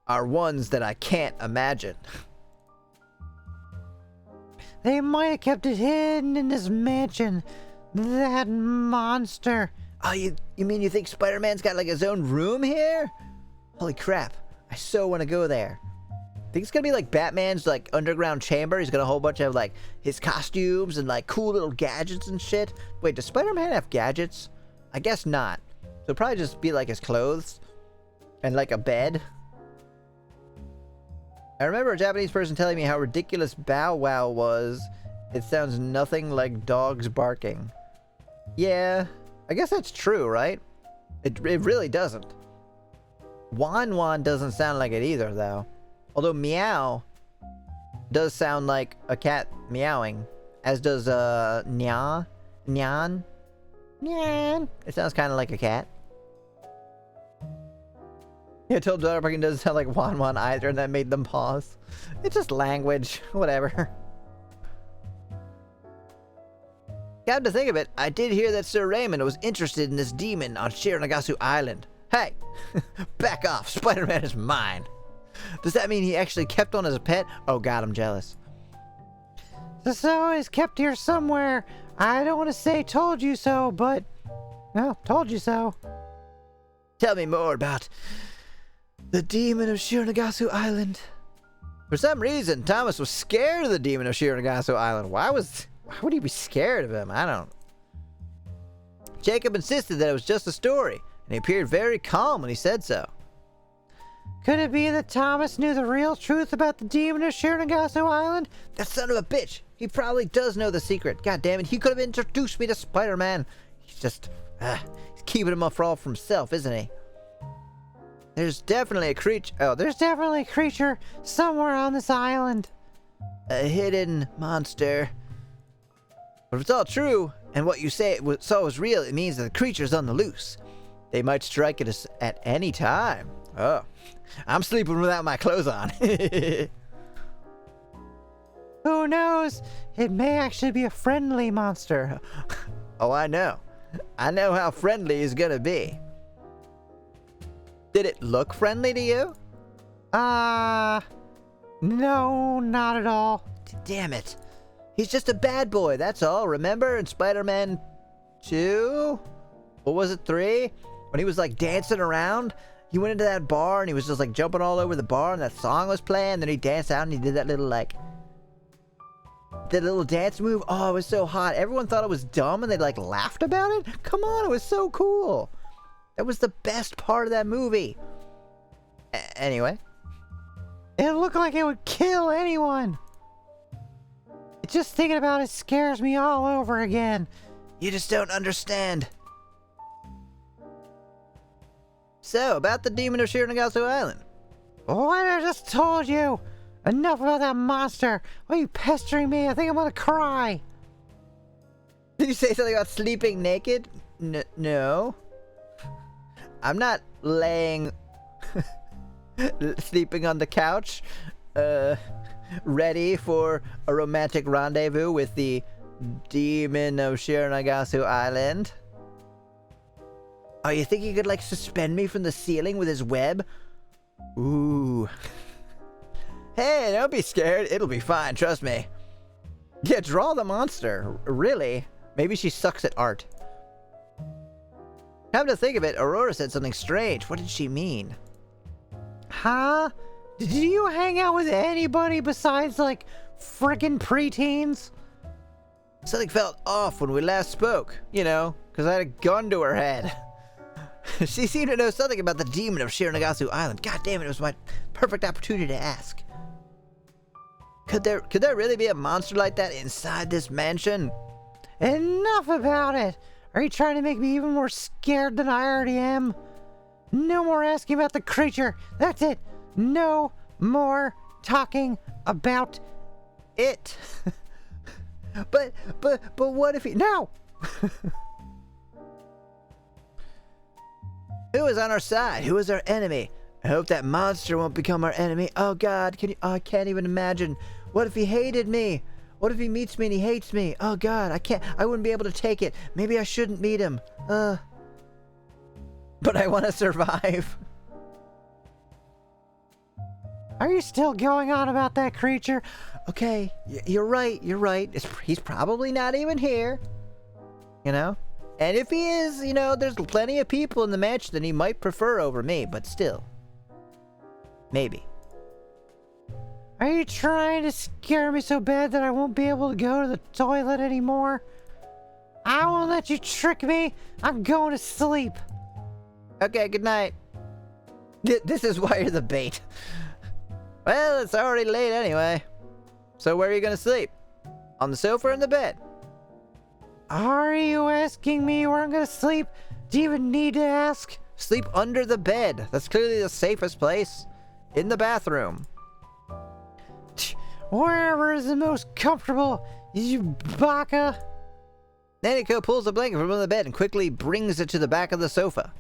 are ones that I can't imagine. They might have kept it hidden in this mansion. That monster. Oh, you mean you think Spider-Man's got like his own room here? Holy crap. I so want to go there. Think it's gonna be like Batman's like underground chamber. He's got a whole bunch of like his costumes and like cool little gadgets and shit. Wait, does Spider-Man have gadgets? I guess not. So it'll probably just be like his clothes and like a bed. I remember a Japanese person telling me how ridiculous Bow Wow was. It sounds nothing like dogs barking. Yeah, I guess that's true, right? It really doesn't. Wan Wan doesn't sound like it either, though. Although meow does sound like a cat meowing, as does Nyan. Nyan. Nyan. It sounds kind of like a cat. Yeah, I told Dog Barking doesn't sound like Wan Wan either, and that made them pause. It's just language, whatever. Come to think of it, I did hear that Sir Raymond was interested in this demon on Shironagasu Island. Hey, back off, Spider-Man is mine. Does that mean he actually kept on as a pet? Oh god, I'm jealous. So he's kept here somewhere. I don't want to say told you so, but... well, told you so. Tell me more about the demon of Shironagasu Island. For some reason, Thomas was scared of the demon of Shironagasu Island. Why would he be scared of him? I don't... Jacob insisted that it was just a story, and he appeared very calm when he said so. Could it be that Thomas knew the real truth about the demon of Shironagasu Island? That son of a bitch! He probably does know the secret. God damn it, he could have introduced me to Spider-Man. He's just... he's keeping him up for all for himself, isn't he? There's definitely a creature... oh, There's definitely a creature somewhere on this island. a hidden monster. But if it's all true, and what you say saw was real, it means that the creature's on the loose. They might strike at us at any time. Oh, I'm sleeping without my clothes on. Who knows? It may actually be a friendly monster. Oh, I know. I know how friendly he's gonna be. Did it look friendly to you? No, not at all. Damn it. He's just a bad boy, that's all. Remember in Spider-Man 2? What was it, 3? When he was like dancing around? He went into that bar and he was just like jumping all over the bar and that song was playing. Then he danced out and he did that little like... The little dance move, oh, it was so hot. Everyone thought it was dumb and they like laughed about it. Come on, it was so cool. That was the best part of that movie. Anyway. It looked like it would kill anyone. Just thinking about it scares me all over again. You just don't understand. So, about the demon of Shironagasu Island. What I just told you. Enough about that monster. Why are you pestering me? I think I'm gonna cry. Did you say something about sleeping naked? No. I'm not laying... sleeping on the couch. Ready for a romantic rendezvous with the demon of Shironagasu Island. Oh, you think he could, like, suspend me from the ceiling with his web? Ooh. Hey, don't be scared. It'll be fine, trust me. Yeah, draw the monster. Really? Maybe she sucks at art. Come to think of it, Aurora said something strange. What did she mean? Huh? Did you hang out with anybody besides, like, frickin' preteens? Something felt off when we last spoke. You know, because I had a gun to her head. She seemed to know something about the demon of Shironagasu Island. God damn it, it was my perfect opportunity to ask. Could there really be a monster like that inside this mansion? Enough about it! Are you trying to make me even more scared than I already am? No more asking about the creature. That's it. No more talking about it. But what if he... No! Who is on our side? Who is our enemy? I hope that monster won't become our enemy. Oh God, I can't even imagine. What if he hated me? What if he meets me and he hates me? Oh God, I wouldn't be able to take it. Maybe I shouldn't meet him. But I want to survive. Are you still going on about that creature? Okay, you're right. He's probably not even here. You know? And if he is, you know, there's plenty of people in the mansion that he might prefer over me, but still. Maybe. Are you trying to scare me so bad that I won't be able to go to the toilet anymore? I won't let you trick me. I'm going to sleep. Okay, good night. This is why you're the bait. Well, it's already late anyway. So where are you gonna sleep? On the sofa or in the bed? Are you asking me where I'm gonna sleep? Do you even need to ask? Sleep under the bed. That's clearly the safest place. In the bathroom. Wherever is the most comfortable, you baka. Naniko pulls a blanket from under the bed and quickly brings it to the back of the sofa.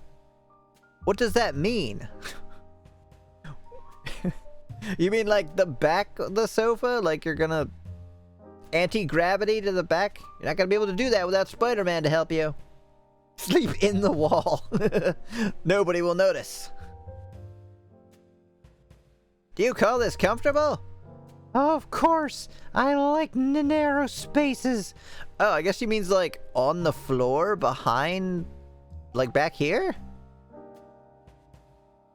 What does that mean? You mean like the back of the sofa? Like you're gonna anti-gravity to the back? You're not gonna be able to do that without Spider-Man to help you. Sleep in the wall. Nobody will notice. Do you call this comfortable? Of course, I like narrow spaces. Oh, I guess she means like on the floor behind, like back here?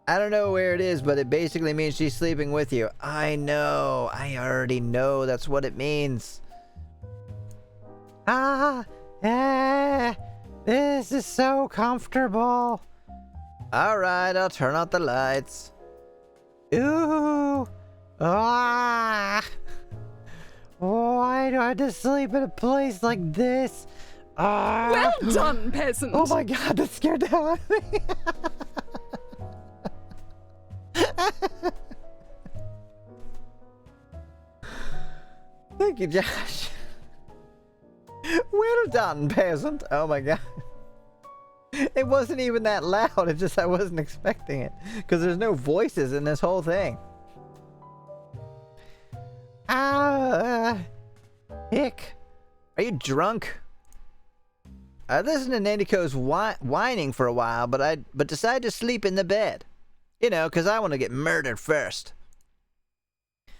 I don't know where it is, but it basically means she's sleeping with you. I know. I already know that's what it means. This is so comfortable. Alright, I'll turn out the lights. Ooh. Why do I have to sleep in a place like this? Well done, peasant. Oh my God, that scared the hell out of me. Thank you, Josh. Well done, peasant. Oh my God. It wasn't even that loud. It's just I wasn't expecting it. Because there's no voices in this whole thing. Hick. Are you drunk? I listened to Nandiko's whining for a while, but decided to sleep in the bed. You know, because I want to get murdered first.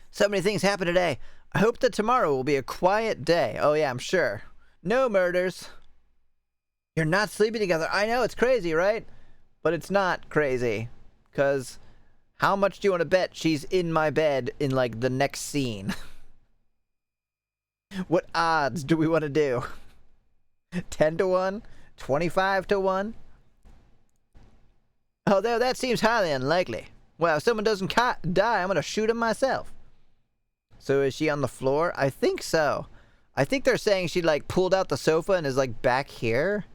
So many things happen today. I hope that tomorrow will be a quiet day. Oh yeah, I'm sure. No murders. You're not sleeping together. I know, it's crazy, right? But it's not crazy. Because how much do you want to bet she's in my bed in, like, the next scene? What odds do we want to do? 10 to 1? 25 to 1? Although that seems highly unlikely. Well, if someone doesn't die, I'm gonna shoot him myself. So is she on the floor? I think so. I think they're saying she like pulled out the sofa and is like back here.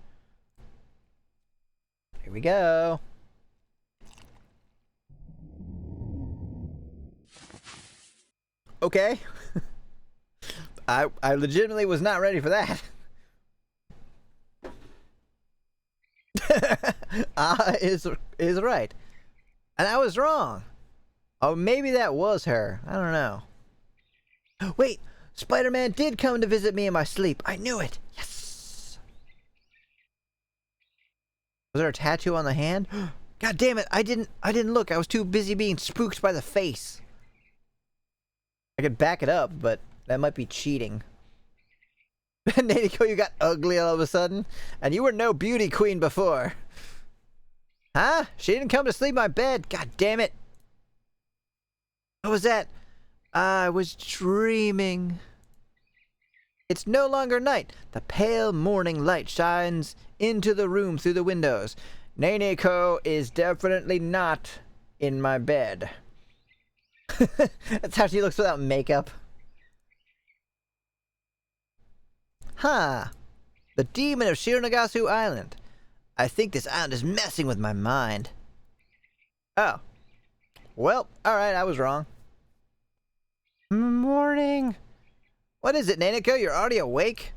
Here we go. Okay. I legitimately was not ready for that. Is right. And I was wrong. Oh, maybe that was her. I don't know. Wait, Spider-Man did come to visit me in my sleep. I knew it. Yes. Was there a tattoo on the hand? God damn it, I didn't look. I was too busy being spooked by the face. I could back it up, but that might be cheating. Nadiko, you got ugly all of a sudden? And you were no beauty queen before. Huh? She didn't come to sleep in my bed. God damn it. What was that? I was dreaming. It's no longer night. The pale morning light shines into the room through the windows. Naneko is definitely not in my bed. That's how she looks without makeup. Huh. The demon of Shironagasu Island. I think this island is messing with my mind. Oh. Well, alright, I was wrong. Morning. What is it, Nanako? You're already awake?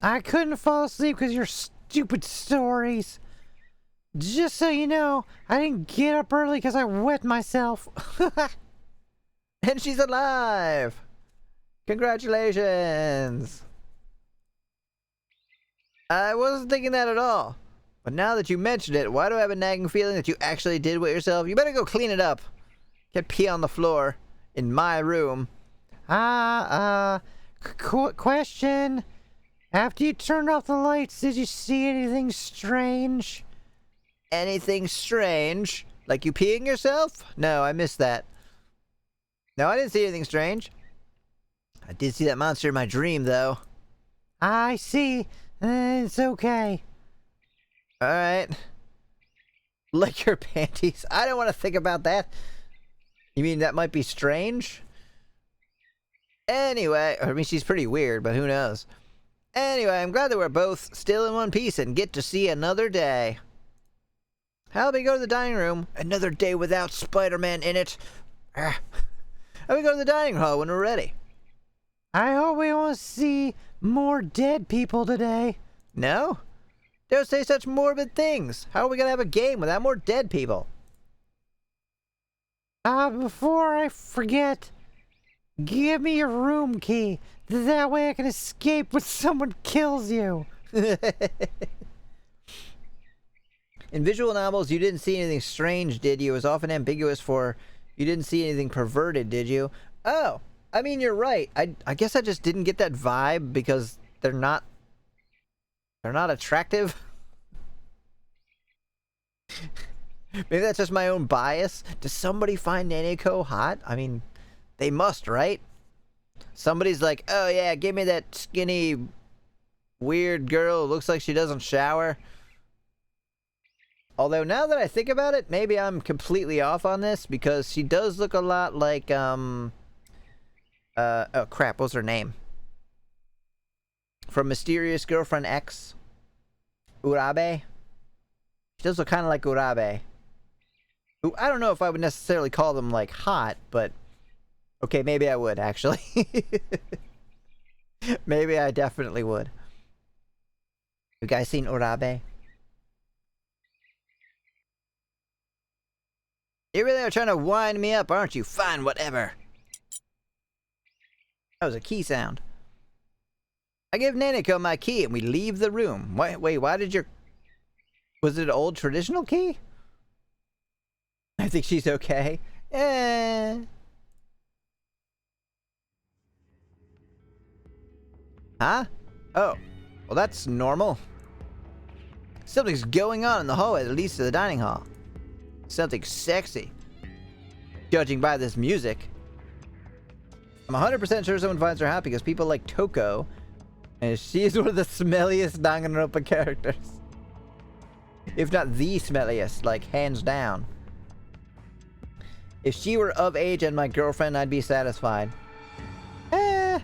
I couldn't fall asleep because of your stupid stories. Just so you know, I didn't get up early because I wet myself. And she's alive! Congratulations! I wasn't thinking that at all. But now that you mentioned it, why do I have a nagging feeling that you actually did wet yourself? You better go clean it up. Can't pee on the floor in my room. Question. After you turned off the lights, did you see anything strange? Anything strange? Like you peeing yourself? No, I missed that. No, I didn't see anything strange. I did see that monster in my dream, though. I see. It's okay. Alright. Like your panties. I don't want to think about that. You mean that might be strange? Anyway, I mean, she's pretty weird, but who knows? Anyway, I'm glad that we're both still in one piece and get to see another day. How about we go to the dining room? Another day without Spider-Man in it. How about we go to the dining hall when we're ready? I hope we won't see more dead people today. No? Don't say such morbid things. How are we gonna have a game without more dead people? Before I forget, give me your room key. That way I can escape when someone kills you. In visual novels, you didn't see anything strange, did you? It was often ambiguous for you didn't see anything perverted, did you? Oh, I mean, you're right. I guess I just didn't get that vibe because they're not attractive. Maybe that's just my own bias. Does somebody find Naneko hot? I mean, they must, right? Somebody's like, oh yeah, give me that skinny, weird girl who looks like she doesn't shower. Although now that I think about it, maybe I'm completely off on this because she does look a lot like, oh crap, what's her name? From Mysterious Girlfriend X? Urabe? She does look kind of like Urabe. Who, I don't know if I would necessarily call them, like, hot, but... Okay, maybe I would, actually. Maybe I definitely would. You guys seen Urabe? You really are trying to wind me up, aren't you? Fine, whatever. That was a key sound. I give Naneko my key and we leave the room. Wait, why did your... Was it an old traditional key? I think she's okay. Huh? Oh. Well, that's normal. Something's going on in the hallway that leads to the dining hall. Something sexy. Judging by this music. I'm 100% sure someone finds her hot because people like Toko, and she's one of the smelliest Danganronpa characters. If not the smelliest, like hands down. If she were of age and my girlfriend, I'd be satisfied. I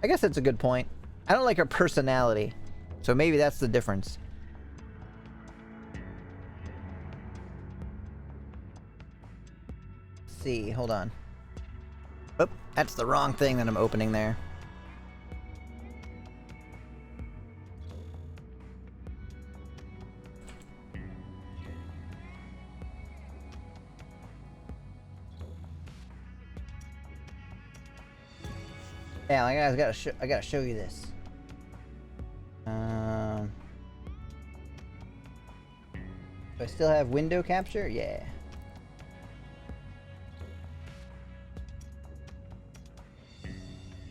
guess that's a good point. I don't like her personality, so maybe that's the difference. Let's see, hold on. Oh, that's the wrong thing that I'm opening there. Yeah, I gotta show you this. Do I still have window capture? Yeah.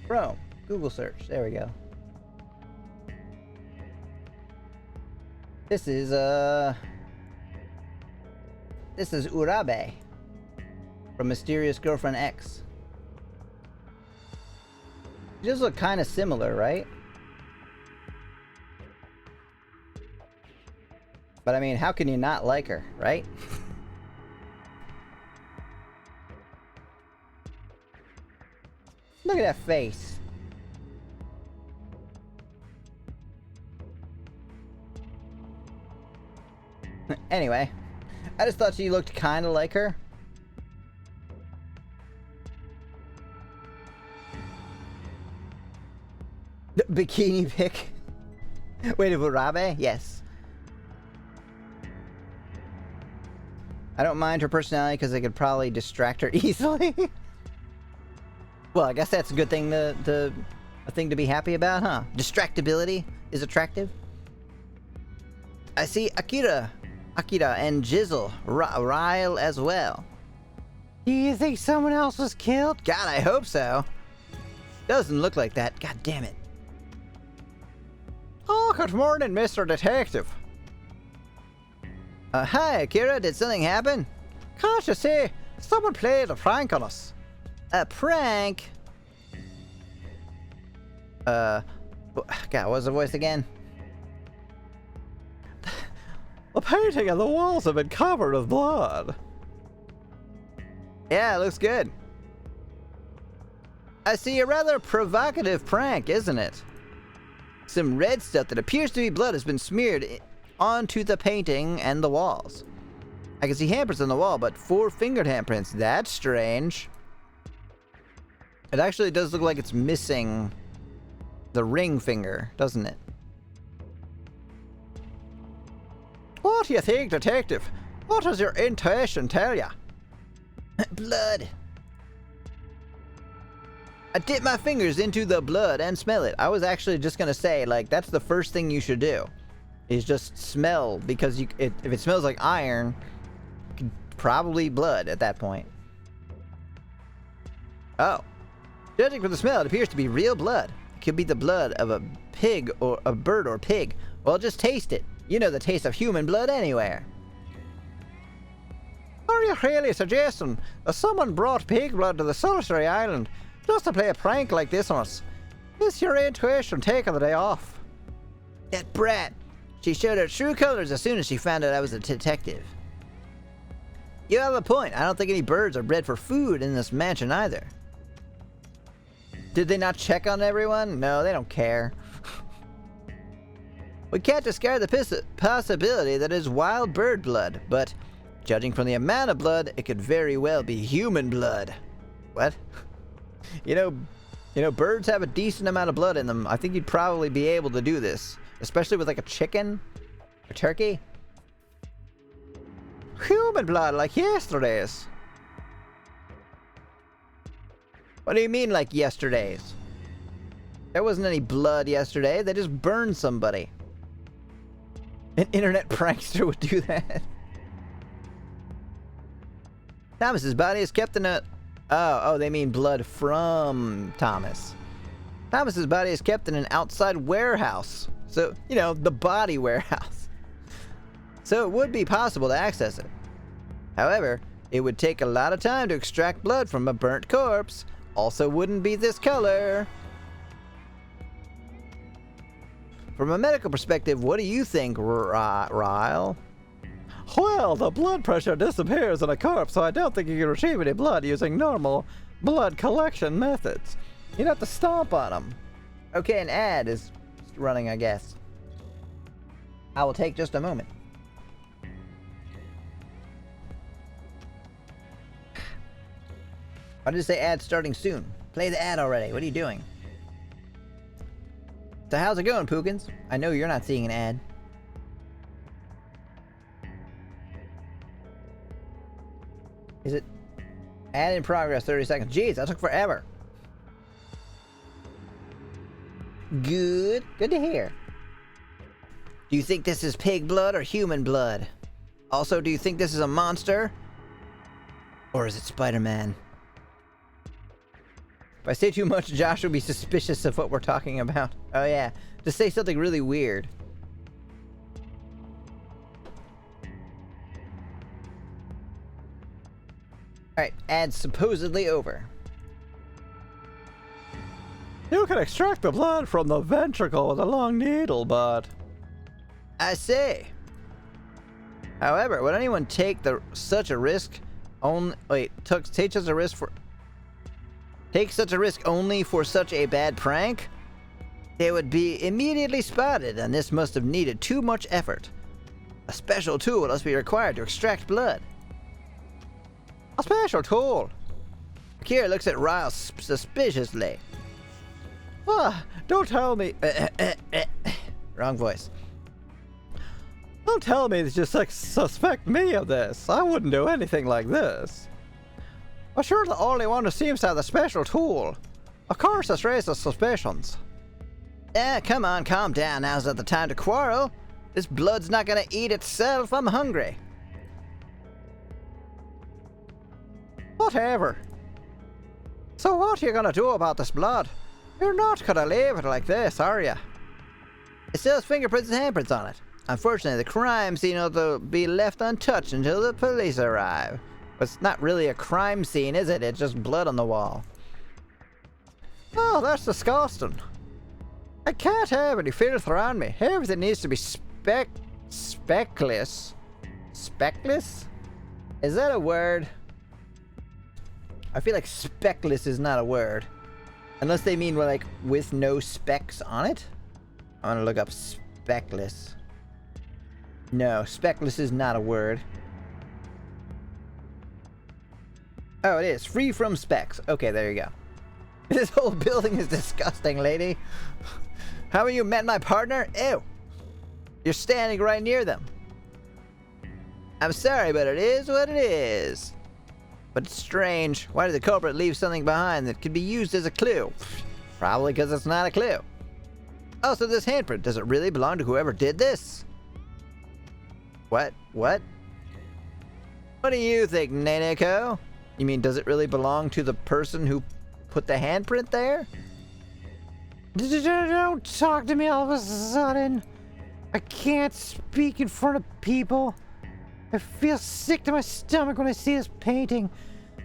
Chrome. Google search. There we go. This is Urabe from Mysterious Girlfriend X. She does look kind of similar, right? But I mean, how can you not like her, right? Look at that face. Anyway, I just thought she looked kind of like her. The bikini pic. Wait, of Urabe? Yes. I don't mind her personality because they could probably distract her easily. Well, I guess that's a good thing a thing to be happy about, huh? Distractibility is attractive. I see Akira and Jizzle Ryle as well. Do you think someone else was killed? God, I hope so. Doesn't look like that. God damn it. Oh, good morning, Mr. Detective. Hi, Akira. Did something happen? Can't you see? Someone played a prank on us. A prank? God, what was the voice again? The painting and the walls have been covered with blood. Yeah, it looks good. I see a rather provocative prank, isn't it? Some red stuff that appears to be blood has been smeared onto the painting and the walls. I can see handprints on the wall, but 4-fingered handprints. That's strange. It actually does look like it's missing the ring finger, doesn't it? What do you think, Detective? What does your intuition tell ya? Blood. I dip my fingers into the blood and smell it. I was actually just gonna say, like, that's the first thing you should do. Is just smell, because if it smells like iron, probably blood at that point. Oh. Judging from the smell, it appears to be real blood. It could be the blood of a pig or a bird or pig. Well, just taste it. You know the taste of human blood anywhere. Are you really suggesting that someone brought pig blood to the solitary island just to play a prank like this on us? Is your intuition taking the day off? That brat. She showed her true colors as soon as she found out I was a detective. You have a point. I don't think any birds are bred for food in this mansion either. Did they not check on everyone? No, they don't care. We can't discard the possibility that it is wild bird blood, but judging from the amount of blood, it could very well be human blood. What? You know, birds have a decent amount of blood in them. I think you'd probably be able to do this. Especially with like a chicken or turkey. Human blood like yesterday's. What do you mean like yesterday's? There wasn't any blood yesterday. They just burned somebody. An internet prankster would do that. Thomas's body is kept in a... Oh, they mean blood from Thomas. Thomas's body is kept in an outside warehouse. So, you know, the body warehouse. So it would be possible to access it. However, it would take a lot of time to extract blood from a burnt corpse. Also wouldn't be this color. From a medical perspective, what do you think, Ryle? Well, the blood pressure disappears in a corpse, so I don't think you can retrieve any blood using normal blood collection methods. You'd have to stomp on them. Okay, an ad is running, I guess. I will take just a moment. Why did it say ad starting soon? Play the ad already. What are you doing? So how's it going, Pookins? I know you're not seeing an ad. Is it? Ad in progress, 30 seconds. Jeez, that took forever. Good. Good to hear. Do you think this is pig blood or human blood? Also, do you think this is a monster? Or is it Spider-Man? If I say too much, Josh will be suspicious of what we're talking about. Oh yeah, just say something really weird. Alright, ad's supposedly over. You can extract the blood from the ventricle with a long needle, but... I say. However, would anyone take such a risk take such a risk only for such a bad prank? They would be immediately spotted, and this must have needed too much effort. A special tool must be required to extract blood. A special tool? Akira looks at Ryle suspiciously. Ah, don't tell me... Wrong voice. Don't tell me that you suspect me of this. I wouldn't do anything like this. But you're the only one who seems to have the special tool. Of course, this raises suspicions. Come on, calm down. Now's not the time to quarrel. This blood's not gonna eat itself. I'm hungry. Whatever. So what are you gonna do about this blood? You're not gonna leave it like this, are you? It still has fingerprints and handprints on it. Unfortunately, the crime scene will be left untouched until the police arrive. But it's not really a crime scene, is it? It's just blood on the wall. Oh, that's disgusting. I can't have any filth around me. Everything needs to be speckless. Speckless? Is that a word? I feel like speckless is not a word. Unless they mean, like, with no specks on it? I'm gonna look up speckless. No, speckless is not a word. Oh, it is. Free from specks. Okay, there you go. This whole building is disgusting, lady. Haven't you met my partner? Ew. You're standing right near them. I'm sorry, but it is what it is. But it's strange. Why did the culprit leave something behind that could be used as a clue? Probably because it's not a clue. Also, this handprint, does it really belong to whoever did this? What? What? What do you think, Nanako? You mean, does it really belong to the person who put the handprint there? Don't talk to me all of a sudden. I can't speak in front of people. I feel sick to my stomach when I see this painting.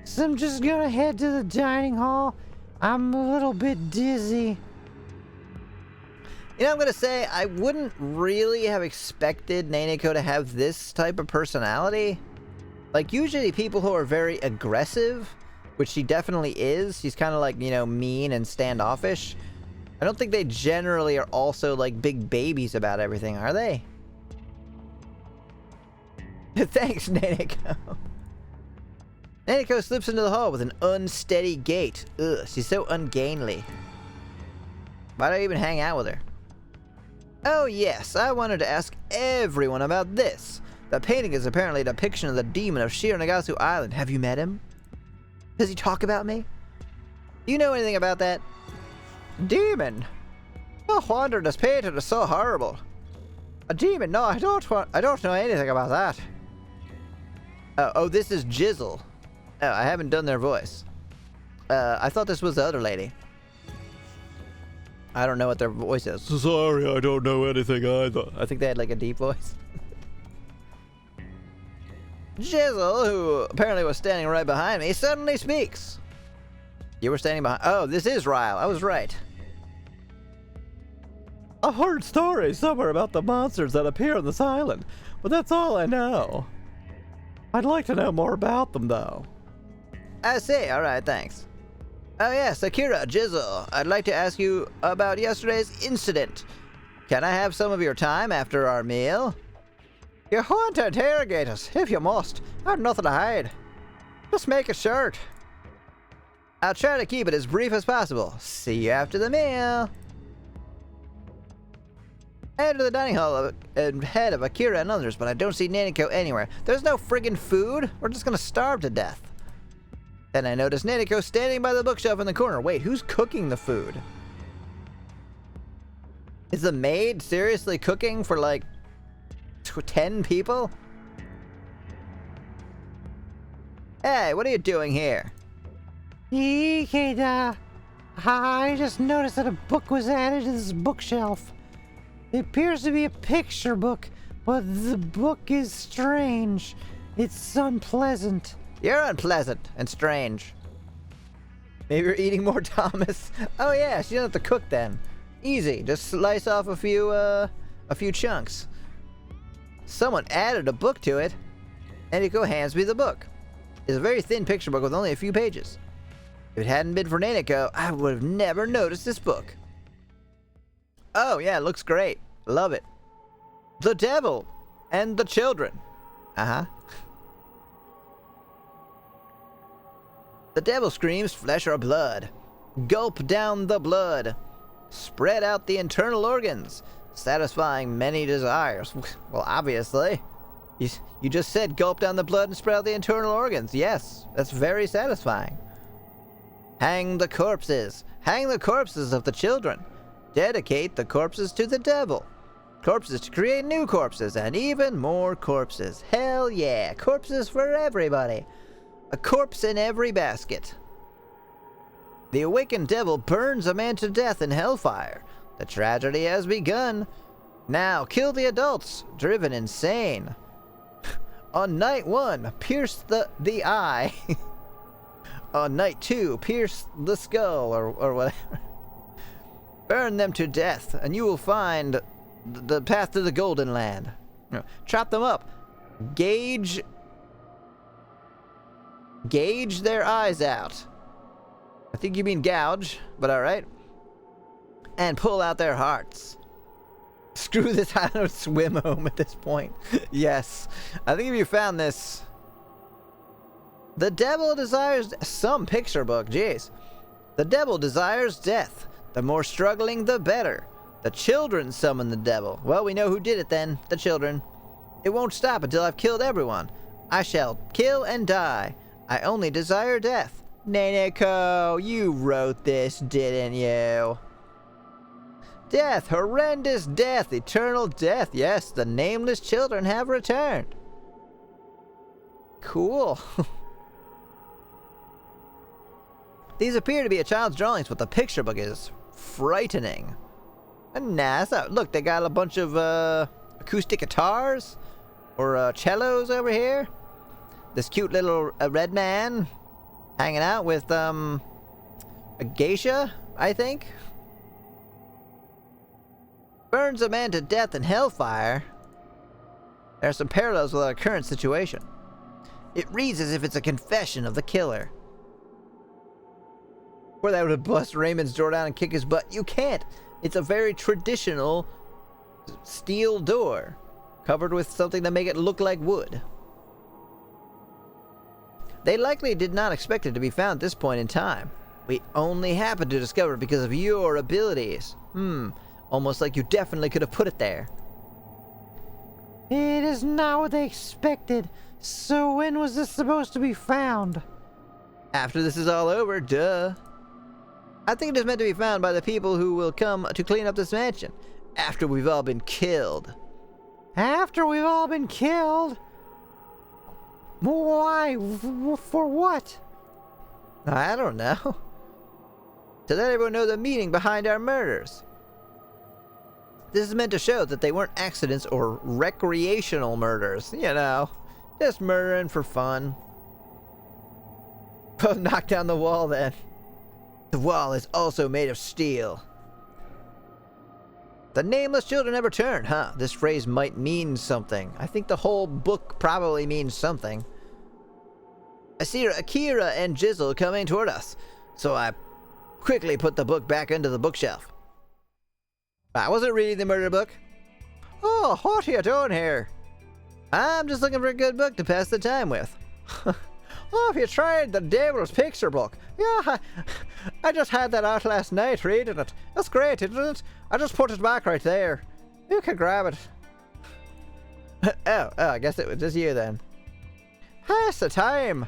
So I'm just gonna head to the dining hall. I'm a little bit dizzy. You know, I'm gonna say, I wouldn't really have expected Nanako to have this type of personality. Like, usually people who are very aggressive, which she definitely is, she's kind of like, you know, mean and standoffish. I don't think they generally are also, like, big babies about everything, are they? Thanks, Nanako. Nanako slips into the hall with an unsteady gait. Ugh, she's so ungainly. Why do I even hang out with her? Oh yes, I wanted to ask everyone about this. The painting is apparently a depiction of the demon of Shironagasu Island. Have you met him? Does he talk about me? Do you know anything about that? Demon? No wonder this painting is so horrible. A demon? No, I don't know anything about that. Oh, this is Jizzle. Oh, I haven't done their voice. I thought this was the other lady. I don't know what their voice is. Sorry, I don't know anything either. I think they had like a deep voice. Jizzle, who apparently was standing right behind me, suddenly speaks. You were standing behind. Oh, this is Ryle. I was right. I've heard stories somewhere about the monsters that appear on this island, but that's all I know. I'd like to know more about them, though. I see. All right, thanks. Oh yes, Akira, Jizzle. I'd like to ask you about yesterday's incident. Can I have some of your time after our meal? You want to interrogate us, if you must. I've nothing to hide. Just make a shirt. I'll try to keep it as brief as possible. See you after the meal. I enter the dining hall ahead of Akira and others, but I don't see Nanako anywhere. There's no friggin' food. We're just gonna starve to death. Then I notice Nanako standing by the bookshelf in the corner. Wait, who's cooking the food? Is the maid seriously cooking for like 10 people? Hey, what are you doing here? Ikeda, I just noticed that a book was added to this bookshelf. It appears to be a picture book, but the book is strange. It's unpleasant. You're unpleasant and strange. Maybe you're eating more Thomas. Oh yeah, so you don't have to cook then. Easy, just slice off a few chunks. Someone added a book to it, and Nanako hands me the book. It's a very thin picture book with only a few pages. If it hadn't been for Nanako, I would have never noticed this book. Oh yeah, it looks great. Love it. The devil and the children. Uh-huh. The devil screams flesh or blood. Gulp down the blood. Spread out the internal organs, satisfying many desires. Well, obviously. You just said gulp down the blood and spread out the internal organs. Yes, that's very satisfying. Hang the corpses. Hang the corpses of the children. Dedicate the corpses to the devil. Corpses to create new corpses and even more corpses. Hell yeah, corpses for everybody. A corpse in every basket. The awakened devil burns a man to death in hellfire. The tragedy has begun. Now kill the adults, driven insane. On night 1, pierce the eye. On night 2, pierce the skull, or whatever. Burn them to death, and you will find the path to the Golden Land. Chop them up. Gauge their eyes out. I think you mean gouge, but alright. And pull out their hearts. Screw this, I don't swim home at this point. Yes. I think if you found this... The devil desires... Some picture book, jeez. The devil desires death. The more struggling, the better. The children summon the devil. Well, we know who did it then. The children. It won't stop until I've killed everyone. I shall kill and die. I only desire death. Nanako, you wrote this, didn't you? Death, horrendous death, eternal death. Yes, the nameless children have returned. Cool. These appear to be a child's drawings, but the picture book is frightening. Nah, look, they got a bunch of acoustic guitars or cellos over here. This cute little red man hanging out with a geisha, I think. Burns a man to death in hellfire. There are some parallels with our current situation. It reads as if it's a confession of the killer. Or that would have bust Raymond's door down and kick his butt. You can't. It's a very traditional steel door covered with something to make it look like wood. They likely did not expect it to be found at this point in time. We only happened to discover it because of your abilities. Almost like you definitely could have put it there. It is not what they expected. So when was this supposed to be found? After this is all over, duh. I think it is meant to be found by the people who will come to clean up this mansion. After we've all been killed. After we've all been killed? Why? For what? I don't know. To let everyone know the meaning behind our murders. This is meant to show that they weren't accidents or recreational murders. You know, just murdering for fun. Knock down the wall then. The wall is also made of steel. The nameless children never turn, huh? This phrase might mean something. I think the whole book probably means something. I see Akira and Jizzle coming toward us, so I quickly put the book back into the bookshelf. I wasn't reading the murder book. Oh, what are you doing here? I'm just looking for a good book to pass the time with. Oh, have you tried the Devil's Picture book? Yeah, I just had that out last night reading it. That's great, isn't it? I just put it back right there. You can grab it. Oh, I guess it was just you then. Pass the time.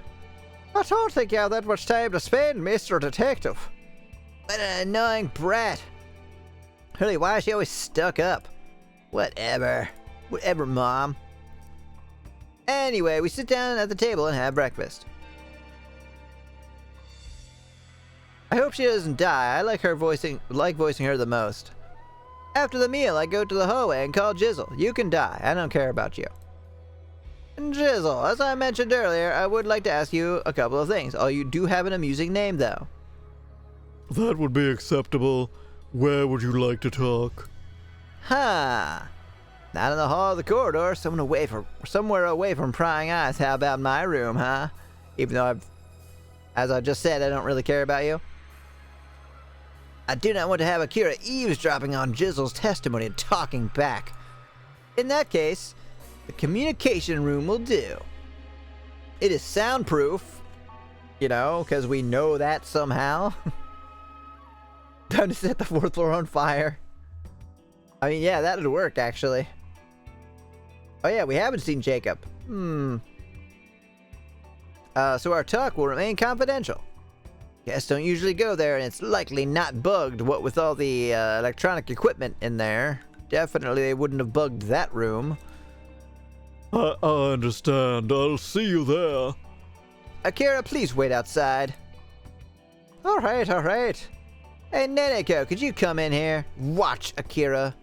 I don't think you have that much time to spend, Mr. Detective. What an annoying brat. Really, why is she always stuck up? Whatever. Whatever, Mom. Anyway, we sit down at the table and have breakfast. I hope she doesn't die. I like voicing her the most. After the meal, I go to the hallway and call Jizzle. You can die. I don't care about you. And Jizzle, as I mentioned earlier, I would like to ask you a couple of things. Oh, you do have an amusing name, though. That would be acceptable. Where would you like to talk? Huh. Not in the hall or the corridor. Somewhere away from prying eyes. How about my room, huh? Even though as I just said, I don't really care about you. I do not want to have Akira eavesdropping on Jizzle's testimony and talking back. In that case, the communication room will do. It is soundproof, you know, because we know that somehow. Time to set the 4th floor on fire. I mean, yeah, that would work, actually. Oh yeah, we haven't seen Jacob. So our talk will remain confidential. Guests don't usually go there, and it's likely not bugged, what with all the electronic equipment in there. Definitely they wouldn't have bugged that room. I understand. I'll see you there. Akira, please wait outside. Alright. Hey, Neneko, could you come in here? Watch, Akira.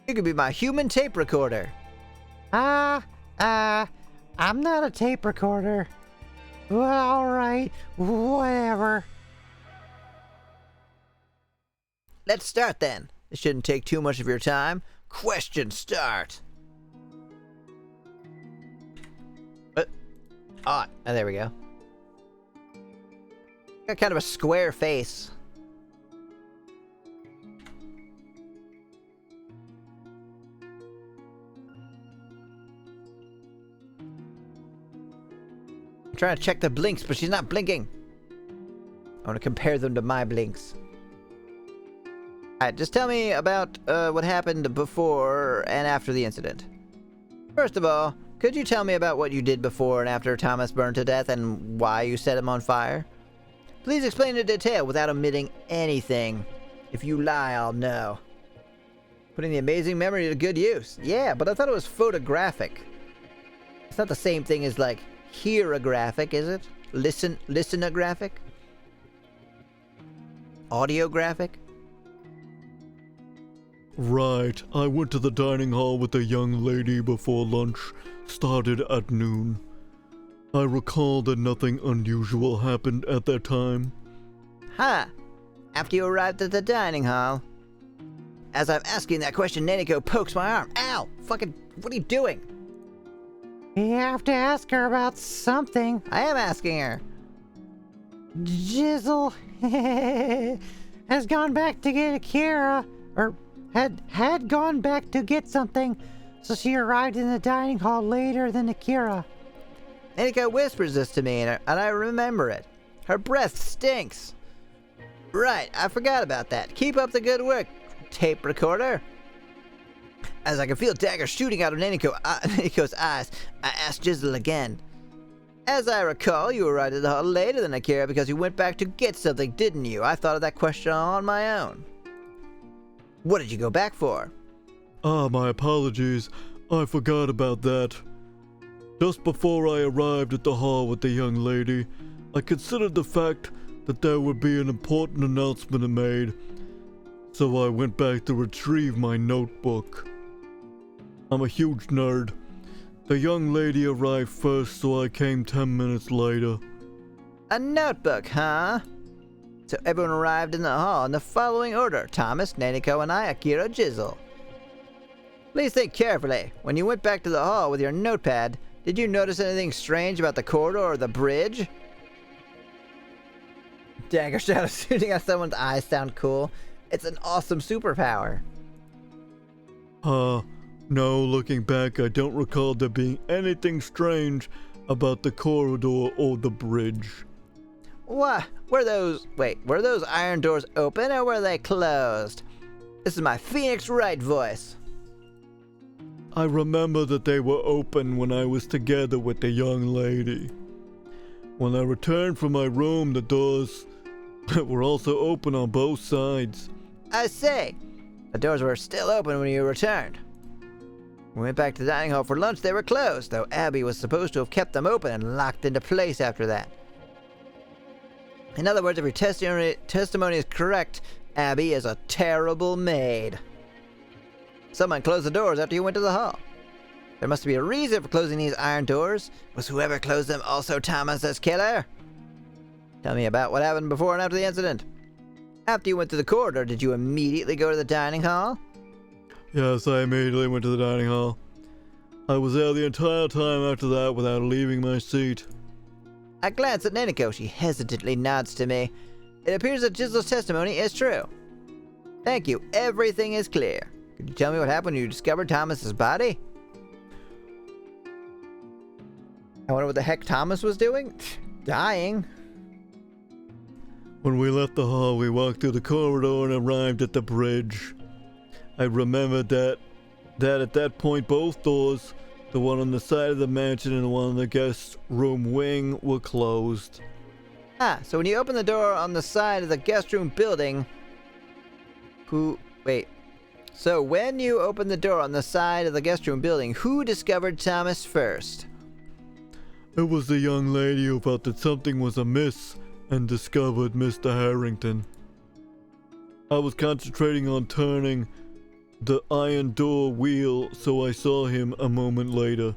You could be my human tape recorder. I'm not a tape recorder. Well, alright, whatever. Let's start then. This shouldn't take too much of your time. Question start. There we go. Got kind of a square face. I'm trying to check the blinks, but she's not blinking. I want to compare them to my blinks. Alright, just tell me about what happened before and after the incident. First of all, could you tell me about what you did before and after Thomas burned to death and why you set him on fire? Please explain in detail without omitting anything. If you lie, I'll know. Putting the amazing memory to good use. Yeah, but I thought it was photographic. It's not the same thing as, like, hearographic, is it? Listenographic? Audiographic? Right. I went to the dining hall with a young lady before lunch started at noon. I recall that nothing unusual happened at that time. Huh. After you arrived at the dining hall. As I'm asking that question, Neneko pokes my arm. Ow! Fucking, what are you doing? You have to ask her about something. I am asking her. Jizzle has gone back to get Akira, or had gone back to get something, so she arrived in the dining hall later than Akira. Neneko whispers this to me, and I remember it. Her breath stinks. Right, I forgot about that. Keep up the good work, tape recorder. As I can feel daggers shooting out of Neneko's eyes, I asked Jizzle again. As I recall, you arrived at the hall later than Akira because you went back to get something, didn't you? I thought of that question on my own. What did you go back for? My apologies. I forgot about that. Just before I arrived at the hall with the young lady, I considered the fact that there would be an important announcement made, so I went back to retrieve my notebook. I'm a huge nerd. The young lady arrived first, so I came 10 minutes later. A notebook, huh? So everyone arrived in the hall in the following order: Thomas, Nanako, and I, Akira, Jizzle. Please think carefully. When you went back to the hall with your notepad, did you notice anything strange about the corridor or the bridge? Dagger shadow shooting at someone's eyes sound cool. It's an awesome superpower. No, looking back, I don't recall there being anything strange about the corridor or the bridge. What? Were those iron doors open or were they closed? This is my Phoenix Wright voice. I remember that they were open when I was together with the young lady. When I returned from my room, the doors were also open on both sides. I say, the doors were still open when you returned. We went back to the dining hall for lunch, they were closed, though Abby was supposed to have kept them open and locked into place after that. In other words, if your testimony is correct, Abby is a terrible maid. Someone closed the doors after you went to the hall. There must be a reason for closing these iron doors. Was whoever closed them also Thomas's killer? Tell me about what happened before and after the incident. After you went through the corridor, did you immediately go to the dining hall? Yes, I immediately went to the dining hall. I was there the entire time after that without leaving my seat. I glance at Nanako. She hesitantly nods to me. It appears that Jizzle's testimony is true. Thank you. Everything is clear. Could you tell me what happened when you discovered Thomas's body? I wonder what the heck Thomas was doing? Dying. When we left the hall, we walked through the corridor and arrived at the bridge. I remember that at that point both doors, the one on the side of the mansion and the one on the guest room wing, were closed. Ah, so when you opened the door on the side of the guest room building... So when you opened the door on the side of the guest room building, who discovered Thomas first? It was the young lady who felt that something was amiss and discovered Mr. Harrington. I was concentrating on turning the iron door wheel, so I saw him a moment later.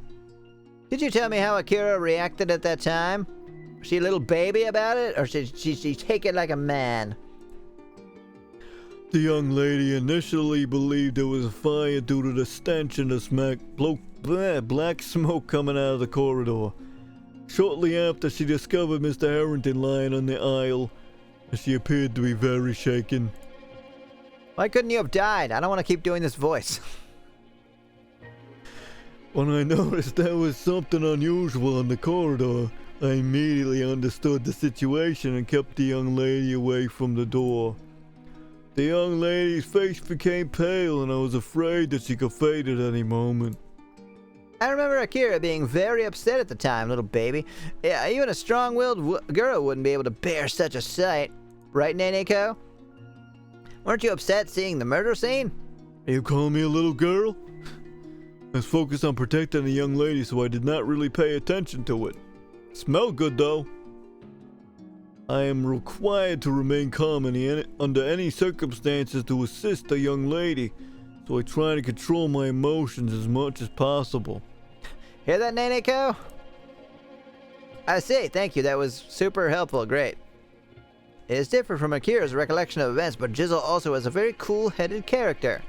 Did you tell me how Akira reacted at that time? Was she a little baby about it, or did she take it like a man? The young lady initially believed there was a fire due to the stench and the black smoke coming out of the corridor. Shortly after, she discovered Mr. Harrington lying on the aisle, and she appeared to be very shaken. Why couldn't you have died? I don't want to keep doing this voice. When I noticed there was something unusual in the corridor, I immediately understood the situation and kept the young lady away from the door. The young lady's face became pale, and I was afraid that she could fade at any moment. I remember Akira being very upset at the time, little baby. Yeah, even a strong-willed girl wouldn't be able to bear such a sight. Right, Nanako? Weren't you upset seeing the murder scene? Are you calling me a little girl? I was focused on protecting the young lady, so I did not really pay attention to it. Smelled good, though. I am required to remain calm under any circumstances to assist the young lady, so I try to control my emotions as much as possible. Hear that, Nanako? I see, thank you, that was super helpful, great. It is different from Akira's recollection of events, but Jizzle also is a very cool-headed character.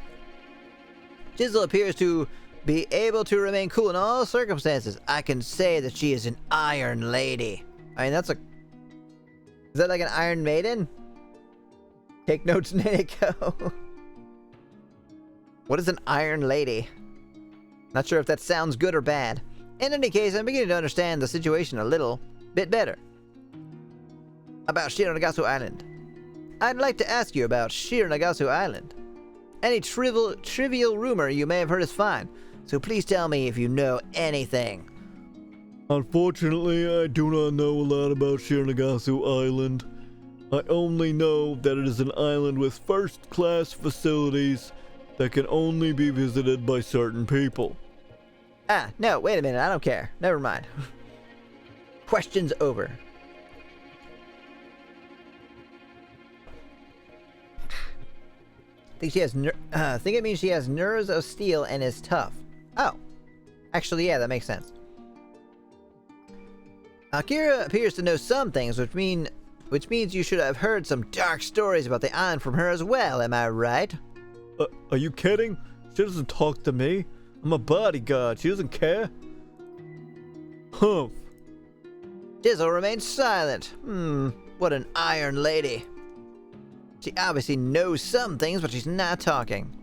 Jizzle appears to be able to remain cool in all circumstances. I can say that she is an Iron Lady. I mean, is that like an Iron Maiden? Take notes, Nanako. What is an Iron Lady? Not sure if that sounds good or bad. In any case, I'm beginning to understand the situation a little bit better. About Shironagasu Island. I'd like to ask you about Shironagasu Island. Any trivial rumor you may have heard is fine, so please tell me if you know anything. Unfortunately, I do not know a lot about Shironagasu Island. I only know that it is an island with first-class facilities that can only be visited by certain people. Ah, no, wait a minute, I don't care. Never mind. Questions over. I think it means she has nerves of steel and is tough. Oh. Actually, yeah, that makes sense. Akira appears to know some things, which mean which means you should have heard some dark stories about the island from her as well, am I right? Are you kidding? She doesn't talk to me. I'm a bodyguard. She doesn't care. Humph. Jizzle remains silent. What an iron lady. She obviously knows some things, but she's not talking.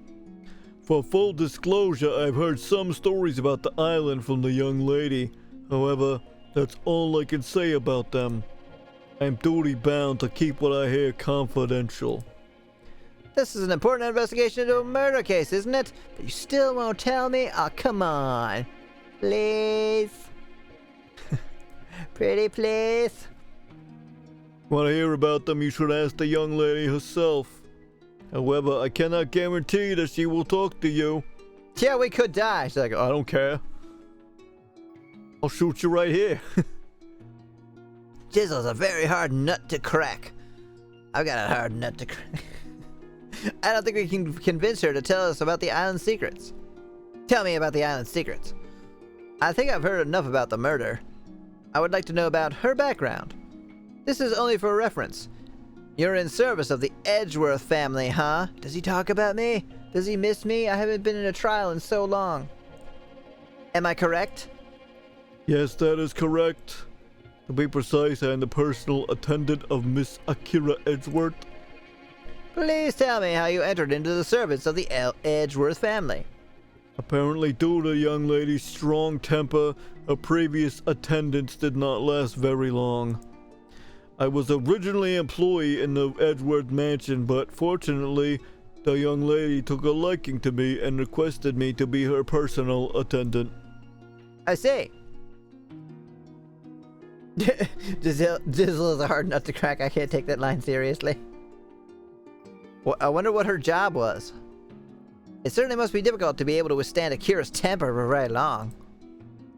For full disclosure, I've heard some stories about the island from the young lady. However, that's all I can say about them. I'm duty bound to keep what I hear confidential. This is an important investigation into a murder case, isn't it? But you still won't tell me? Oh, come on. Please. Pretty please. Want to hear about them, you should ask the young lady herself. However, I cannot guarantee that she will talk to you. Yeah, we could die. She's like, I don't care. I'll shoot you right here. Jizzle's a very hard nut to crack. I've got a hard nut to crack. I don't think we can convince her to tell us about the island's secrets. Tell me about the island's secrets. I think I've heard enough about the murder. I would like to know about her background. This is only for reference. You're in service of the Edgeworth family, huh? Does he talk about me? Does he miss me? I haven't been in a trial in so long. Am I correct? Yes, that is correct. To be precise, I am the personal attendant of Miss Akira Edgeworth. Please tell me how you entered into the service of the Edgeworth family. Apparently, due to the young lady's strong temper, her previous attendance did not last very long. I was originally employee in the Edgeworth mansion, but fortunately, the young lady took a liking to me and requested me to be her personal attendant. I see. Jizzle is a hard nut to crack. I can't take that line seriously. Well, I wonder what her job was. It certainly must be difficult to be able to withstand Akira's temper for very long.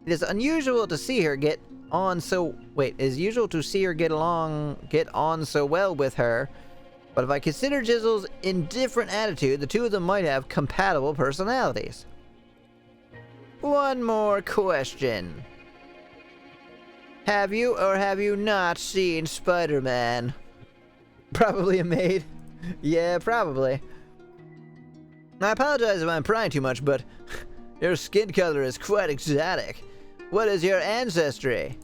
It is unusual to see her get on so... Wait, it is usual to see her get on so well with her. But if I consider Jizzle's indifferent attitude, the two of them might have compatible personalities. One more question. Have you or have you not seen Spider-Man? Probably a maid. Yeah, probably. I apologize if I'm prying too much, but your skin color is quite exotic. What is your ancestry?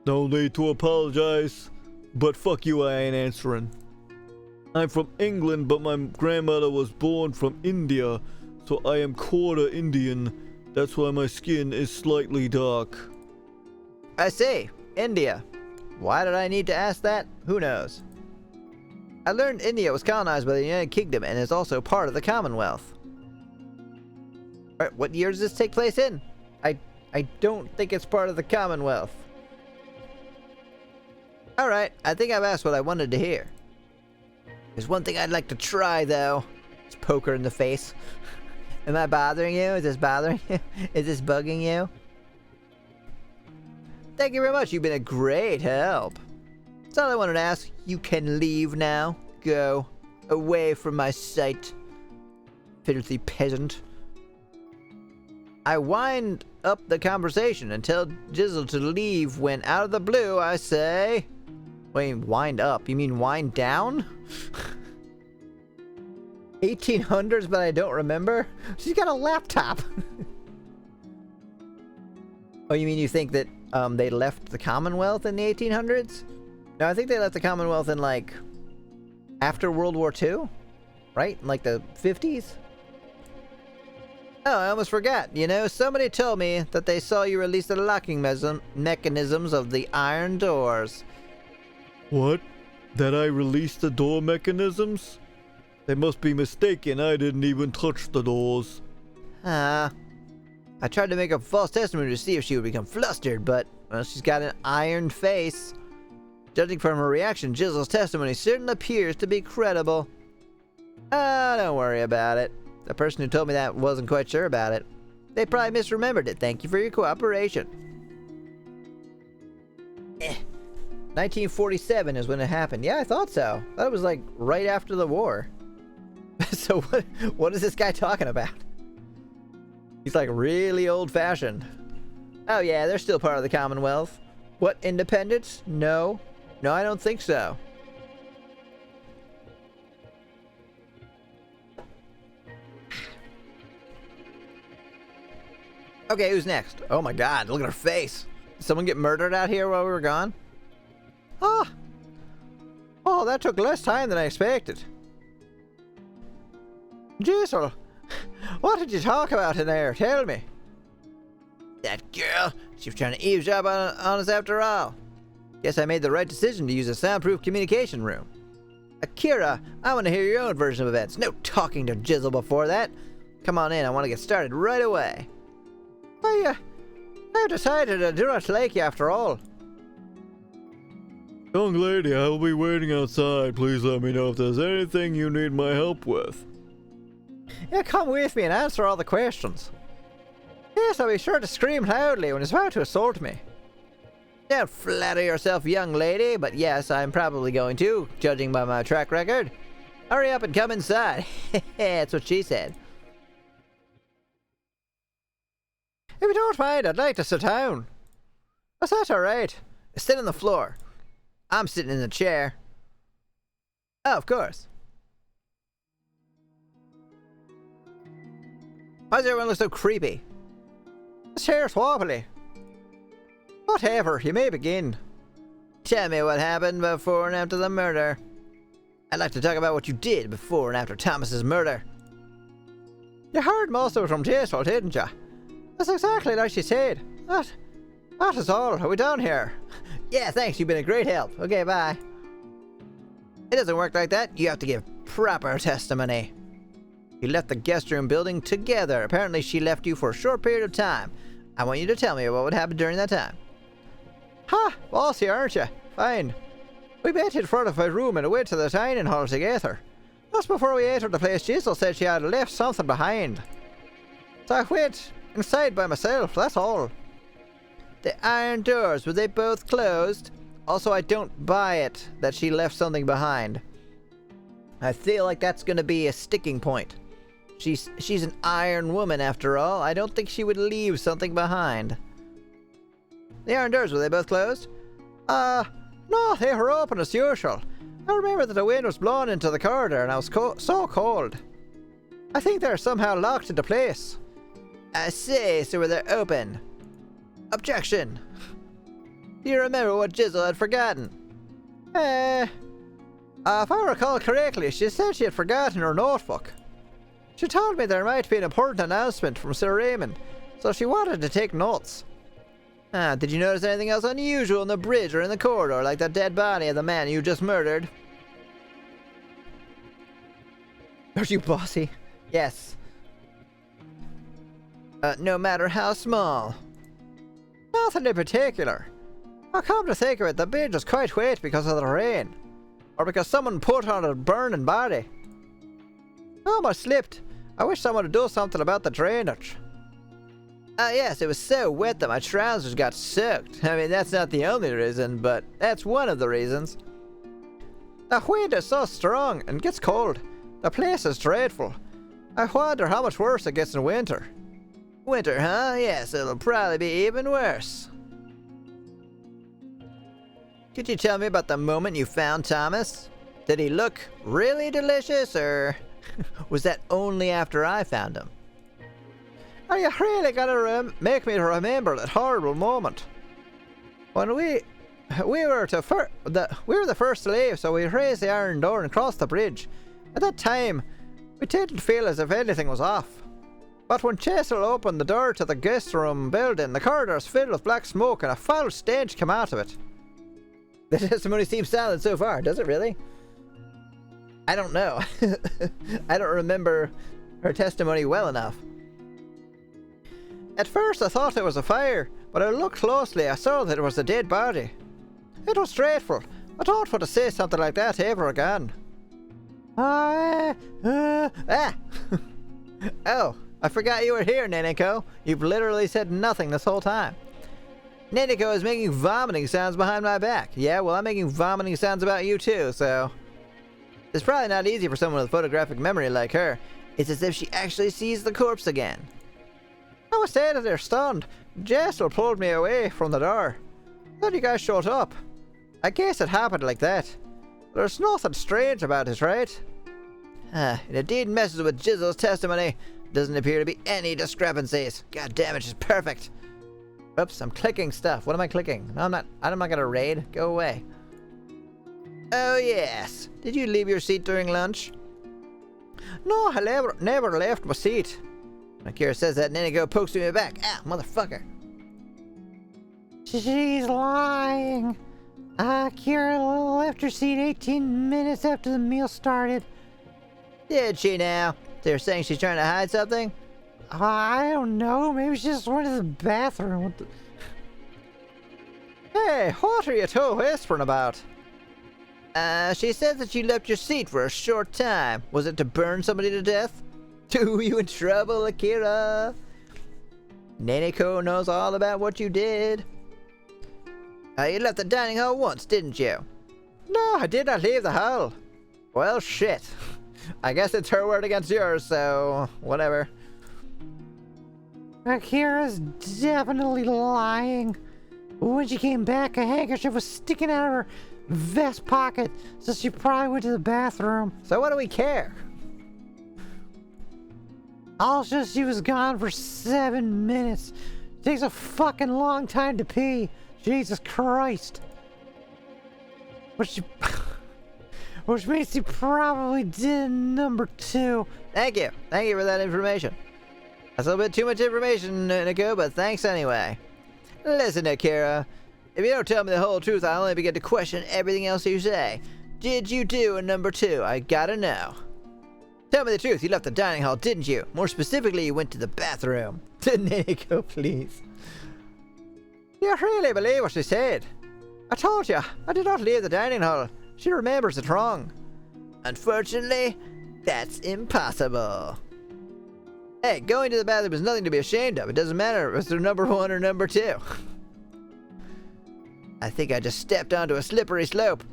No need to apologize, but fuck you, I ain't answering. I'm from England, but my grandmother was born from India, so I am quarter Indian. That's why my skin is slightly dark. I see. India. Why did I need to ask that? Who knows? I learned India was colonized by the United Kingdom and is also part of the Commonwealth. Alright, what year does this take place in? I don't think it's part of the Commonwealth. Alright, I think I've asked what I wanted to hear. There's one thing I'd like to try, though. Just poke her in the face. Am I bothering you? Is this bothering you? Is this bugging you? Thank you very much. You've been a great help. That's all I wanted to ask. You can leave now. Go. Away from my sight. Filthy peasant. I wind up the conversation and tell Jizzle to leave when out of the blue I say... Wait, wind up? You mean wind down? 1800s, but I don't remember? She's got a laptop. Oh, you mean you think that they left the Commonwealth in the 1800s? No, I think they left the Commonwealth in, like, after World War II? Right? In, like, the 50s? Oh, I almost forgot. You know, somebody told me that they saw you release the locking mechanisms of the iron doors. What? That I released the door mechanisms? They must be mistaken. I didn't even touch the doors. I tried to make a false testimony to see if she would become flustered, but, well, she's got an iron face. Judging from her reaction, Jizzle's testimony certainly appears to be credible. Don't worry about it. The person who told me that wasn't quite sure about it. They probably misremembered it. Thank you for your cooperation. 1947 is when it happened. Yeah, I thought so. That was like right after the war. So what is this guy talking about? He's like really old-fashioned. Oh yeah, they're still part of the Commonwealth. What, independence? No. No, I don't think so. Okay, who's next? Oh my god, look at her face. Did someone get murdered out here while we were gone? Ah! Oh, that took less time than I expected. Jizzle, what did you talk about in there? Tell me. That girl, she was trying to eavesdrop on us after all. Guess I made the right decision to use a soundproof communication room. Akira, I want to hear your own version of events. No talking to Jizzle before that. Come on in, I want to get started right away. I've decided I do not like you after all. Young lady, I will be waiting outside. Please let me know if there's anything you need my help with. Yeah, come with me and answer all the questions. Yes, I'll be sure to scream loudly when he's about to assault me. Don't flatter yourself, young lady, but yes, I'm probably going to, judging by my track record. Hurry up and come inside. That's what she said. If you don't mind, I'd like to sit down. Is that alright? Sit on the floor. I'm sitting in the chair. Oh, of course. Why does everyone look so creepy? This chair's wobbly. Whatever, you may begin. Tell me what happened before and after the murder. I'd like to talk about what you did before and after Thomas's murder. You heard most of it from Jizzle, didn't you? That's exactly like she said. That is all. Are we done here? Yeah, thanks. You've been a great help. Okay, bye. It doesn't work like that. You have to give proper testimony. You left the guest room building together. Apparently she left you for a short period of time. I want you to tell me what would happen during that time. Ha! Bossy, aren't you? Fine. We met in front of my room and went to the dining hall together. Just before we entered the place, Jizzle said she had left something behind. So I went inside by myself, that's all. The iron doors, were they both closed? Also, I don't buy it that she left something behind. I feel like that's gonna be a sticking point. She's an iron woman after all. I don't think she would leave something behind. The iron doors, were they both closed? No, they were open as usual. I remember that the wind was blowing into the corridor and I was so cold. I think they're somehow locked into place. I say, so were they open? Objection! Do you remember what Jizzle had forgotten? If I recall correctly, she said she had forgotten her notebook. She told me there might be an important announcement from Sir Raymond, so she wanted to take notes. Did you notice anything else unusual in the bridge or in the corridor, like the dead body of the man you just murdered? Are you bossy? Yes. No matter how small. Nothing in particular. I'll come to think of it, the bridge was quite wet because of the rain. Or because someone put on a burning body. I almost slipped. I wish someone would do something about the drainage. Yes, it was so wet that my trousers got soaked. I mean, that's not the only reason, but that's one of the reasons. The wind is so strong and gets cold. The place is dreadful. I wonder how much worse it gets in winter. Winter, huh? Yes, it'll probably be even worse. Could you tell me about the moment you found Thomas? Did he look really delicious, or was that only after I found him? Are you really gonna make me remember that horrible moment? When we were the first to leave, so we raised the iron door and crossed the bridge. At that time, we didn't feel as if anything was off. But when Jizzle opened the door to the guest room building, the corridor was filled with black smoke and a foul stench came out of it. The testimony seems solid so far, does it really? I don't know. I don't remember her testimony well enough. At first I thought it was a fire, but when I looked closely I saw that it was a dead body. It was dreadful. I don't want to say something like that ever again. Oh, I forgot you were here, Neneko. You've literally said nothing this whole time. Neneko is making vomiting sounds behind my back. Yeah, well, I'm making vomiting sounds about you too, so... It's probably not easy for someone with photographic memory like her. It's as if she actually sees the corpse again. I was standing there stunned. Jizzle pulled me away from the door. Then you guys showed up. I guess it happened like that. There's nothing strange about it, right? It indeed messes with Jizzle's testimony. Doesn't appear to be any discrepancies. God damn it, she's perfect. Oops, I'm clicking stuff. What am I clicking? No, I'm not gonna raid. Go away. Oh, yes. Did you leave your seat during lunch? No, I never left my seat. Akira says that, and then he pokes me in the back. Ah, motherfucker. She's lying. Kira left her seat 18 minutes after the meal started. Did she now? They're saying she's trying to hide something? I don't know. Maybe she just went to the bathroom. What the... Hey, what are you two whispering about? She said that you left your seat for a short time. Was it to burn somebody to death? Are you in trouble, Akira? Nanako knows all about what you did. You left the dining hall once, didn't you? No, I did not leave the hall. Well, shit. I guess it's her word against yours, so whatever. Akira's definitely lying. When she came back, a handkerchief was sticking out of her vest pocket, so she probably went to the bathroom. So what do we care? Also, she was gone for 7 minutes. It takes a fucking long time to pee. Jesus Christ. Which means she probably did number 2. Thank you. Thank you for that information. That's a little bit too much information, Nico, but thanks anyway. Listen, Akira. If you don't tell me the whole truth, I'll only begin to question everything else you say. Did you do a number 2? I gotta know. Tell me the truth. You left the dining hall, didn't you? More specifically, you went to the bathroom. Nico, please. You really believe what she said? I told you, I did not leave the dining hall. She remembers it wrong. Unfortunately, that's impossible. Hey, going to the bathroom is nothing to be ashamed of. It doesn't matter if it's number 1 or number 2. I think I just stepped onto a slippery slope.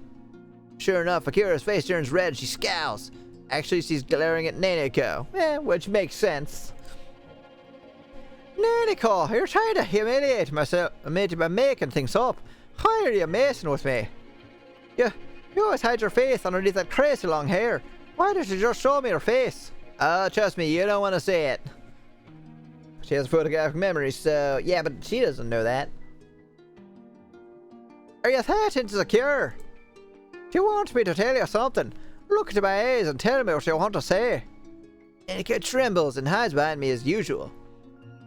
Sure enough, Akira's face turns red and she scowls. Actually, she's glaring at Nanako, which makes sense. Nanako, you're trying to humiliate myself by making things up. Why are you messing with me? You always hide your face underneath that crazy long hair. Why don't you just show me your face? Trust me, you don't want to see it. She has photographic memory, so yeah, but she doesn't know that. Are you that insecure? Do you want me to tell you something? Look into my eyes and tell me what you want to say. Nanako trembles and hides behind me as usual.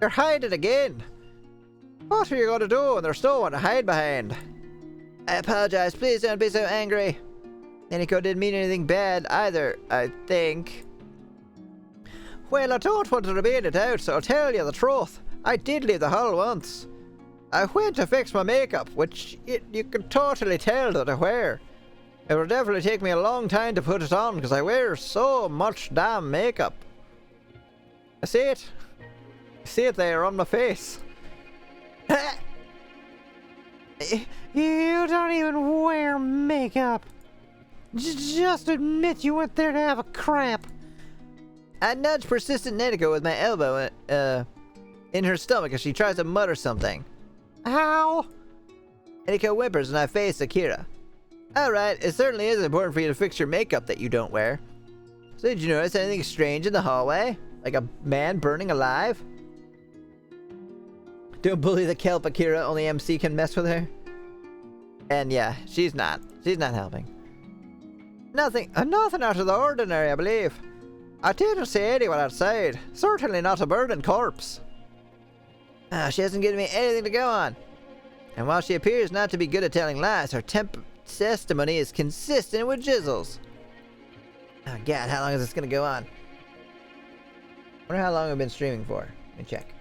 You're hiding again. What are you going to do when there's no one to hide behind? I apologize. Please don't be so angry. Nanako didn't mean anything bad either, I think. Well, I don't want to remain it out, so I'll tell you the truth. I did leave the hall once. I went to fix my makeup, which you can totally tell that I wear. It will definitely take me a long time to put it on because I wear so much damn makeup. I see it. I see it there on my face. You don't even wear makeup. Just admit you went there to have a cramp. I nudge persistent Nanako with my elbow in her stomach as she tries to mutter something. Ow! Nanako whimpers and I face Akira. Alright, it certainly is important for you to fix your makeup that you don't wear. So did you notice anything strange in the hallway? Like a man burning alive? Don't bully the kelp, Akira. Only MC can mess with her. And yeah, she's not helping. Nothing out of the ordinary, I believe. I didn't see anyone outside. Certainly not a burning corpse. She hasn't given me anything to go on. And while she appears not to be good at telling lies, her testimony is consistent with Jizzle's. Oh god, how long is this gonna go on? I wonder how long we've been streaming for. Let me check.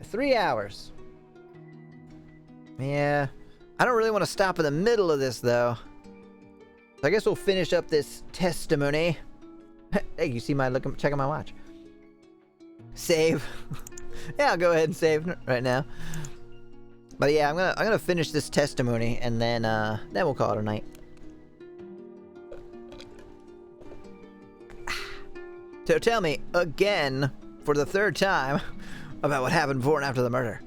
3 hours. Yeah. I don't really want to stop in the middle of this, though. So I guess we'll finish up this testimony. Hey, you see my look? Check out my watch. Save. Yeah, I'll go ahead and save right now. But yeah, I'm gonna finish this testimony and then we'll call it a night. So tell me again, for the 3rd time, about what happened before and after the murder.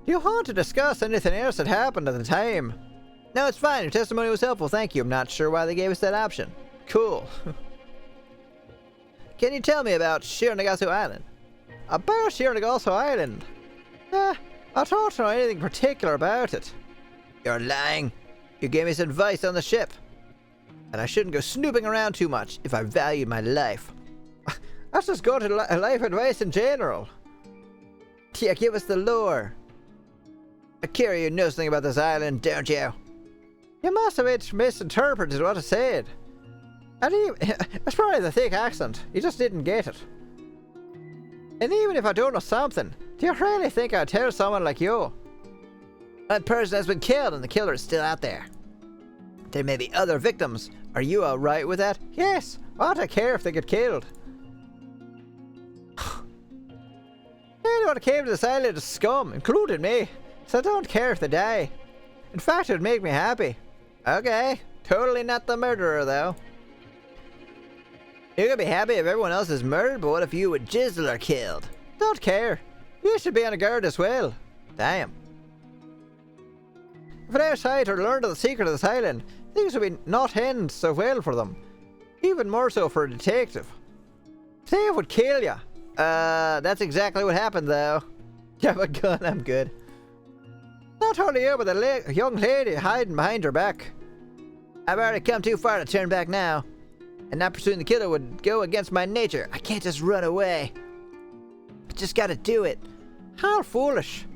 Do you want to discuss anything else that happened at the time? No, it's fine. Your testimony was helpful. Thank you. I'm not sure why they gave us that option. Cool. Can you tell me about Shironagasu Island? About Shironagasu Island? I don't know anything particular about it. You're lying. You gave me some advice on the ship. And I shouldn't go snooping around too much if I valued my life. That's just good life advice in general. Yeah, give us the lore. Akira, you know something about this island, don't you? You must have misinterpreted what I said. It's probably the thick accent. You just didn't get it. And even if I don't know something, do you really think I'd tell someone like you? That person has been killed and the killer is still out there. There may be other victims. Are you alright with that? Yes. Why do I care if they get killed? Anyone who came to this island is scum, including me. So I don't care if they die. In fact, it would make me happy. Okay. Totally not the murderer, though. You're gonna be happy if everyone else is murdered, but what if you and Jizzle are killed? Don't care. You should be on guard as well. Damn. If they tried to learn the secret of this island, things would be not end so well for them. Even more so for a detective. Dave would kill you. That's exactly what happened, though. You have a gun, I'm good. Not only you, but the young lady hiding behind her back. I've already come too far to turn back now. And not pursuing the killer would go against my nature. I can't just run away. I just gotta do it. How foolish.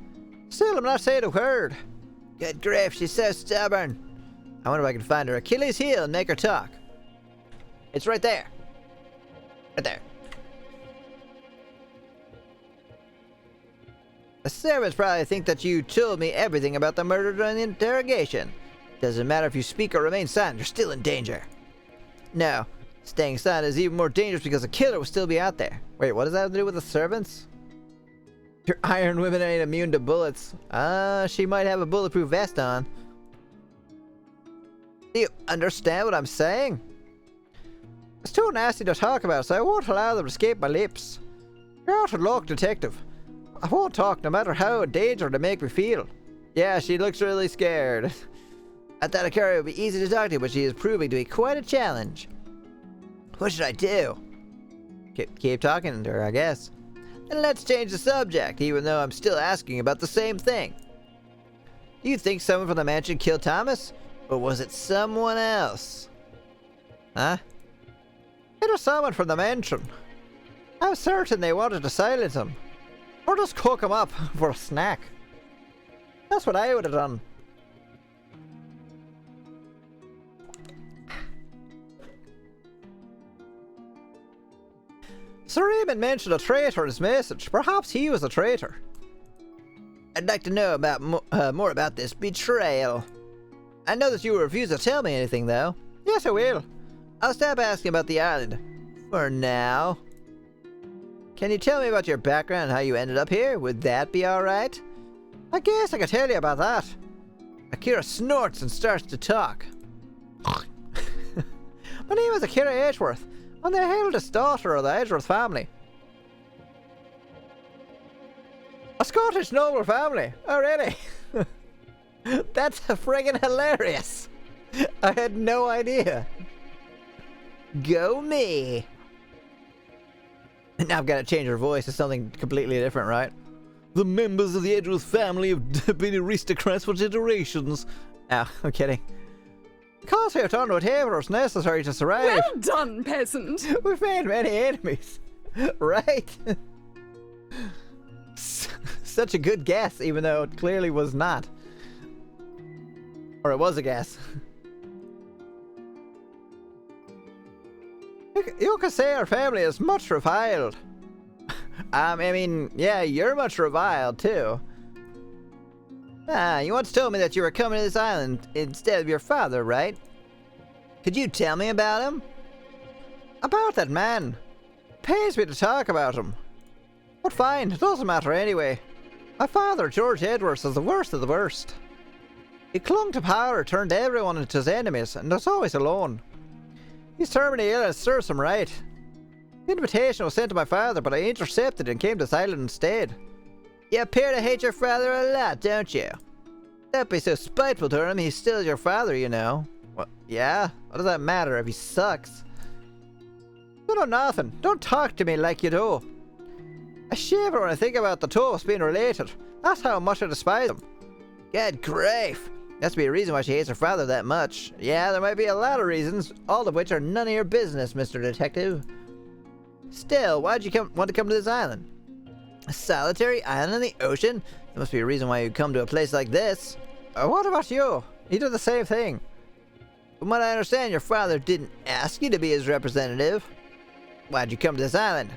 Still, I'm not saying a word. Good grief, she's so stubborn. I wonder if I can find her Achilles heel and make her talk. It's right there. Right there. The servants probably think that you told me everything about the murder during the interrogation. Doesn't matter if you speak or remain silent, you're still in danger. No, staying silent is even more dangerous because the killer will still be out there. Wait, what does that have to do with the servants? Your iron women ain't immune to bullets. She might have a bulletproof vest on. Do you understand what I'm saying? It's too nasty to talk about, so I won't allow them to escape my lips. You're out of luck, detective. I won't talk no matter how in danger they make me feel. Yeah, she looks really scared. I thought Akira would be easy to talk to, but she is proving to be quite a challenge. What should I do? Keep talking to her, I guess. And let's change the subject, even though I'm still asking about the same thing. Do you think someone from the mansion killed Thomas? Or was it someone else? Huh? It was someone from the mansion. I'm certain they wanted to silence him. Or just cook him up for a snack. That's what I would have done. Sir Raymond mentioned a traitor in his message. Perhaps he was a traitor. I'd like to know about more about this betrayal. I know that you refuse to tell me anything, though. Yes, I will. I'll stop asking about the island. For now. Can you tell me about your background and how you ended up here? Would that be alright? I guess I could tell you about that. Akira snorts and starts to talk. My name is Akira Edgeworth. I'm the eldest daughter of the Edgeworth family. A Scottish noble family? Oh, really? That's friggin' hilarious. I had no idea. Go me. Now I've got to change her voice to something completely different, right? The members of the Edgeworth family have been aristocrats for generations. Oh, I'm kidding. Because we have done whatever is necessary to survive. Well done, peasant. We've made many enemies. Right? Such a good guess, even though it clearly was not. Or it was a guess. You could say our family is much reviled. I mean, yeah, you're much reviled, too. You once told me that you were coming to this island instead of your father, right? Could you tell me about him? About that man. It pains me to talk about him. But fine, it doesn't matter anyway. My father, George Edwards, is the worst of the worst. He clung to power, turned everyone into his enemies, and was always alone. He's terminally ill and serves him right. The invitation was sent to my father, but I intercepted and came to this island instead. You appear to hate your father a lot, don't you? Don't be so spiteful to him. He's still your father, you know. What? Yeah? What does that matter if he sucks? You know nothing. Don't talk to me like you do. I shiver when I think about the two of us being related. That's how much I despise him. Good grief. That's be a reason why she hates her father that much. Yeah, there might be a lot of reasons, all of which are none of your business, Mr. Detective. Still, why'd you want to come to this island? A solitary island in the ocean? There must be a reason why you'd come to a place like this. What about you? You do the same thing. From what I understand, your father didn't ask you to be his representative. Why'd you come to this island?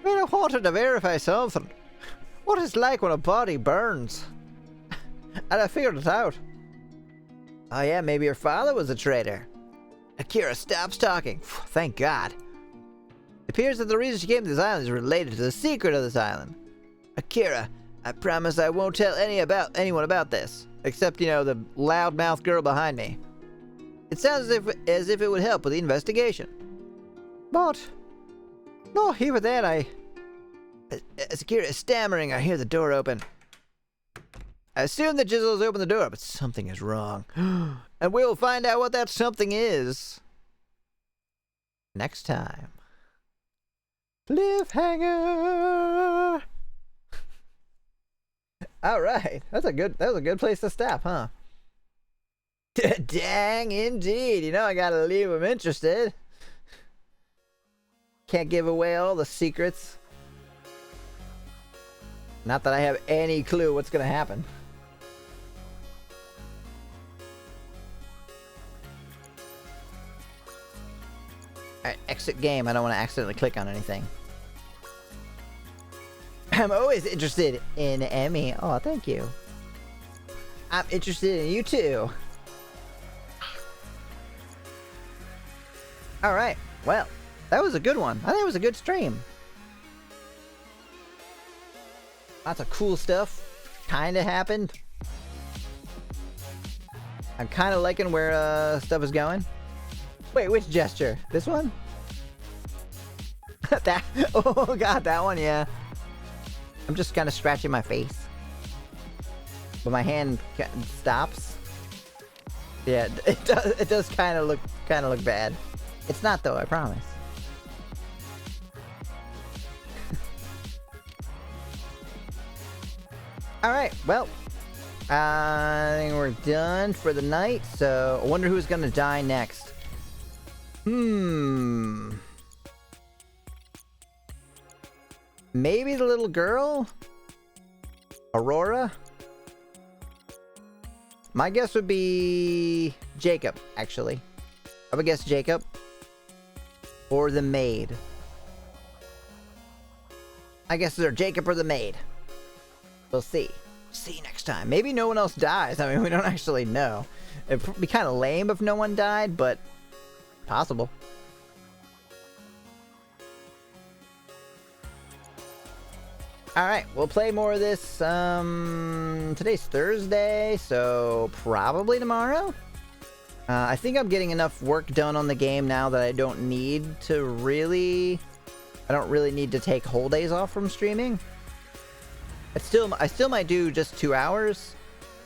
I mean, I wanted to verify something. What it's like when a body burns. And I figured it out. Oh yeah, maybe your father was a traitor. Akira stops talking. Thank God. It appears that the reason she came to this island is related to the secret of this island. Akira, I promise I won't tell anyone about this. Except, you know, the loudmouth girl behind me. It sounds as if it would help with the investigation. But... no, even then as Akira is stammering, I hear the door open. I assume that Jizzle has opened the door, but something is wrong. And we will find out what that something is next time. Cliffhanger! Alright, that was a good place to stop, huh? Dang, indeed. You know I gotta leave them interested. Can't give away all the secrets. Not that I have any clue what's gonna happen. Alright, exit game. I don't want to accidentally click on anything. I'm always interested in Emmy. Oh, thank you. I'm interested in you too. Alright, well, that was a good one. I think it was a good stream. Lots of cool stuff kinda happened. I'm kinda liking where stuff is going. Wait, which gesture? This one? That, oh god, that one, yeah. I'm just kinda scratching my face. But my hand stops. Yeah, it does kinda look bad. It's not though, I promise. Alright, well, I think we're done for the night, so I wonder who's gonna die next. Maybe the little girl? Aurora? My guess would be Jacob, actually. I would guess Jacob. Or the maid. I guess they're Jacob or the maid. We'll see. See next time. Maybe no one else dies. I mean, we don't actually know. It'd be kind of lame if no one died, but possible. Alright, we'll play more of this. Today's Thursday, so probably tomorrow. I think I'm getting enough work done on the game now that I don't need to really... I don't really need to take whole days off from streaming. I still might do just 2 hours.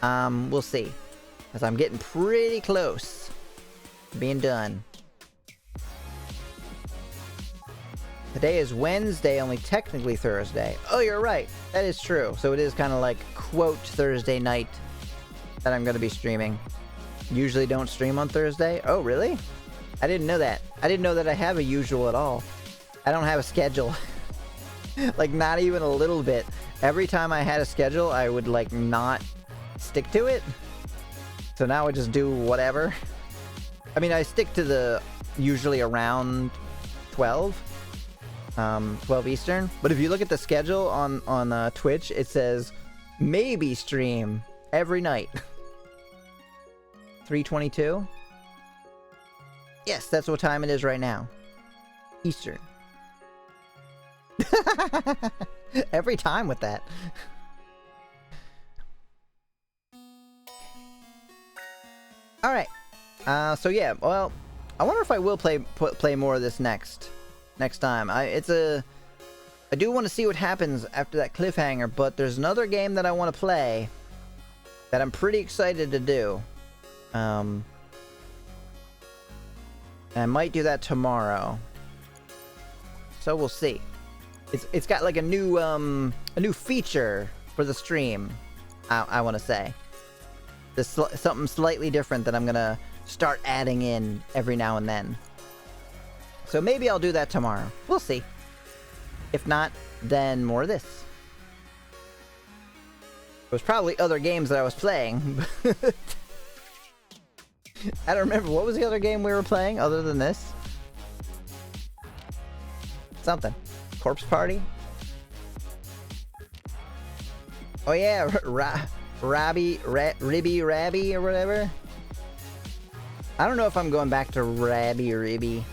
We'll see. Because I'm getting pretty close to being done. Today is Wednesday, only technically Thursday. Oh, you're right. That is true. So it is kind of like, quote, Thursday night that I'm going to be streaming. Usually don't stream on Thursday. Oh, really? I didn't know that. I didn't know that I have a usual at all. I don't have a schedule. Like, not even a little bit. Every time I had a schedule, I would, like, not stick to it. So now I just do whatever. I mean, I stick to the usually around 12. 12 Eastern. But if you look at the schedule on Twitch, it says maybe stream every night. 3:22? Yes, that's what time it is right now. Eastern. Every time with that. Alright. So yeah, well, I wonder if I will play more of this next time. I I do want to see what happens after that cliffhanger, but there's another game that I want to play that I'm pretty excited to do. And I might do that tomorrow. So we'll see. It's got like a new feature for the stream. I want to say. This something slightly different that I'm gonna start adding in every now and then. So maybe I'll do that tomorrow. We'll see. If not, then more of this. There was probably other games that I was playing. I don't remember. What was the other game we were playing other than this? Something. Corpse Party? Oh yeah, Ribby Rabby or whatever. I don't know if I'm going back to Rabby Ribby.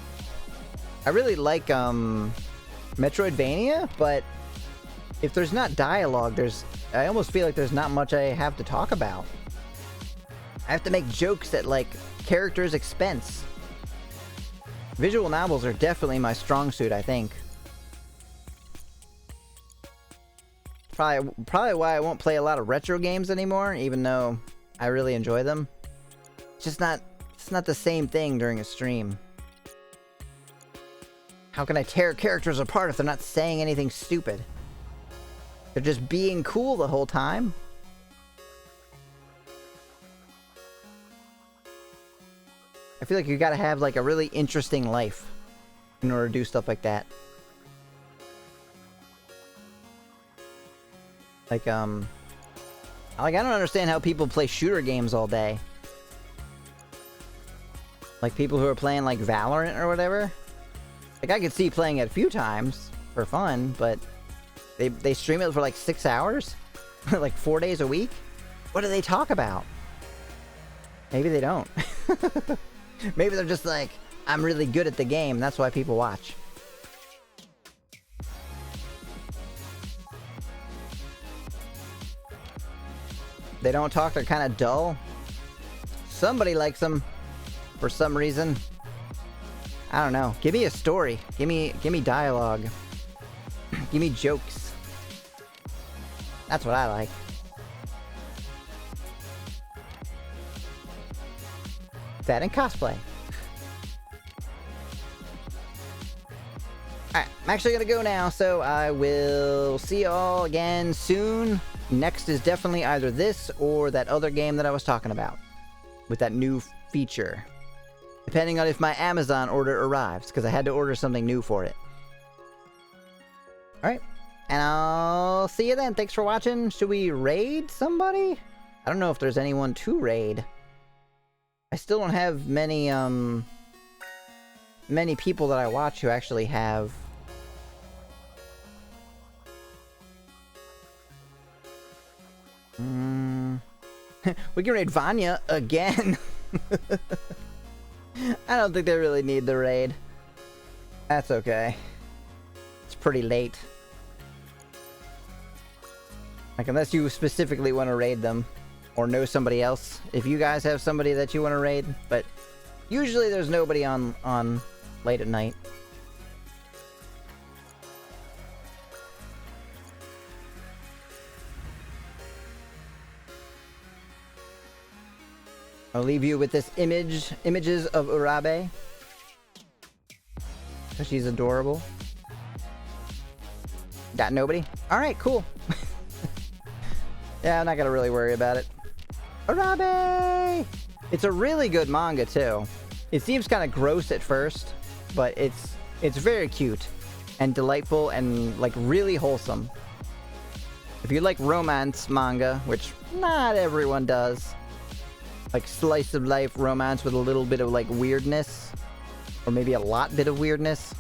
I really like Metroidvania, but if there's not dialogue, I almost feel like there's not much I have to talk about. I have to make jokes at like characters' expense. Visual novels are definitely my strong suit, I think. Probably why I won't play a lot of retro games anymore, even though I really enjoy them. It's not the same thing during a stream. How can I tear characters apart if they're not saying anything stupid? They're just being cool the whole time. I feel like you gotta have like a really interesting life in order to do stuff like that. Like, I don't understand how people play shooter games all day. Like people who are playing like Valorant or whatever. Like I could see playing it a few times for fun, but they stream it for like 6 hours? Like 4 days a week? What do they talk about? Maybe they don't. Maybe they're just like, I'm really good at the game, that's why people watch. They don't talk, they're kind of dull. Somebody likes them for some reason. I don't know. Give me a story. Give me dialogue. Give me jokes. That's what I like. That and cosplay. Alright, I'm actually gonna go now, so I will see you all again soon. Next is definitely either this or that other game that I was talking about. With that new feature. Depending on if my Amazon order arrives, because I had to order something new for it. Alright, and I'll see you then. Thanks for watching. Should we raid somebody? I don't know if there's anyone to raid. I still don't have many people that I watch who actually have... We can raid Vanya again. I don't think they really need the raid. That's okay. It's pretty late. Like, unless you specifically want to raid them. Or know somebody else. If you guys have somebody that you want to raid. But usually there's nobody on late at night. I'll leave you with this images of Urabe. Because she's adorable. Got nobody? Alright, cool. Yeah, I'm not gonna really worry about it. Urabe! It's a really good manga, too. It seems kind of gross at first, but it's very cute and delightful and, like, really wholesome. If you like romance manga, which not everyone does, like slice of life romance with a little bit of like weirdness, or maybe a lot bit of weirdness.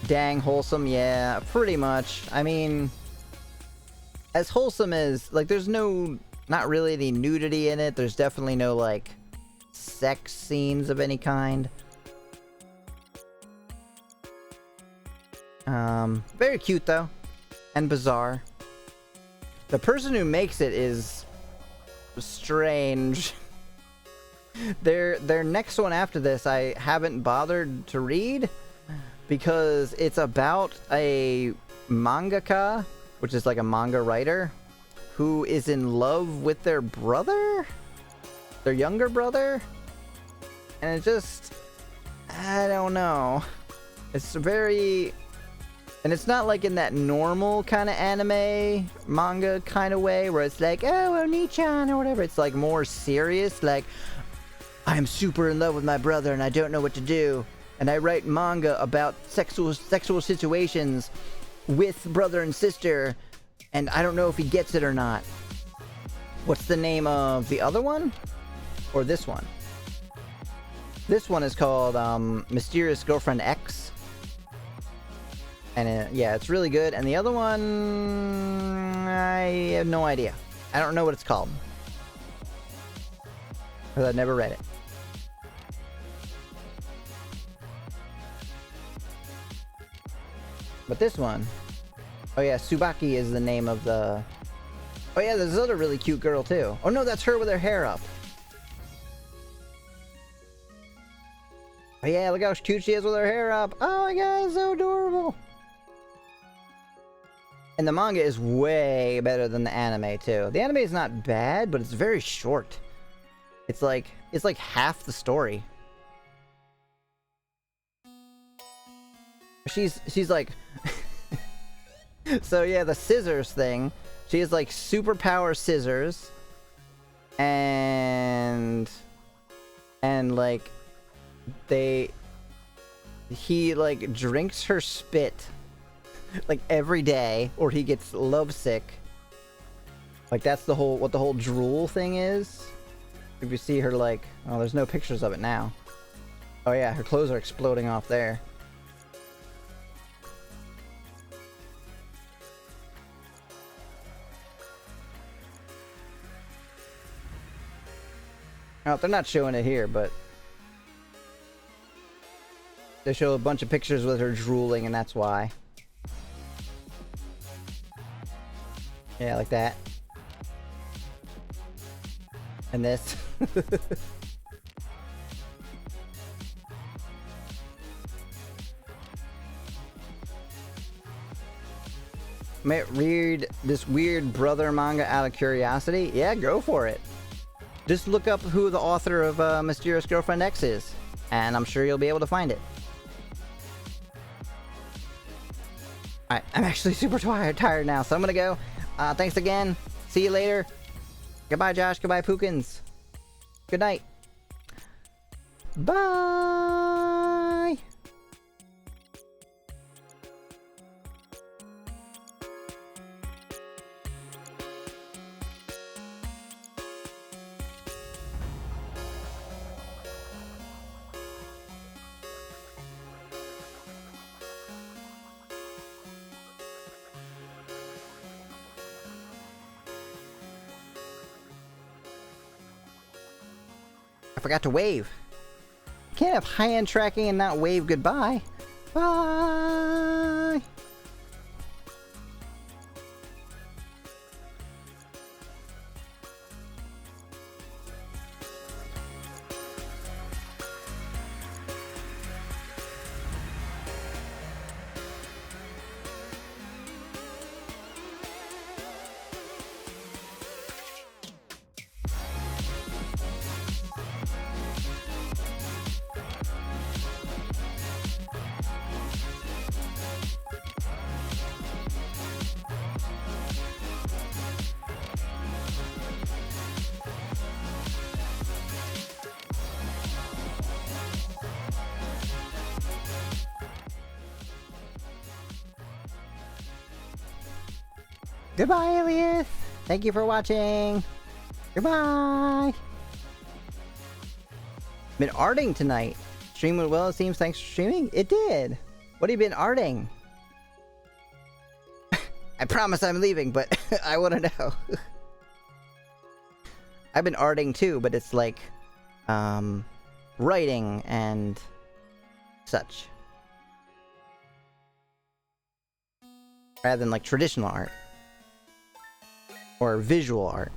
Dang wholesome, yeah, pretty much. I mean, as wholesome as, like, there's not really any nudity in it. There's definitely no like sex scenes of any kind. Very cute though, and bizarre. The person who makes it is strange. Their next one after this I haven't bothered to read, because it's about a mangaka, which is like a manga writer, who is in love with their brother? Their younger brother? And it just... I don't know. It's very... And it's not like in that normal kind of anime manga kind of way where it's like, oh, Oni-chan or whatever. It's like more serious, like, I'm super in love with my brother and I don't know what to do. And I write manga about sexual situations with brother and sister, and I don't know if he gets it or not. What's the name of the other one? Or this one? This one is called Mysterious Girlfriend X. And yeah, it's really good. And the other one, I have no idea. I don't know what it's called. Because I've never read it. But this one... Oh yeah, Tsubaki is the name of the... Oh yeah, there's another really cute girl too. Oh no, that's her with her hair up. Oh yeah, look how cute she is with her hair up. Oh my god, it's so adorable. And the manga is way better than the anime too. The anime is not bad, but it's very short. It's like half the story. She's like... So yeah, the scissors thing. She has like superpower scissors. And like... He like drinks her spit like every day, or he gets lovesick. Like that's the whole, what the whole drool thing is. If you see her like, oh, there's no pictures of it now. Oh yeah, her clothes are exploding off there. Oh, they're not showing it here, but they show a bunch of pictures with her drooling, and that's why. Yeah, like that. And this. Might read this weird brother manga out of curiosity? Yeah, go for it. Just look up who the author of Mysterious Girlfriend X is, and I'm sure you'll be able to find it. Alright, I'm actually super tired now, so I'm gonna go. Thanks again. See you later. Goodbye, Josh. Goodbye, Pookins. Good night. Bye! I forgot to wave. You can't have high-end tracking and not wave goodbye. Bye! Goodbye, Elias! Thank you for watching! Goodbye! Been arting tonight. Stream went well, it seems. Thanks for streaming. It did! What have you been arting? I promise I'm leaving, but I want to know. I've been arting too, but it's like, writing and such. Rather than like traditional art. Or visual art.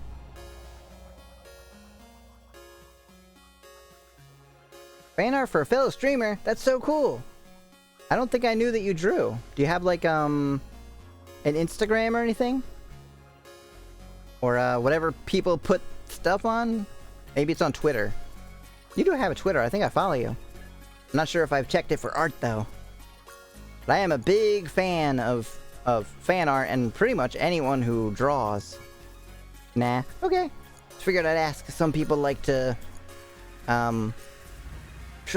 Fan art for a fellow streamer? That's so cool! I don't think I knew that you drew. Do you have like an Instagram or anything? Or whatever people put stuff on? Maybe it's on Twitter. You do have a Twitter. I think I follow you. I'm not sure if I've checked it for art though. But I am a big fan of fan art and pretty much anyone who draws. Nah. Okay. Just figured I'd ask. Some people like to show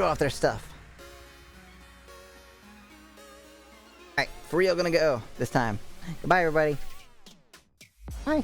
off their stuff. Alright, for real gonna go this time. Goodbye everybody. Bye.